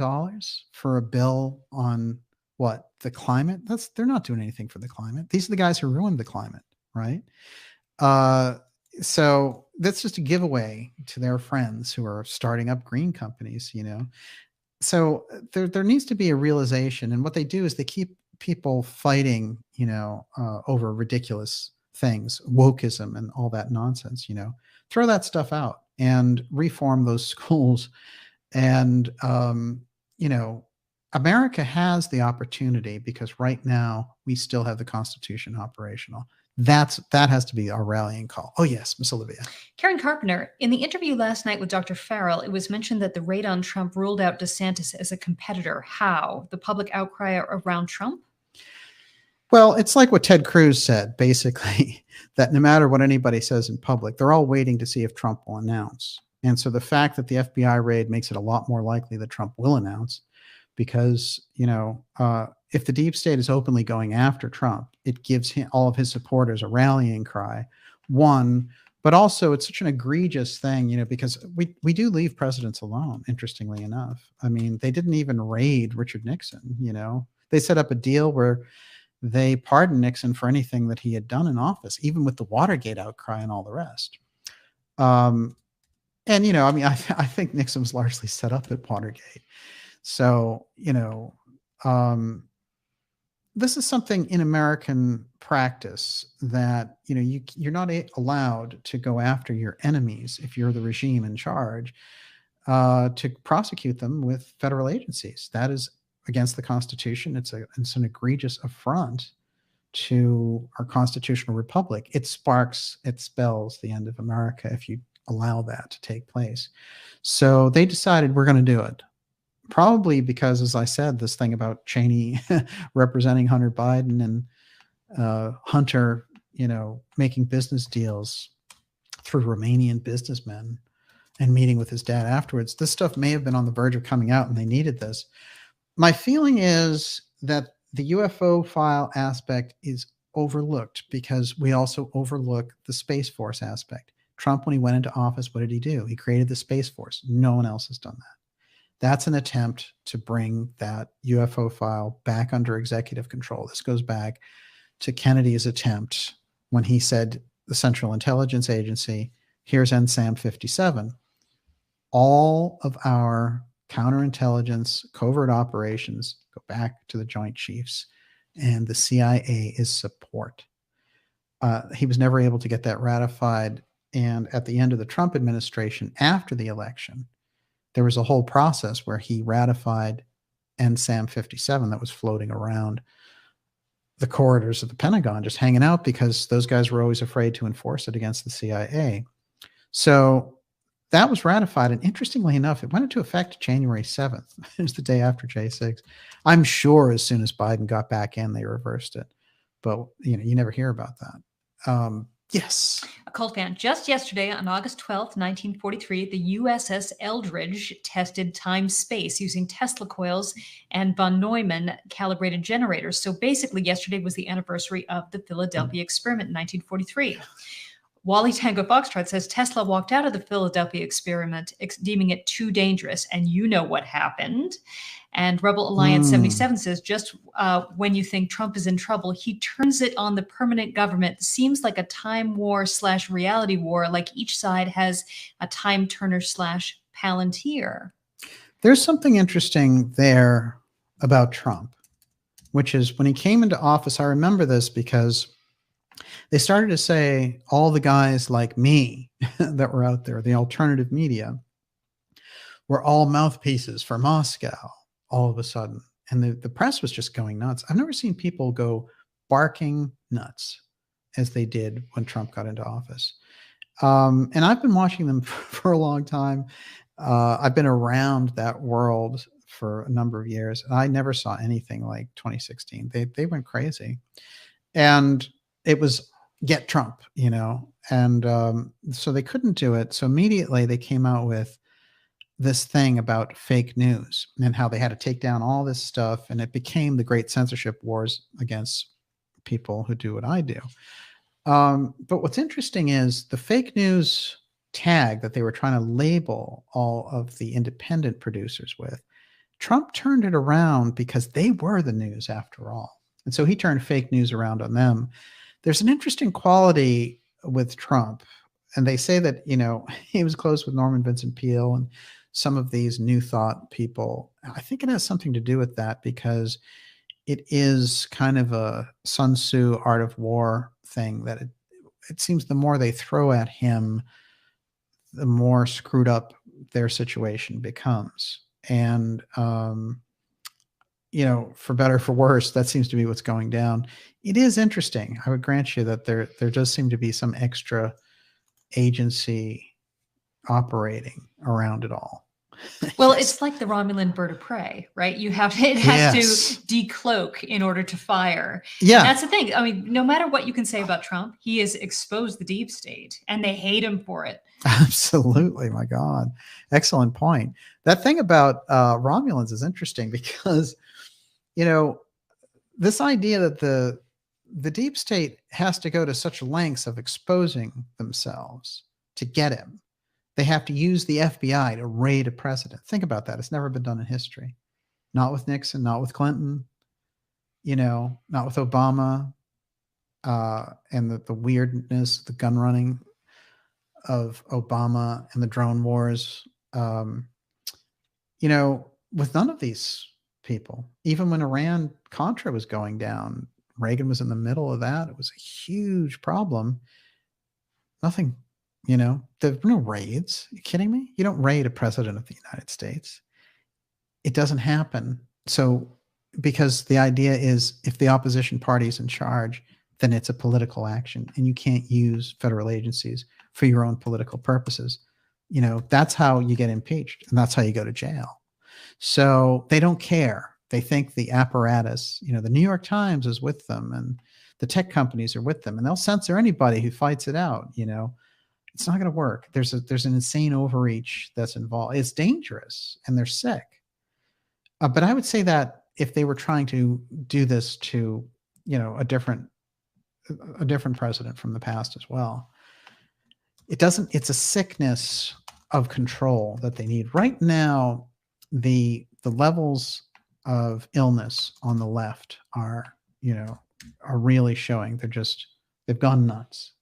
for a bill on what? The climate? They're not doing anything for the climate. These are the guys who ruined the climate, right? So that's just a giveaway to their friends who are starting up green companies, So there needs to be a realization. And what they do is they keep people fighting, over ridiculous things, wokeism and all that nonsense, throw that stuff out and reform those schools. And, America has the opportunity, because right now we still have the Constitution operational. That has to be our rallying call. Oh, yes, Miss Olivia. Karen Carpenter, in the interview last night with Dr. Farrell, it was mentioned that the raid on Trump ruled out DeSantis as a competitor. How? The public outcry around Trump? Well, it's like what Ted Cruz said, basically, that no matter what anybody says in public, they're all waiting to see if Trump will announce. And so the fact that the FBI raid makes it a lot more likely that Trump will announce, because, if the deep state is openly going after Trump, it gives all of his supporters a rallying cry. One, but also it's such an egregious thing, because we do leave presidents alone, interestingly enough. I mean, they didn't even raid Richard Nixon, They set up a deal where they pardoned Nixon for anything that he had done in office, even with the Watergate outcry and all the rest. And, I think Nixon was largely set up at Watergate. So, this is something in American practice that, you're not allowed to go after your enemies if you're the regime in charge, to prosecute them with federal agencies. That is against the Constitution. It's an egregious affront to our constitutional republic. It spells the end of America if you allow that to take place. So they decided we're going to do it. Probably because, as I said, this thing about Cheney representing Hunter Biden and Hunter making business deals through Romanian businessmen and meeting with his dad afterwards. This stuff may have been on the verge of coming out and they needed this. My feeling is that the UFO file aspect is overlooked because we also overlook the Space Force aspect. Trump, when he went into office, what did he do? He created the Space Force. No one else has done that. That's an attempt to bring that UFO file back under executive control. This goes back to Kennedy's attempt when he said the Central Intelligence Agency, here's NSAM 57. All of our counterintelligence covert operations go back to the Joint Chiefs, and the CIA is support. He was never able to get that ratified. And at the end of the Trump administration, after the election, there was a whole process where he ratified NSAM 57 that was floating around the corridors of the Pentagon, just hanging out because those guys were always afraid to enforce it against the CIA. So that was ratified. And interestingly enough, it went into effect January 7th. It was the day after J6. I'm sure as soon as Biden got back in, they reversed it. But, you never hear about that. Yes. A cult fan. Just yesterday, on August 12th, 1943, the USS Eldridge tested time-space using Tesla coils and von Neumann calibrated generators. So basically, yesterday was the anniversary of the Philadelphia experiment in 1943. Wally Tango Foxtrot says Tesla walked out of the Philadelphia experiment, deeming it too dangerous. And you know what happened. And Rebel Alliance 77 says, just when you think Trump is in trouble, he turns it on the permanent government. Seems like a time war / reality war, like each side has a time turner / Palantir. There's something interesting there about Trump, which is when he came into office, I remember this because they started to say all the guys like me that were out there, the alternative media, were all mouthpieces for Moscow all of a sudden. And the press was just going nuts. I've never seen people go barking nuts as they did when Trump got into office. And I've been watching them for a long time. I've been around that world for a number of years. I never saw anything like 2016. They went crazy. And it was get Trump, and so they couldn't do it. So immediately they came out with this thing about fake news and how they had to take down all this stuff. And it became the great censorship wars against people who do what I do. But what's interesting is the fake news tag that they were trying to label all of the independent producers with. Trump turned it around because they were the news after all. And so he turned fake news around on them. There's an interesting quality with Trump. And they say that, he was close with Norman Vincent Peale and some of these new thought people. I think it has something to do with that because it is kind of a Sun Tzu art of war thing that it seems the more they throw at him, the more screwed up their situation becomes. And, for better or for worse, that seems to be what's going down. It is interesting. I would grant you that there does seem to be some extra agency operating around it all. Well, it's like the Romulan bird of prey, right? It has to decloak in order to fire. Yeah. And that's the thing. I mean, no matter what you can say about Trump, he has exposed the deep state and they hate him for it. Absolutely. My God. Excellent point. That thing about Romulans is interesting because, this idea that the deep state has to go to such lengths of exposing themselves to get him. They have to use the FBI to raid a president. Think about that. It's never been done in history. Not with Nixon, not with Clinton, not with Obama, and the weirdness, the gun running of Obama and the drone wars. With none of these people, even when Iran-Contra was going down, Reagan was in the middle of that. It was a huge problem. Nothing. There were no raids. Are you kidding me? You don't raid a president of the United States. It doesn't happen. So, because the idea is if the opposition party is in charge, then it's a political action and you can't use federal agencies for your own political purposes. That's how you get impeached and that's how you go to jail. So they don't care. They think the apparatus, the New York Times is with them and The tech companies are with them, and they'll censor anybody who fights it out. It's not going to work. There's an insane overreach that's involved. It's dangerous, and they're sick. But I would say that if they were trying to do this to, a different president from the past as well, it's a sickness of control that they need right now. The levels of illness on the left are really showing. They've gone nuts.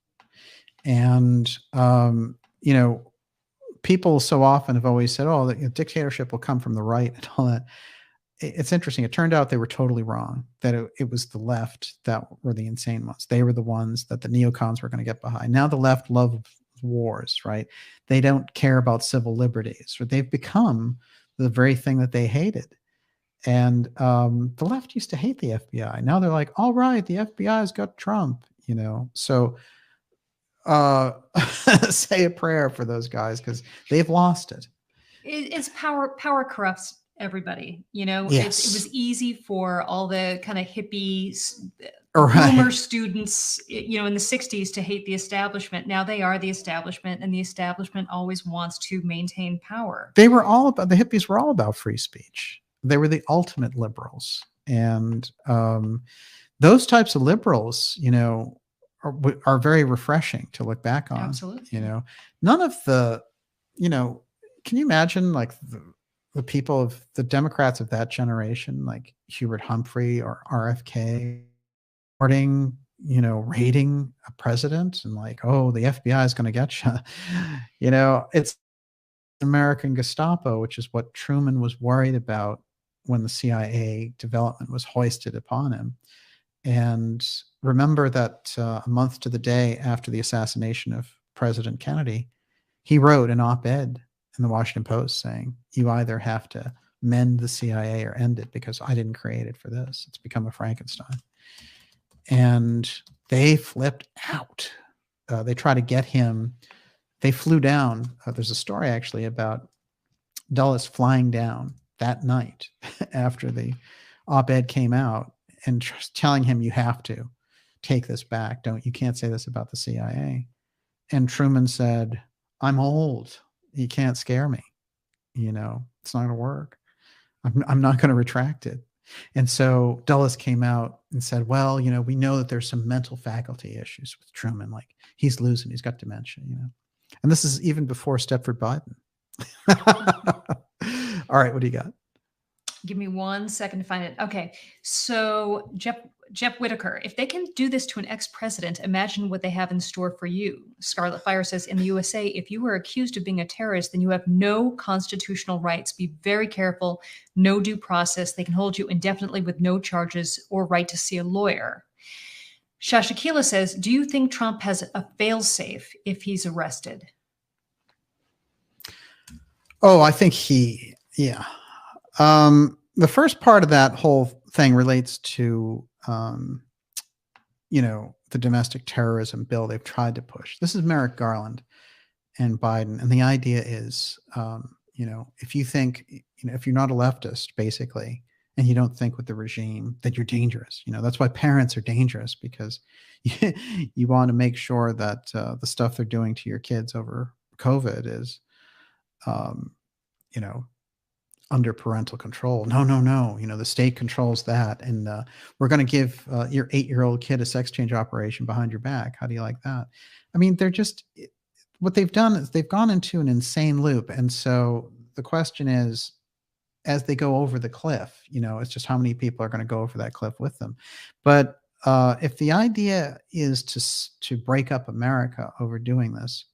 And people so often have always said, oh, the dictatorship will come from the right and all that. It's interesting. It turned out they were totally wrong, that it was the left that were the insane ones. They were the ones that the neocons were going to get behind. Now the left loves wars, right? They don't care about civil liberties. Or they've become the very thing that they hated. And the left used to hate the FBI. Now they're like, all right, the FBI's got Trump, So say a prayer for those guys, because they've lost it. It's power corrupts everybody. Yes. It was easy for all the kind of hippies, right. boomer students, in the 60s to hate the establishment. Now they are the establishment, and the establishment always wants to maintain power. The hippies were all about free speech. They were the ultimate liberals. And those types of liberals, are very refreshing to look back on. Absolutely. None of the, can you imagine like the people of the Democrats of that generation, like Hubert Humphrey or RFK, rating a president and like, oh, the FBI is going to get you. It's American Gestapo, which is what Truman was worried about when the CIA development was hoisted upon him. And remember that a month to the day after the assassination of President Kennedy, he wrote an op-ed in the Washington Post saying, you either have to mend the CIA or end it, because I didn't create it for this. It's become a Frankenstein. And they flipped out. They tried to get him. They flew down. There's a story actually about Dulles flying down that night after the op-ed came out and telling him, you have to take this back. You can't say this about the CIA. And Truman said, I'm old. You can't scare me. It's not going to work. I'm not going to retract it. And so Dulles came out and said, well, we know that there's some mental faculty issues with Truman. Like he's got dementia, And this is even before Stepford Biden. All right. What do you got? Give me 1 second to find it. Okay. So Jeff Whitaker, if they can do this to an ex-president, imagine what they have in store for you. Scarlet Fire says, in the USA, if you were accused of being a terrorist, then you have no constitutional rights. Be very careful. No due process. They can hold you indefinitely with no charges or right to see a lawyer. Shashakila says, do you think Trump has a failsafe if he's arrested? Oh, I think yeah. The first part of that whole thing relates to, the domestic terrorism bill they've tried to push. This is Merrick Garland and Biden. And the idea is, if you think, if you're not a leftist, basically, and you don't think with the regime, that you're dangerous. That's why parents are dangerous, because you want to make sure that the stuff they're doing to your kids over COVID is, under parental control. No. The state controls that. And we're going to give your 8-year-old kid a sex change operation behind your back. How do you like that? I mean, what they've done is they've gone into an insane loop. And so the question is, as they go over the cliff, it's just how many people are going to go over that cliff with them. But if the idea is to break up America over doing this,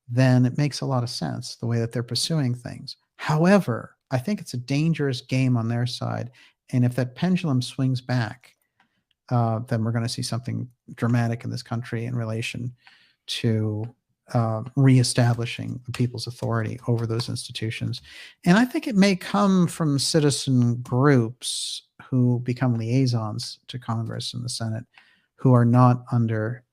then it makes a lot of sense the way that they're pursuing things. However, I think it's a dangerous game on their side. And if that pendulum swings back, then we're going to see something dramatic in this country in relation to reestablishing the people's authority over those institutions. And I think it may come from citizen groups who become liaisons to Congress and the Senate, who are not under,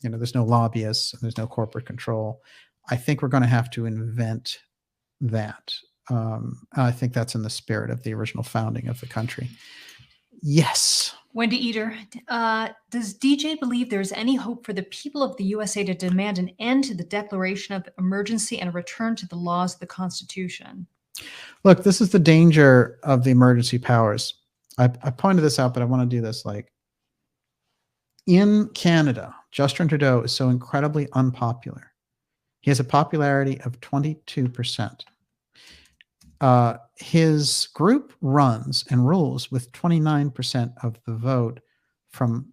there's no lobbyists, and there's no corporate control. I think we're going to have to invent that. I think that's in the spirit of the original founding of the country. Yes. Wendy Eater, does DJ believe there's any hope for the people of the USA to demand an end to the declaration of emergency and a return to the laws of the Constitution? Look, this is the danger of the emergency powers. I pointed this out, but I want to do this. Like in Canada, Justin Trudeau is so incredibly unpopular. He has a popularity of 22%. His group runs and rules with 29% of the vote from,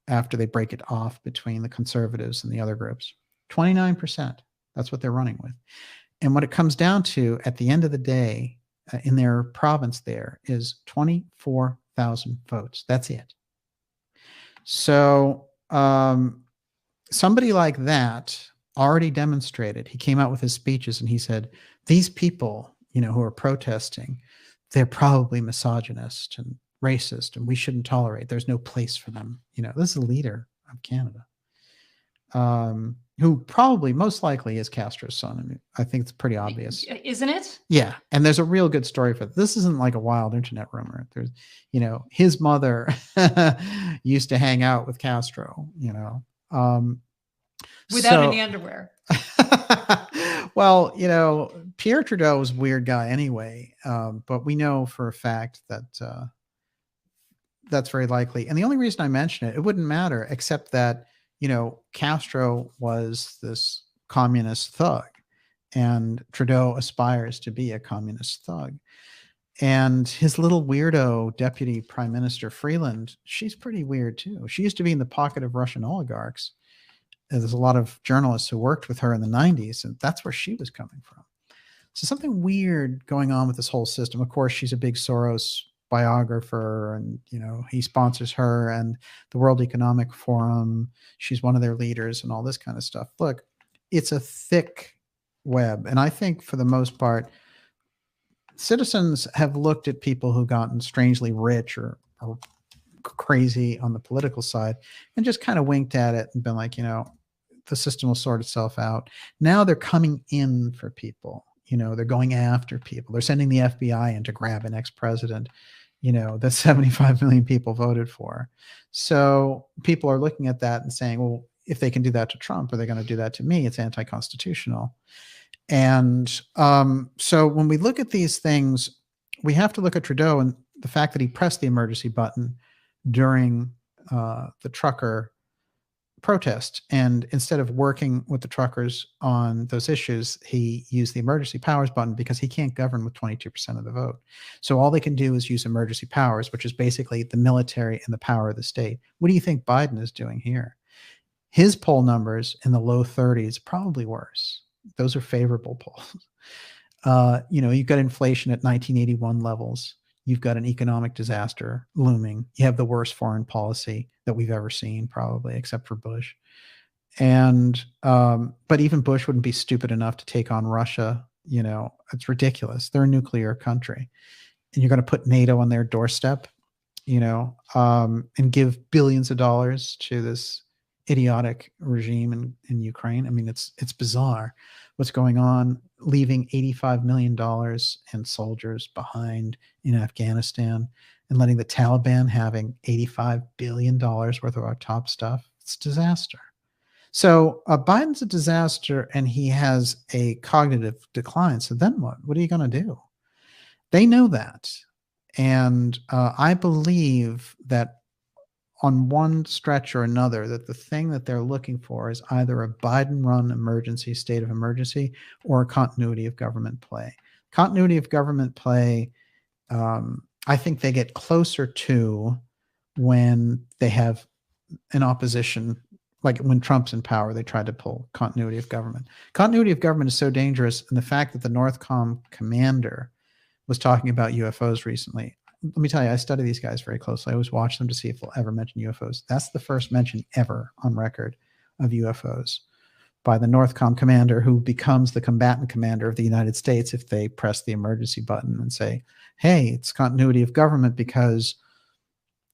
after they break it off between the conservatives and the other groups. 29%. That's what they're running with. And what it comes down to at the end of the day in their province there is 24,000 votes. That's it. So somebody like that already demonstrated. He came out with his speeches and he said, these people, who are protesting, they're probably misogynist and racist, and we shouldn't tolerate. There's no place for them. This is a leader of Canada, who probably most likely is Castro's son. I mean, I think it's pretty obvious, isn't it? Yeah, and there's a real good story for this. This isn't like a wild internet rumor. There's, his mother used to hang out with Castro. Without any underwear. Well, Pierre Trudeau was a weird guy anyway, but we know for a fact that that's very likely. And the only reason I mention it wouldn't matter, except that, Castro was this communist thug, and Trudeau aspires to be a communist thug. And his little weirdo deputy prime minister, Freeland, she's pretty weird too. She used to be in the pocket of Russian oligarchs. There's a lot of journalists who worked with her in the 90s, and that's where she was coming from. So something weird going on with this whole system. Of course, she's a big Soros biographer, and he sponsors her and the World Economic Forum. She's one of their leaders and all this kind of stuff. Look, it's a thick web, and I think for the most part, citizens have looked at people who've gotten strangely rich or crazy on the political side and just kind of winked at it and been like, the system will sort itself out. Now they're coming in for people. They're going after people. They're sending the FBI in to grab an ex-president, that 75 million people voted for. So people are looking at that and saying, well, if they can do that to Trump, are they going to do that to me? It's anti-constitutional. And so when we look at these things, we have to look at Trudeau and the fact that he pressed the emergency button during the trucker protest. And instead of working with the truckers on those issues, he used the emergency powers button because he can't govern with 22% of the vote. So all they can do is use emergency powers, which is basically the military and the power of the state. What do you think Biden is doing here? His poll numbers in the low 30s, probably worse. Those are favorable polls. You've got inflation at 1981 levels. You've got an economic disaster looming. You have the worst foreign policy that we've ever seen, probably, except for Bush. And but even Bush wouldn't be stupid enough to take on Russia. It's ridiculous. They're a nuclear country, and you're going to put NATO on their doorstep, and give billions of dollars to this idiotic regime in Ukraine. I mean, it's bizarre what's going on, leaving $85 million and soldiers behind in Afghanistan and letting the Taliban having $85 billion worth of our top stuff. It's a disaster. So Biden's a disaster, and he has a cognitive decline. So then what? What are you going to do? They know that. And I believe that on one stretch or another, that the thing that they're looking for is either a Biden-run emergency, state of emergency, or a continuity of government play. Continuity of government play, I think they get closer to when they have an opposition, like when Trump's in power, they tried to pull continuity of government. Continuity of government is so dangerous, and the fact that the Northcom commander was talking about UFOs recently. Let me tell you, I study these guys very closely. I always watch them to see if they'll ever mention UFOs. That's the first mention ever on record of UFOs by the Northcom commander, who becomes the combatant commander of the United States if they press the emergency button and say, hey, it's continuity of government because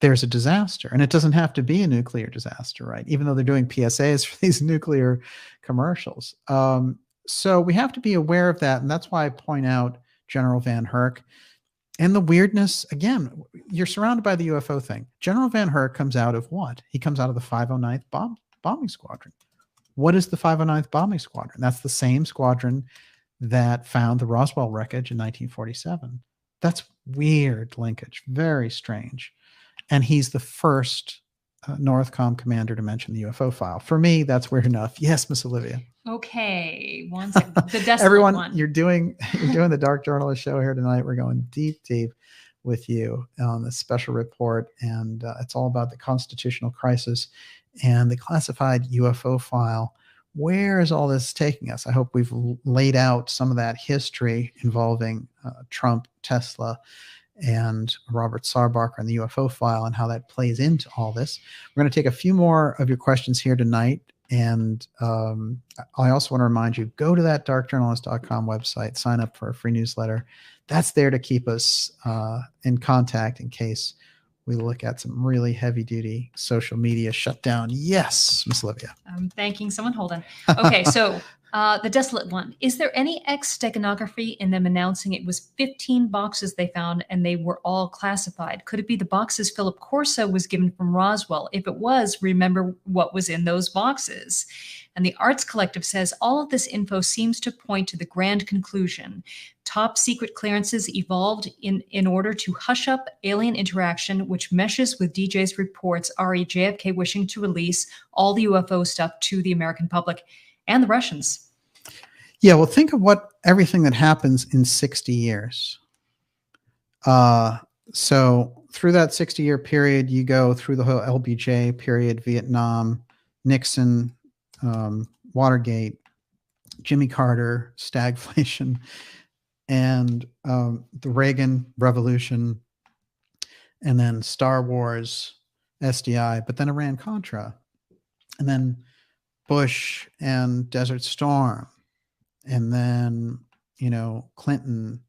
there's a disaster. And it doesn't have to be a nuclear disaster, right? Even though they're doing PSAs for these nuclear commercials. So we have to be aware of that. And that's why I point out General Van Herk. And the weirdness, again, you're surrounded by the UFO thing. General Van Herk comes out of what? He comes out of the 509th bombing squadron. What is the 509th bombing squadron? That's the same squadron that found the Roswell wreckage in 1947. That's weird linkage, very strange. And he's the first Northcom commander to mention the UFO file. For me, that's weird enough. Yes, Miss Olivia. Okay, one second. The desolate Everyone, one. you're doing the Dark Journalist show here tonight. We're going deep with you on this special report, and it's all about the constitutional crisis and the classified UFO file. Where is all this taking us? I hope we've laid out some of that history involving Trump, Tesla, and Robert Sarbacher and the UFO file and how that plays into all this. We're going to take a few more of your questions here tonight. And I also want to remind you, go to that darkjournalist.com website, sign up for a free newsletter. That's there to keep us in contact in case we look at some really heavy duty social media shutdown. Yes, Miss Olivia. I'm thanking someone. Hold on. Okay, so the desolate one. Is there any steganography in them announcing it was 15 boxes they found and they were all classified? Could it be the boxes Philip Corso was given from Roswell? If it was, remember what was in those boxes. And the Arts Collective says all of this info seems to point to the grand conclusion. Top secret clearances evolved in order to hush up alien interaction, which meshes with DJ's reports, re JFK wishing to release all the UFO stuff to the American public and the Russians. Yeah, well, think of everything that happens in 60 years. So through that 60-year period, you go through the whole LBJ period, Vietnam, Nixon, Watergate, Jimmy Carter, stagflation, and the Reagan Revolution, and then Star Wars, SDI, but then Iran-Contra, and then Bush and Desert Storm, and then, Clinton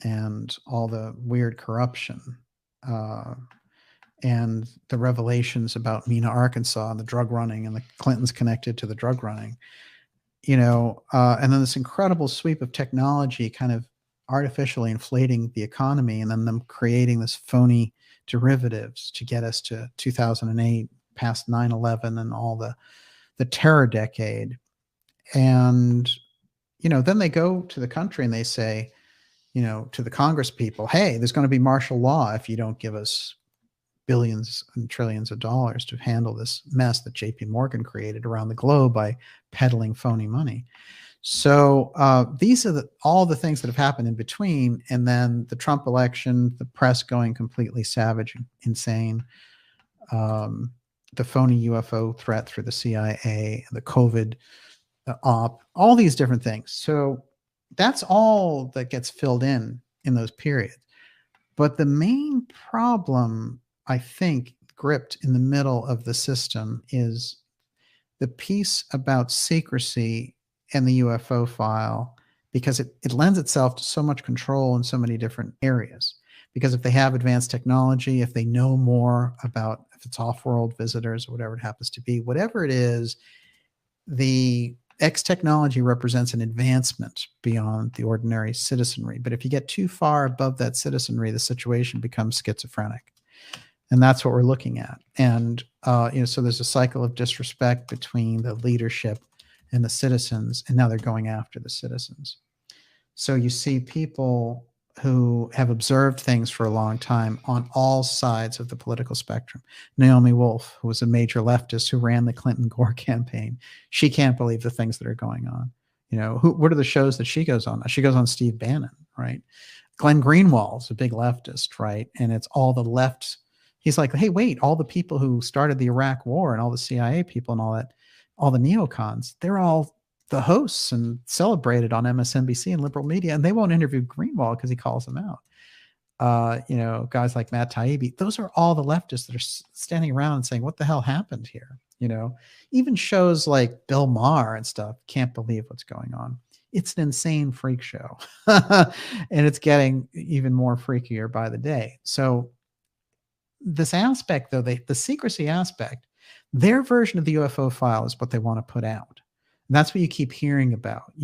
and all the weird corruption, and the revelations about Mena, Arkansas, and the drug running, and the Clintons connected to the drug running, and then this incredible sweep of technology kind of artificially inflating the economy, and then them creating this phony derivatives to get us to 2008, past 9/11 and all the terror decade. And, then they go to the country and they say, to the Congress people, hey, there's going to be martial law if you don't give us billions and trillions of dollars to handle this mess that JP Morgan created around the globe by peddling phony money. So these are all the things that have happened in between. And then the Trump election, the press going completely savage and insane, the phony UFO threat through the CIA, the COVID op, all these different things. So that's all that gets filled in those periods. But the main problem, I think, gripped in the middle of the system is the piece about secrecy and the UFO file, because it lends itself to so much control in so many different areas. Because if they have advanced technology, if they know more about if it's off-world visitors or whatever it happens to be, whatever it is, the X technology represents an advancement beyond the ordinary citizenry. But if you get too far above that citizenry, the situation becomes schizophrenic. And that's what we're looking at. And, so there's a cycle of disrespect between the leadership and the citizens, and now they're going after the citizens. So you see people who have observed things for a long time on all sides of the political spectrum. Naomi Wolf, who was a major leftist who ran the Clinton-Gore campaign, she can't believe the things that are going on. What are the shows that she goes on? She goes on Steve Bannon, right? Glenn Greenwald's a big leftist, right? And it's all the left. He's like, hey, wait, all the people who started the Iraq War and all the CIA people and all that, all the neocons, they're all the hosts and celebrated on MSNBC and liberal media, and they won't interview Greenwald because he calls them out. Guys like Matt Taibbi, those are all the leftists that are standing around and saying, what the hell happened here? Even shows like Bill Maher and stuff can't believe what's going on. It's an insane freak show. And it's getting even more freakier by the day. So this aspect, though, the secrecy aspect, their version of the UFO file is what they want to put out. And that's what you keep hearing about,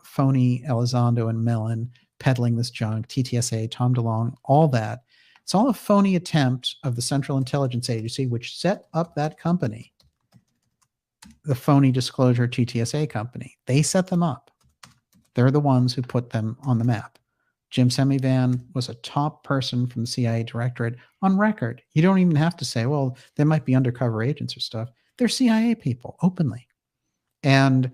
phony Elizondo and Mellon peddling this junk, TTSA, Tom DeLonge, all that. It's all a phony attempt of the Central Intelligence Agency, which set up that company, the phony disclosure TTSA company. They set them up. They're the ones who put them on the map. Jim Semivan was a top person from the CIA directorate on record. You don't even have to say, well, they might be undercover agents or stuff. They're CIA people openly. And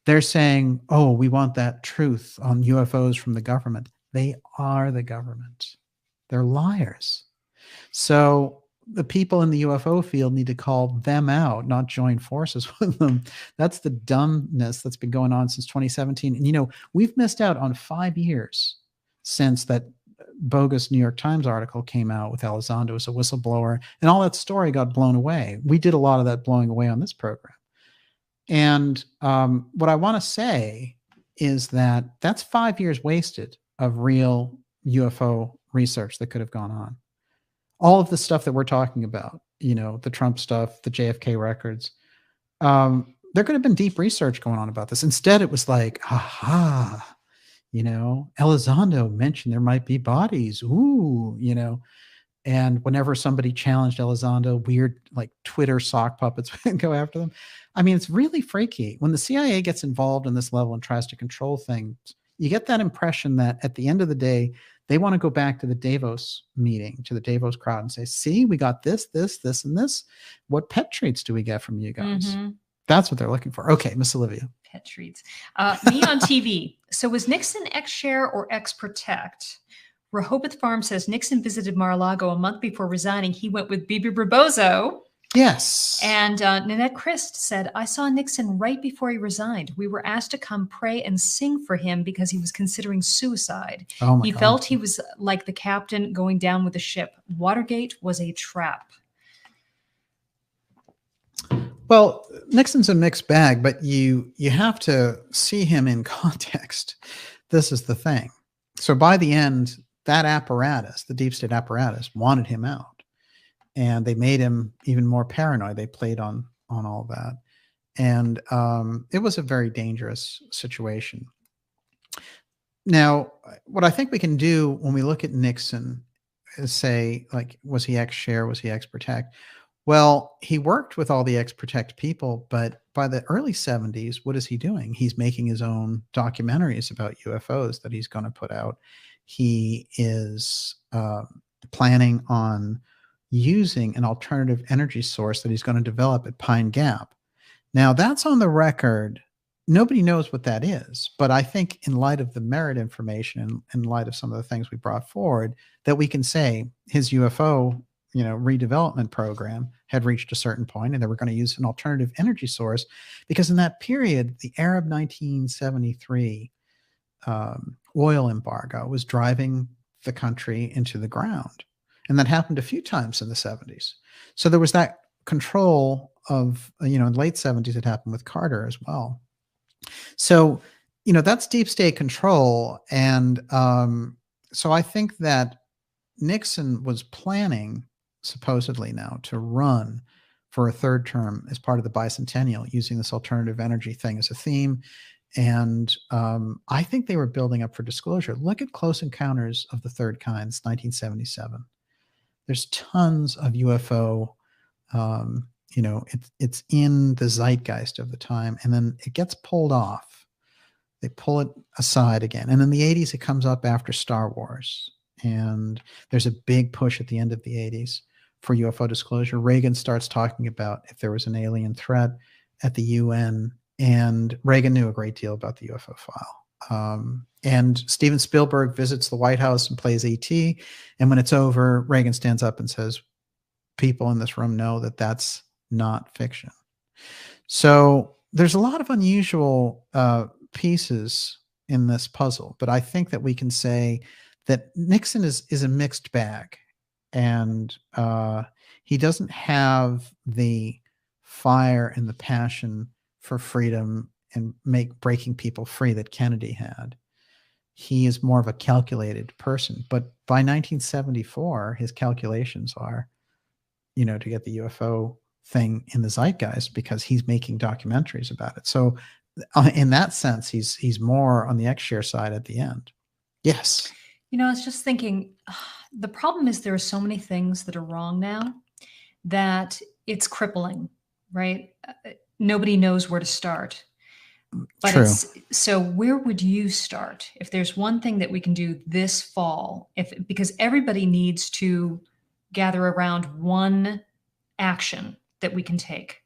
they're saying, oh, we want that truth on UFOs from the government. They are the government. They're liars. So the people in the UFO field need to call them out, not join forces with them. That's the dumbness that's been going on since 2017. And, we've missed out on 5 years since that bogus New York Times article came out with Elizondo as a whistleblower, and all that story got blown away. We did a lot of that blowing away on this program. And what I want to say is that that's 5 years wasted of real UFO research that could have gone on. All of the stuff that we're talking about, the Trump stuff, the JFK records, there could have been deep research going on about this. Instead, it was like, aha, Elizondo mentioned there might be bodies. Ooh, and whenever somebody challenged Elizondo, weird like Twitter sock puppets would go after them. I mean, it's really freaky. When the CIA gets involved in this level and tries to control things, you get that impression that at the end of the day, they want to go back to the Davos meeting, to the Davos crowd and say, see, we got this, this, this, and this. What pet treats do we get from you guys? Mm-hmm. That's what they're looking for. Okay, Miss Olivia. Pet treats. Me on TV. So was Nixon ex-share or ex-protect? Rehoboth Farm says Nixon visited Mar-a-Lago a month before resigning. He went with Bibi Rebozo. Yes. And Nanette Christ said, I saw Nixon right before he resigned. We were asked to come pray and sing for him because he was considering suicide. Oh he God. Felt he was like the captain going down with the ship. Watergate was a trap. Well, Nixon's a mixed bag, but you have to see him in context. This is the thing. So by the end, that apparatus, the deep state apparatus, wanted him out. And they made him even more paranoid. They played on all that. And it was a very dangerous situation. Now, what I think we can do when we look at Nixon is say, like, was he ex-share? Was he ex-protect? Well, he worked with all the ex-protect people, but by the early 70s, what is he doing? He's making his own documentaries about UFOs that he's going to put out. He is planning on using an alternative energy source that he's going to develop at Pine Gap. Now, that's on the record. Nobody knows what that is, but I think in light of the merit information and in light of some of the things we brought forward, that we can say his UFO redevelopment program had reached a certain point and they were going to use an alternative energy source because in that period, the Arab 1973 oil embargo was driving the country into the ground. And that happened a few times in the 70s. So there was that control of, in the late 70s, it happened with Carter as well. So, that's deep state control. And so I think that Nixon was planning, supposedly now, to run for a third term as part of the bicentennial, using this alternative energy thing as a theme. And I think they were building up for disclosure. Look at Close Encounters of the Third Kind, 1977. There's tons of UFO, it's in the zeitgeist of the time, and then it gets pulled off. They pull it aside again. And in the 80s, it comes up after Star Wars. And there's a big push at the end of the 80s for UFO disclosure. Reagan starts talking about if there was an alien threat at the UN, and Reagan knew a great deal about the UFO file. And Steven Spielberg visits the White House and plays E.T. And when it's over, Reagan stands up and says, people in this room know that that's not fiction. So there's a lot of unusual pieces in this puzzle, but I think that we can say that Nixon is a mixed bag, and he doesn't have the fire and the passion for freedom and breaking people free that Kennedy had. He is more of a calculated person, but by 1974, his calculations are, to get the UFO thing in the zeitgeist because he's making documentaries about it. So in that sense, he's more on the ex-share side at the end. Yes. I was just thinking, the problem is there are so many things that are wrong now that it's crippling, right? Nobody knows where to start. But True. it's so where would you start if there's one thing that we can do this fall? If because everybody needs to gather around one action that we can take.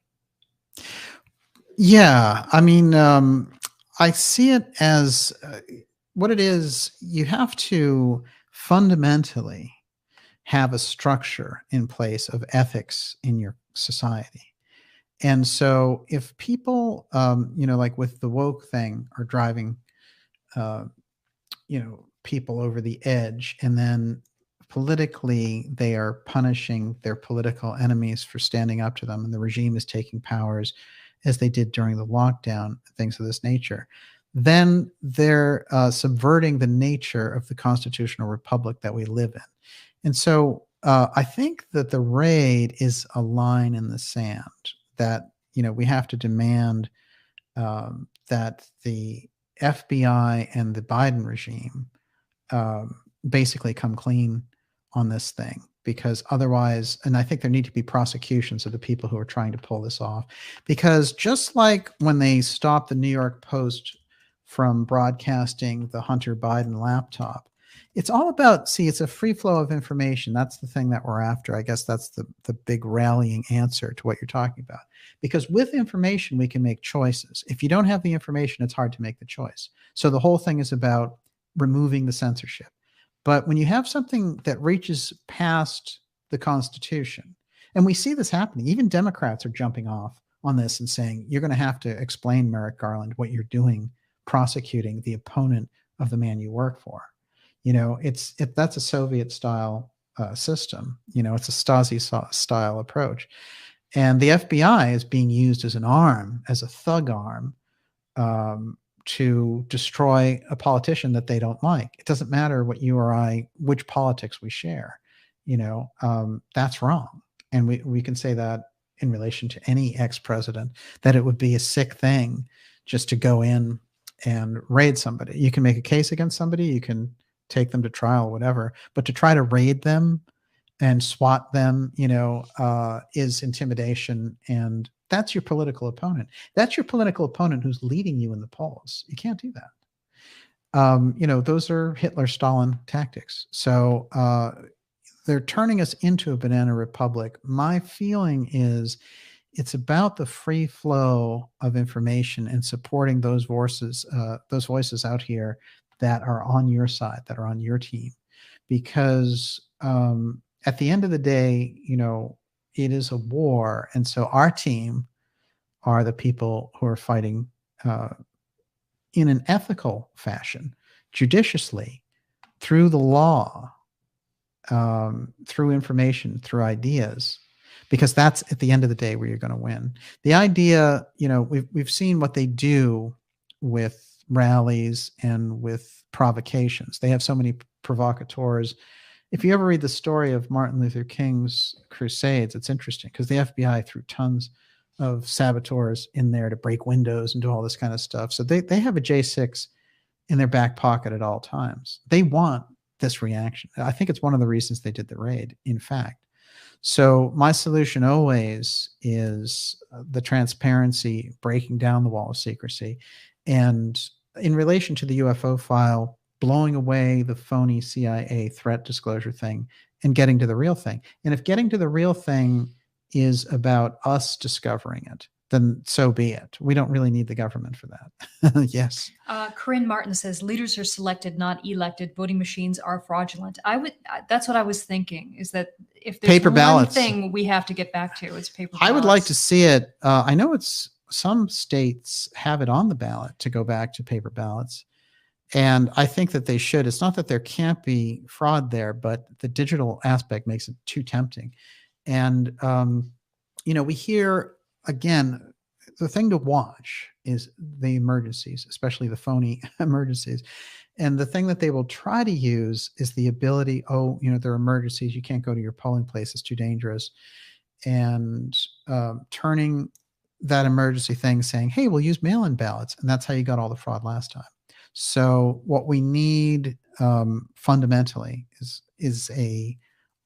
Yeah. I mean, I see it as what it is. You have to fundamentally have a structure in place of ethics in your society. And so if people, like with the woke thing, are driving, uh, people over the edge, and then politically they are punishing their political enemies for standing up to them, and the regime is taking powers as they did during the lockdown, things of this nature, then they're subverting the nature of the constitutional republic that we live in. And so I think that the raid is a line in the sand that, we have to demand that the FBI and the Biden regime basically come clean on this thing, because otherwise, and I think there need to be prosecutions of the people who are trying to pull this off, because just like when they stopped the New York Post from broadcasting the Hunter Biden laptop, it's all about, see, it's a free flow of information. That's the thing that we're after. I guess that's the big rallying answer to what you're talking about, because with information we can make choices. If you don't have the information, it's hard to make the choice. So the whole thing is about removing the censorship. But when you have something that reaches past the Constitution, and we see this happening, even Democrats are jumping off on this and saying, you're going to have to explain, Merrick Garland, what you're doing prosecuting the opponent of the man you work for. That's a Soviet style system. It's a Stasi style approach. And the FBI is being used as an arm, as a thug arm, to destroy a politician that they don't like. It doesn't matter what you or I, which politics we share. That's wrong. And we can say that in relation to any ex-president, that it would be a sick thing just to go in and raid somebody. You can make a case against somebody, you can take them to trial, whatever, but to try to raid them and SWAT them, is intimidation. And that's your political opponent. That's your political opponent who's leading you in the polls. You can't do that. Those are Hitler, Stalin tactics. So they're turning us into a banana republic. My feeling is it's about the free flow of information and supporting those voices out here that are on your side, that are on your team, because at the end of the day, it is a war. And so our team are the people who are fighting in an ethical fashion, judiciously, through the law, through information, through ideas, because that's at the end of the day where you're going to win. The idea, we've seen what they do with rallies and with provocations. They have so many provocateurs. If you ever read the story of Martin Luther King's Crusades, it's interesting because the FBI threw tons of saboteurs in there to break windows and do all this kind of stuff. So they have a J6 in their back pocket at all times. They want this reaction. I think it's one of the reasons they did the raid, in fact. So my solution always is the transparency, breaking down the wall of secrecy. And in relation to the UFO file, blowing away the phony CIA threat disclosure thing and getting to the real thing. And if getting to the real thing is about us discovering it, then so be it. We don't really need the government for that. Yes. Corinne Martin says leaders are selected, not elected. Voting machines are fraudulent. That's what I was thinking, is that if there's paper one ballots thing we have to get back to, it's paper ballots. I would like to see it. I know some states have it on the ballot to go back to paper ballots. And I think that they should. It's not that there can't be fraud there, but the digital aspect makes it too tempting. And, we hear, again, the thing to watch is the emergencies, especially the phony emergencies. And the thing that they will try to use is the ability, there are emergencies. You can't go to your polling place. It's too dangerous. And turning that emergency thing, saying, hey, we'll use mail-in ballots. And that's how you got all the fraud last time. So what we need fundamentally is a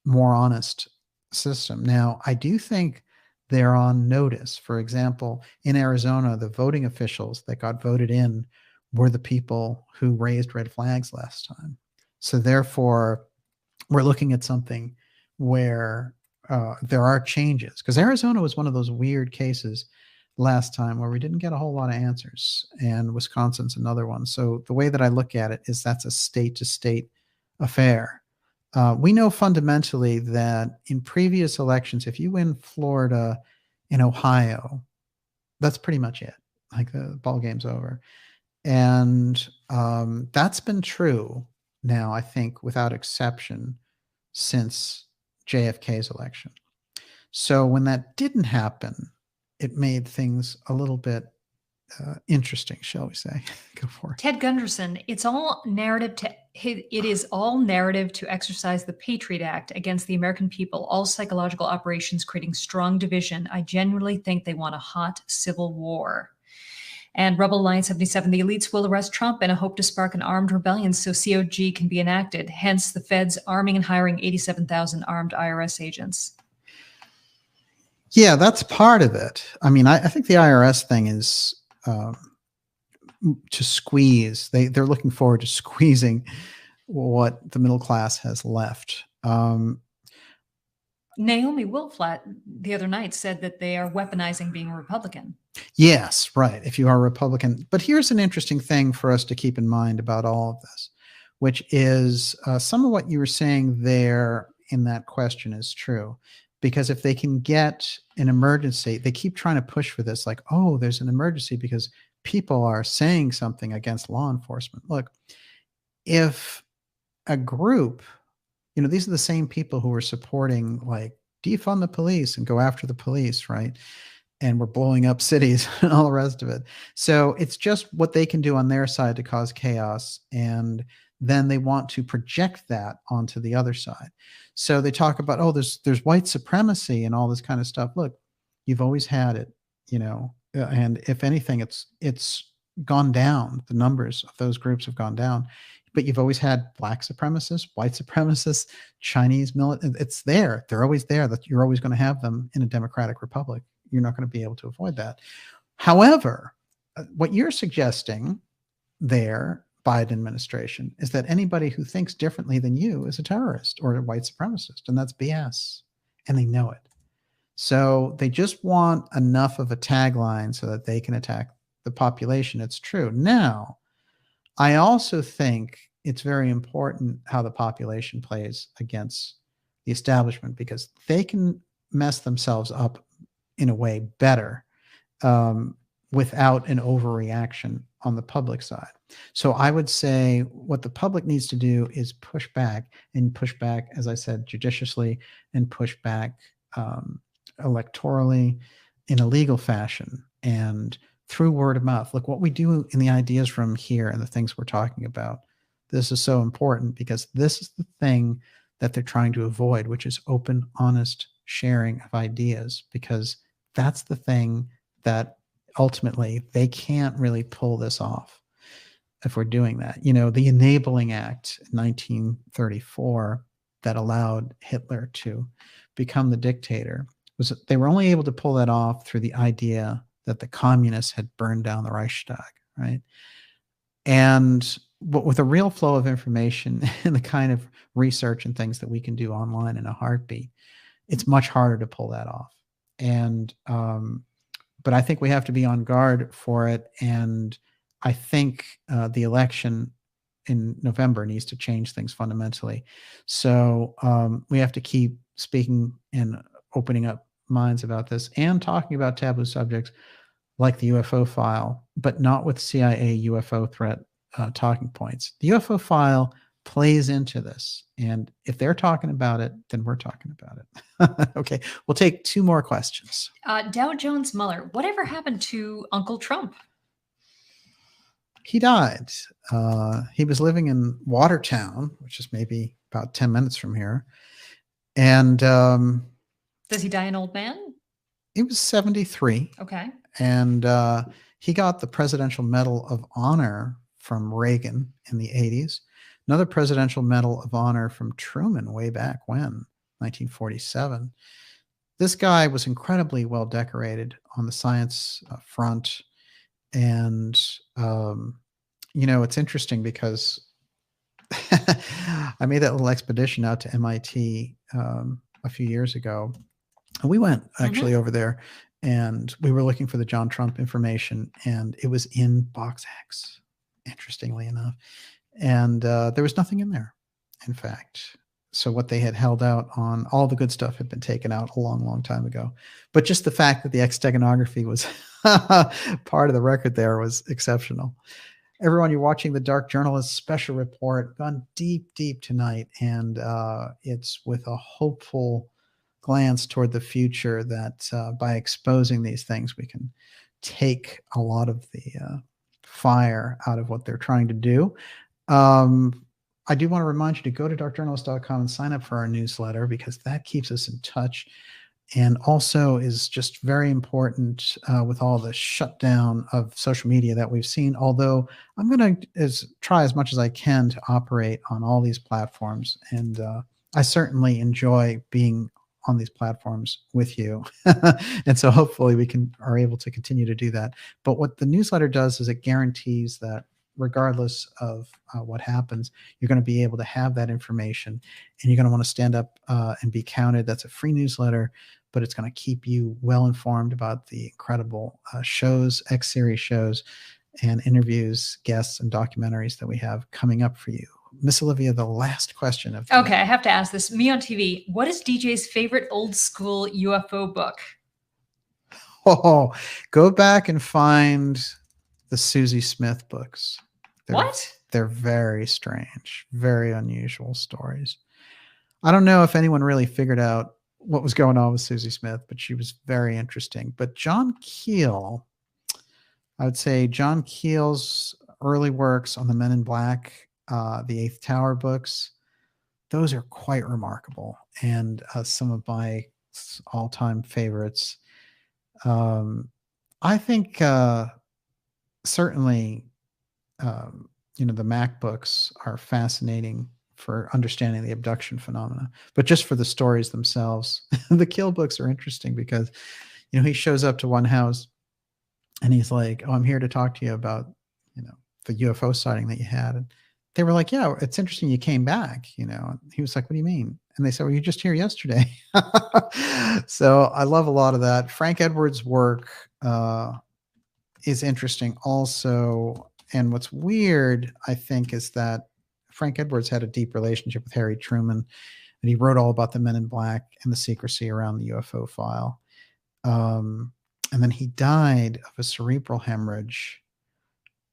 more honest system. Now, I do think they're on notice. For example, in Arizona, the voting officials that got voted in were the people who raised red flags last time. So therefore, we're looking at something where there are changes, because Arizona was one of those weird cases last time where we didn't get a whole lot of answers, and Wisconsin's another one. So the way that I look at it is that's a state to state affair. We know fundamentally that in previous elections, if you win Florida and Ohio, that's pretty much it. Like the ball game's over. And that's been true now, I think, without exception, since JFK's election. So when that didn't happen, it made things a little bit interesting, shall we say? Go for it. Ted Gunderson, it is all narrative to exercise the Patriot Act against the American people, all psychological operations creating strong division. I genuinely think they want a hot civil war. And Rebel Line 77, the elites will arrest Trump in a hope to spark an armed rebellion so COG can be enacted. Hence, the feds arming and hiring 87,000 armed IRS agents. Yeah, that's part of it. I mean, I think the IRS thing is to squeeze. They're looking forward to squeezing what the middle class has left. Naomi Wolflat the other night said that they are weaponizing being a Republican. Yes, right. If you are a Republican. But here's an interesting thing for us to keep in mind about all of this, which is some of what you were saying there in that question is true. Because if they can get an emergency, they keep trying to push for this, like, oh, there's an emergency because people are saying something against law enforcement. Look, if a group, these are the same people who are supporting, like, defund the police and go after the police, right? And we're blowing up cities and all the rest of it. So it's just what they can do on their side to cause chaos. And then they want to project that onto the other side. So they talk about, oh, there's white supremacy and all this kind of stuff. Look, you've always had it, and if anything, it's gone down. The numbers of those groups have gone down. But you've always had black supremacists, white supremacists, Chinese militant. It's there. They're always there. That you're always going to have them in a democratic republic. You're not going to be able to avoid that. However, what you're suggesting there, Biden administration, is that anybody who thinks differently than you is a terrorist or a white supremacist, and that's BS. And they know it. So they just want enough of a tagline so that they can attack the population. It's true. Now, I also think it's very important how the population plays against the establishment, because they can mess themselves up in a way better without an overreaction on the public side. So I would say what the public needs to do is push back, as I said, judiciously, and push back electorally in a legal fashion and through word of mouth. Look, what we do in the ideas room here and the things we're talking about, this is so important because this is the thing that they're trying to avoid, which is open, honest sharing of ideas, because that's the thing that ultimately they can't really pull this off if we're doing that. The Enabling Act in 1934 that allowed Hitler to become the dictator, they were only able to pull that off through the idea that the communists had burned down the Reichstag, right? But with a real flow of information and the kind of research and things that we can do online in a heartbeat, it's much harder to pull that off. But I think we have to be on guard for it. And I think the election in November needs to change things fundamentally. So we have to keep speaking and opening up minds about this and talking about taboo subjects like the UFO file, but not with CIA UFO threat talking points. The UFO file plays into this. And if they're talking about it, then we're talking about it. Okay, we'll take two more questions. Dow Jones Mueller, whatever happened to Uncle Trump? He died. He was living in Watertown, which is maybe about 10 minutes from here. And does he die an old man? He was 73. Okay. And he got the Presidential Medal of Honor from Reagan in the 80s, another Presidential Medal of Honor from Truman way back when, 1947. This guy was incredibly well decorated on the science front. And, it's interesting because I made that little expedition out to MIT a few years ago. And we went actually over there and we were looking for the John Trump information, and it was in Box X, interestingly enough. And there was nothing in there, in fact. So what they had held out on, all the good stuff had been taken out a long, long time ago. But just the fact that the X steganography was part of the record there was exceptional. Everyone, you're watching the Dark Journalist special report, gone deep, deep tonight. And it's with a hopeful glance toward the future that by exposing these things, we can take a lot of the fire out of what they're trying to do. I do want to remind you to go to darkjournalist.com and sign up for our newsletter, because that keeps us in touch and also is just very important with all the shutdown of social media that we've seen. Although I'm going to try as much as I can to operate on all these platforms. And I certainly enjoy being on these platforms with you. And so hopefully we are able to continue to do that. But what the newsletter does is it guarantees that regardless of what happens, you're going to be able to have that information, and you're going to want to stand up and be counted. That's a free newsletter, but it's going to keep you well informed about the incredible shows, X-series shows, and interviews, guests, and documentaries that we have coming up for you. Miss Olivia, the last question of the Okay, I have to ask this. Me on TV, what is DJ's favorite old school UFO book? Oh, go back and find the Susie Smith books. They're very strange, very unusual stories. I don't know if anyone really figured out what was going on with Susie Smith, but she was very interesting. But John Keel, I would say John Keel's early works on the Men in Black, the Eighth Tower books, those are quite remarkable, and some of my all-time favorites. I think certainly, the Mac books are fascinating for understanding the abduction phenomena, but just for the stories themselves. The Kill books are interesting because, he shows up to one house and he's like, "Oh, I'm here to talk to you about, the UFO sighting that you had." And they were like, "Yeah, it's interesting you came back." And he was like, "What do you mean?" And they said, "Well, you're just here yesterday." So I love a lot of that. Frank Edwards' work is interesting also. And what's weird, I think, is that Frank Edwards had a deep relationship with Harry Truman, and he wrote all about the Men in Black and the secrecy around the UFO file. And then he died of a cerebral hemorrhage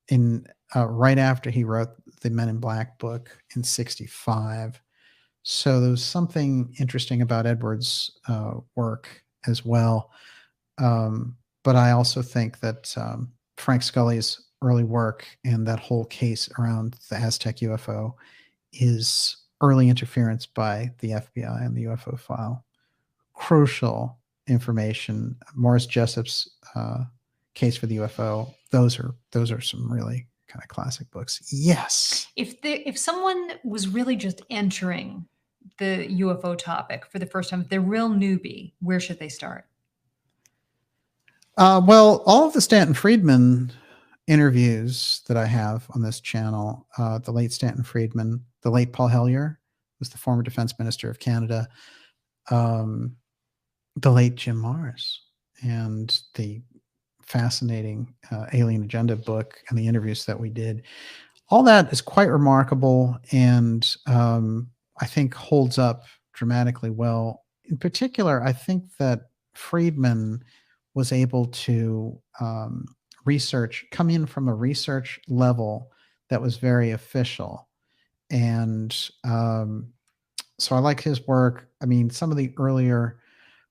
in right after he wrote the Men in Black book in 1965. So there was something interesting about Edwards' work as well. But I also think that Frank Scully's early work and that whole case around the Aztec UFO is early interference by the FBI and the UFO file. Crucial information. Morris Jessup's case for the UFO. Those are some really kind of classic books. Yes. If someone was really just entering the UFO topic for the first time, if they're real newbie, where should they start? Well, all of the Stanton Friedman interviews that I have on this channel, the late Stanton Friedman, the late Paul Hellyer, was the former defense minister of Canada, the late Jim Marrs, and the fascinating Alien Agenda book and the interviews that we did. All that is quite remarkable, and I think holds up dramatically well. In particular, I think that Friedman was able to come in from a research level that was very official. And so I like his work. I mean, some of the earlier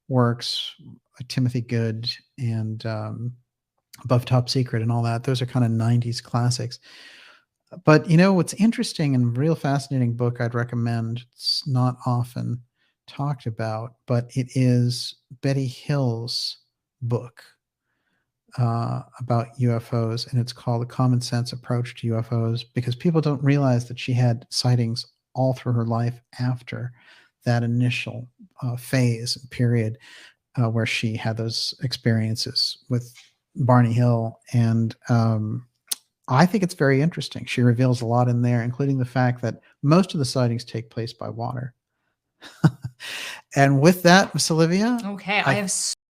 works, Timothy Good and Above Top Secret and all that, those are kind of 90s classics. But what's interesting and real fascinating book I'd recommend, it's not often talked about, but it is Betty Hill's book, about UFOs, and it's called A Common Sense Approach to UFOs, because people don't realize that she had sightings all through her life after that initial phase and period where she had those experiences with Barney Hill. And I think it's very interesting. She reveals a lot in there, including the fact that most of the sightings take place by water. And with that, Miss Olivia, Okay, I have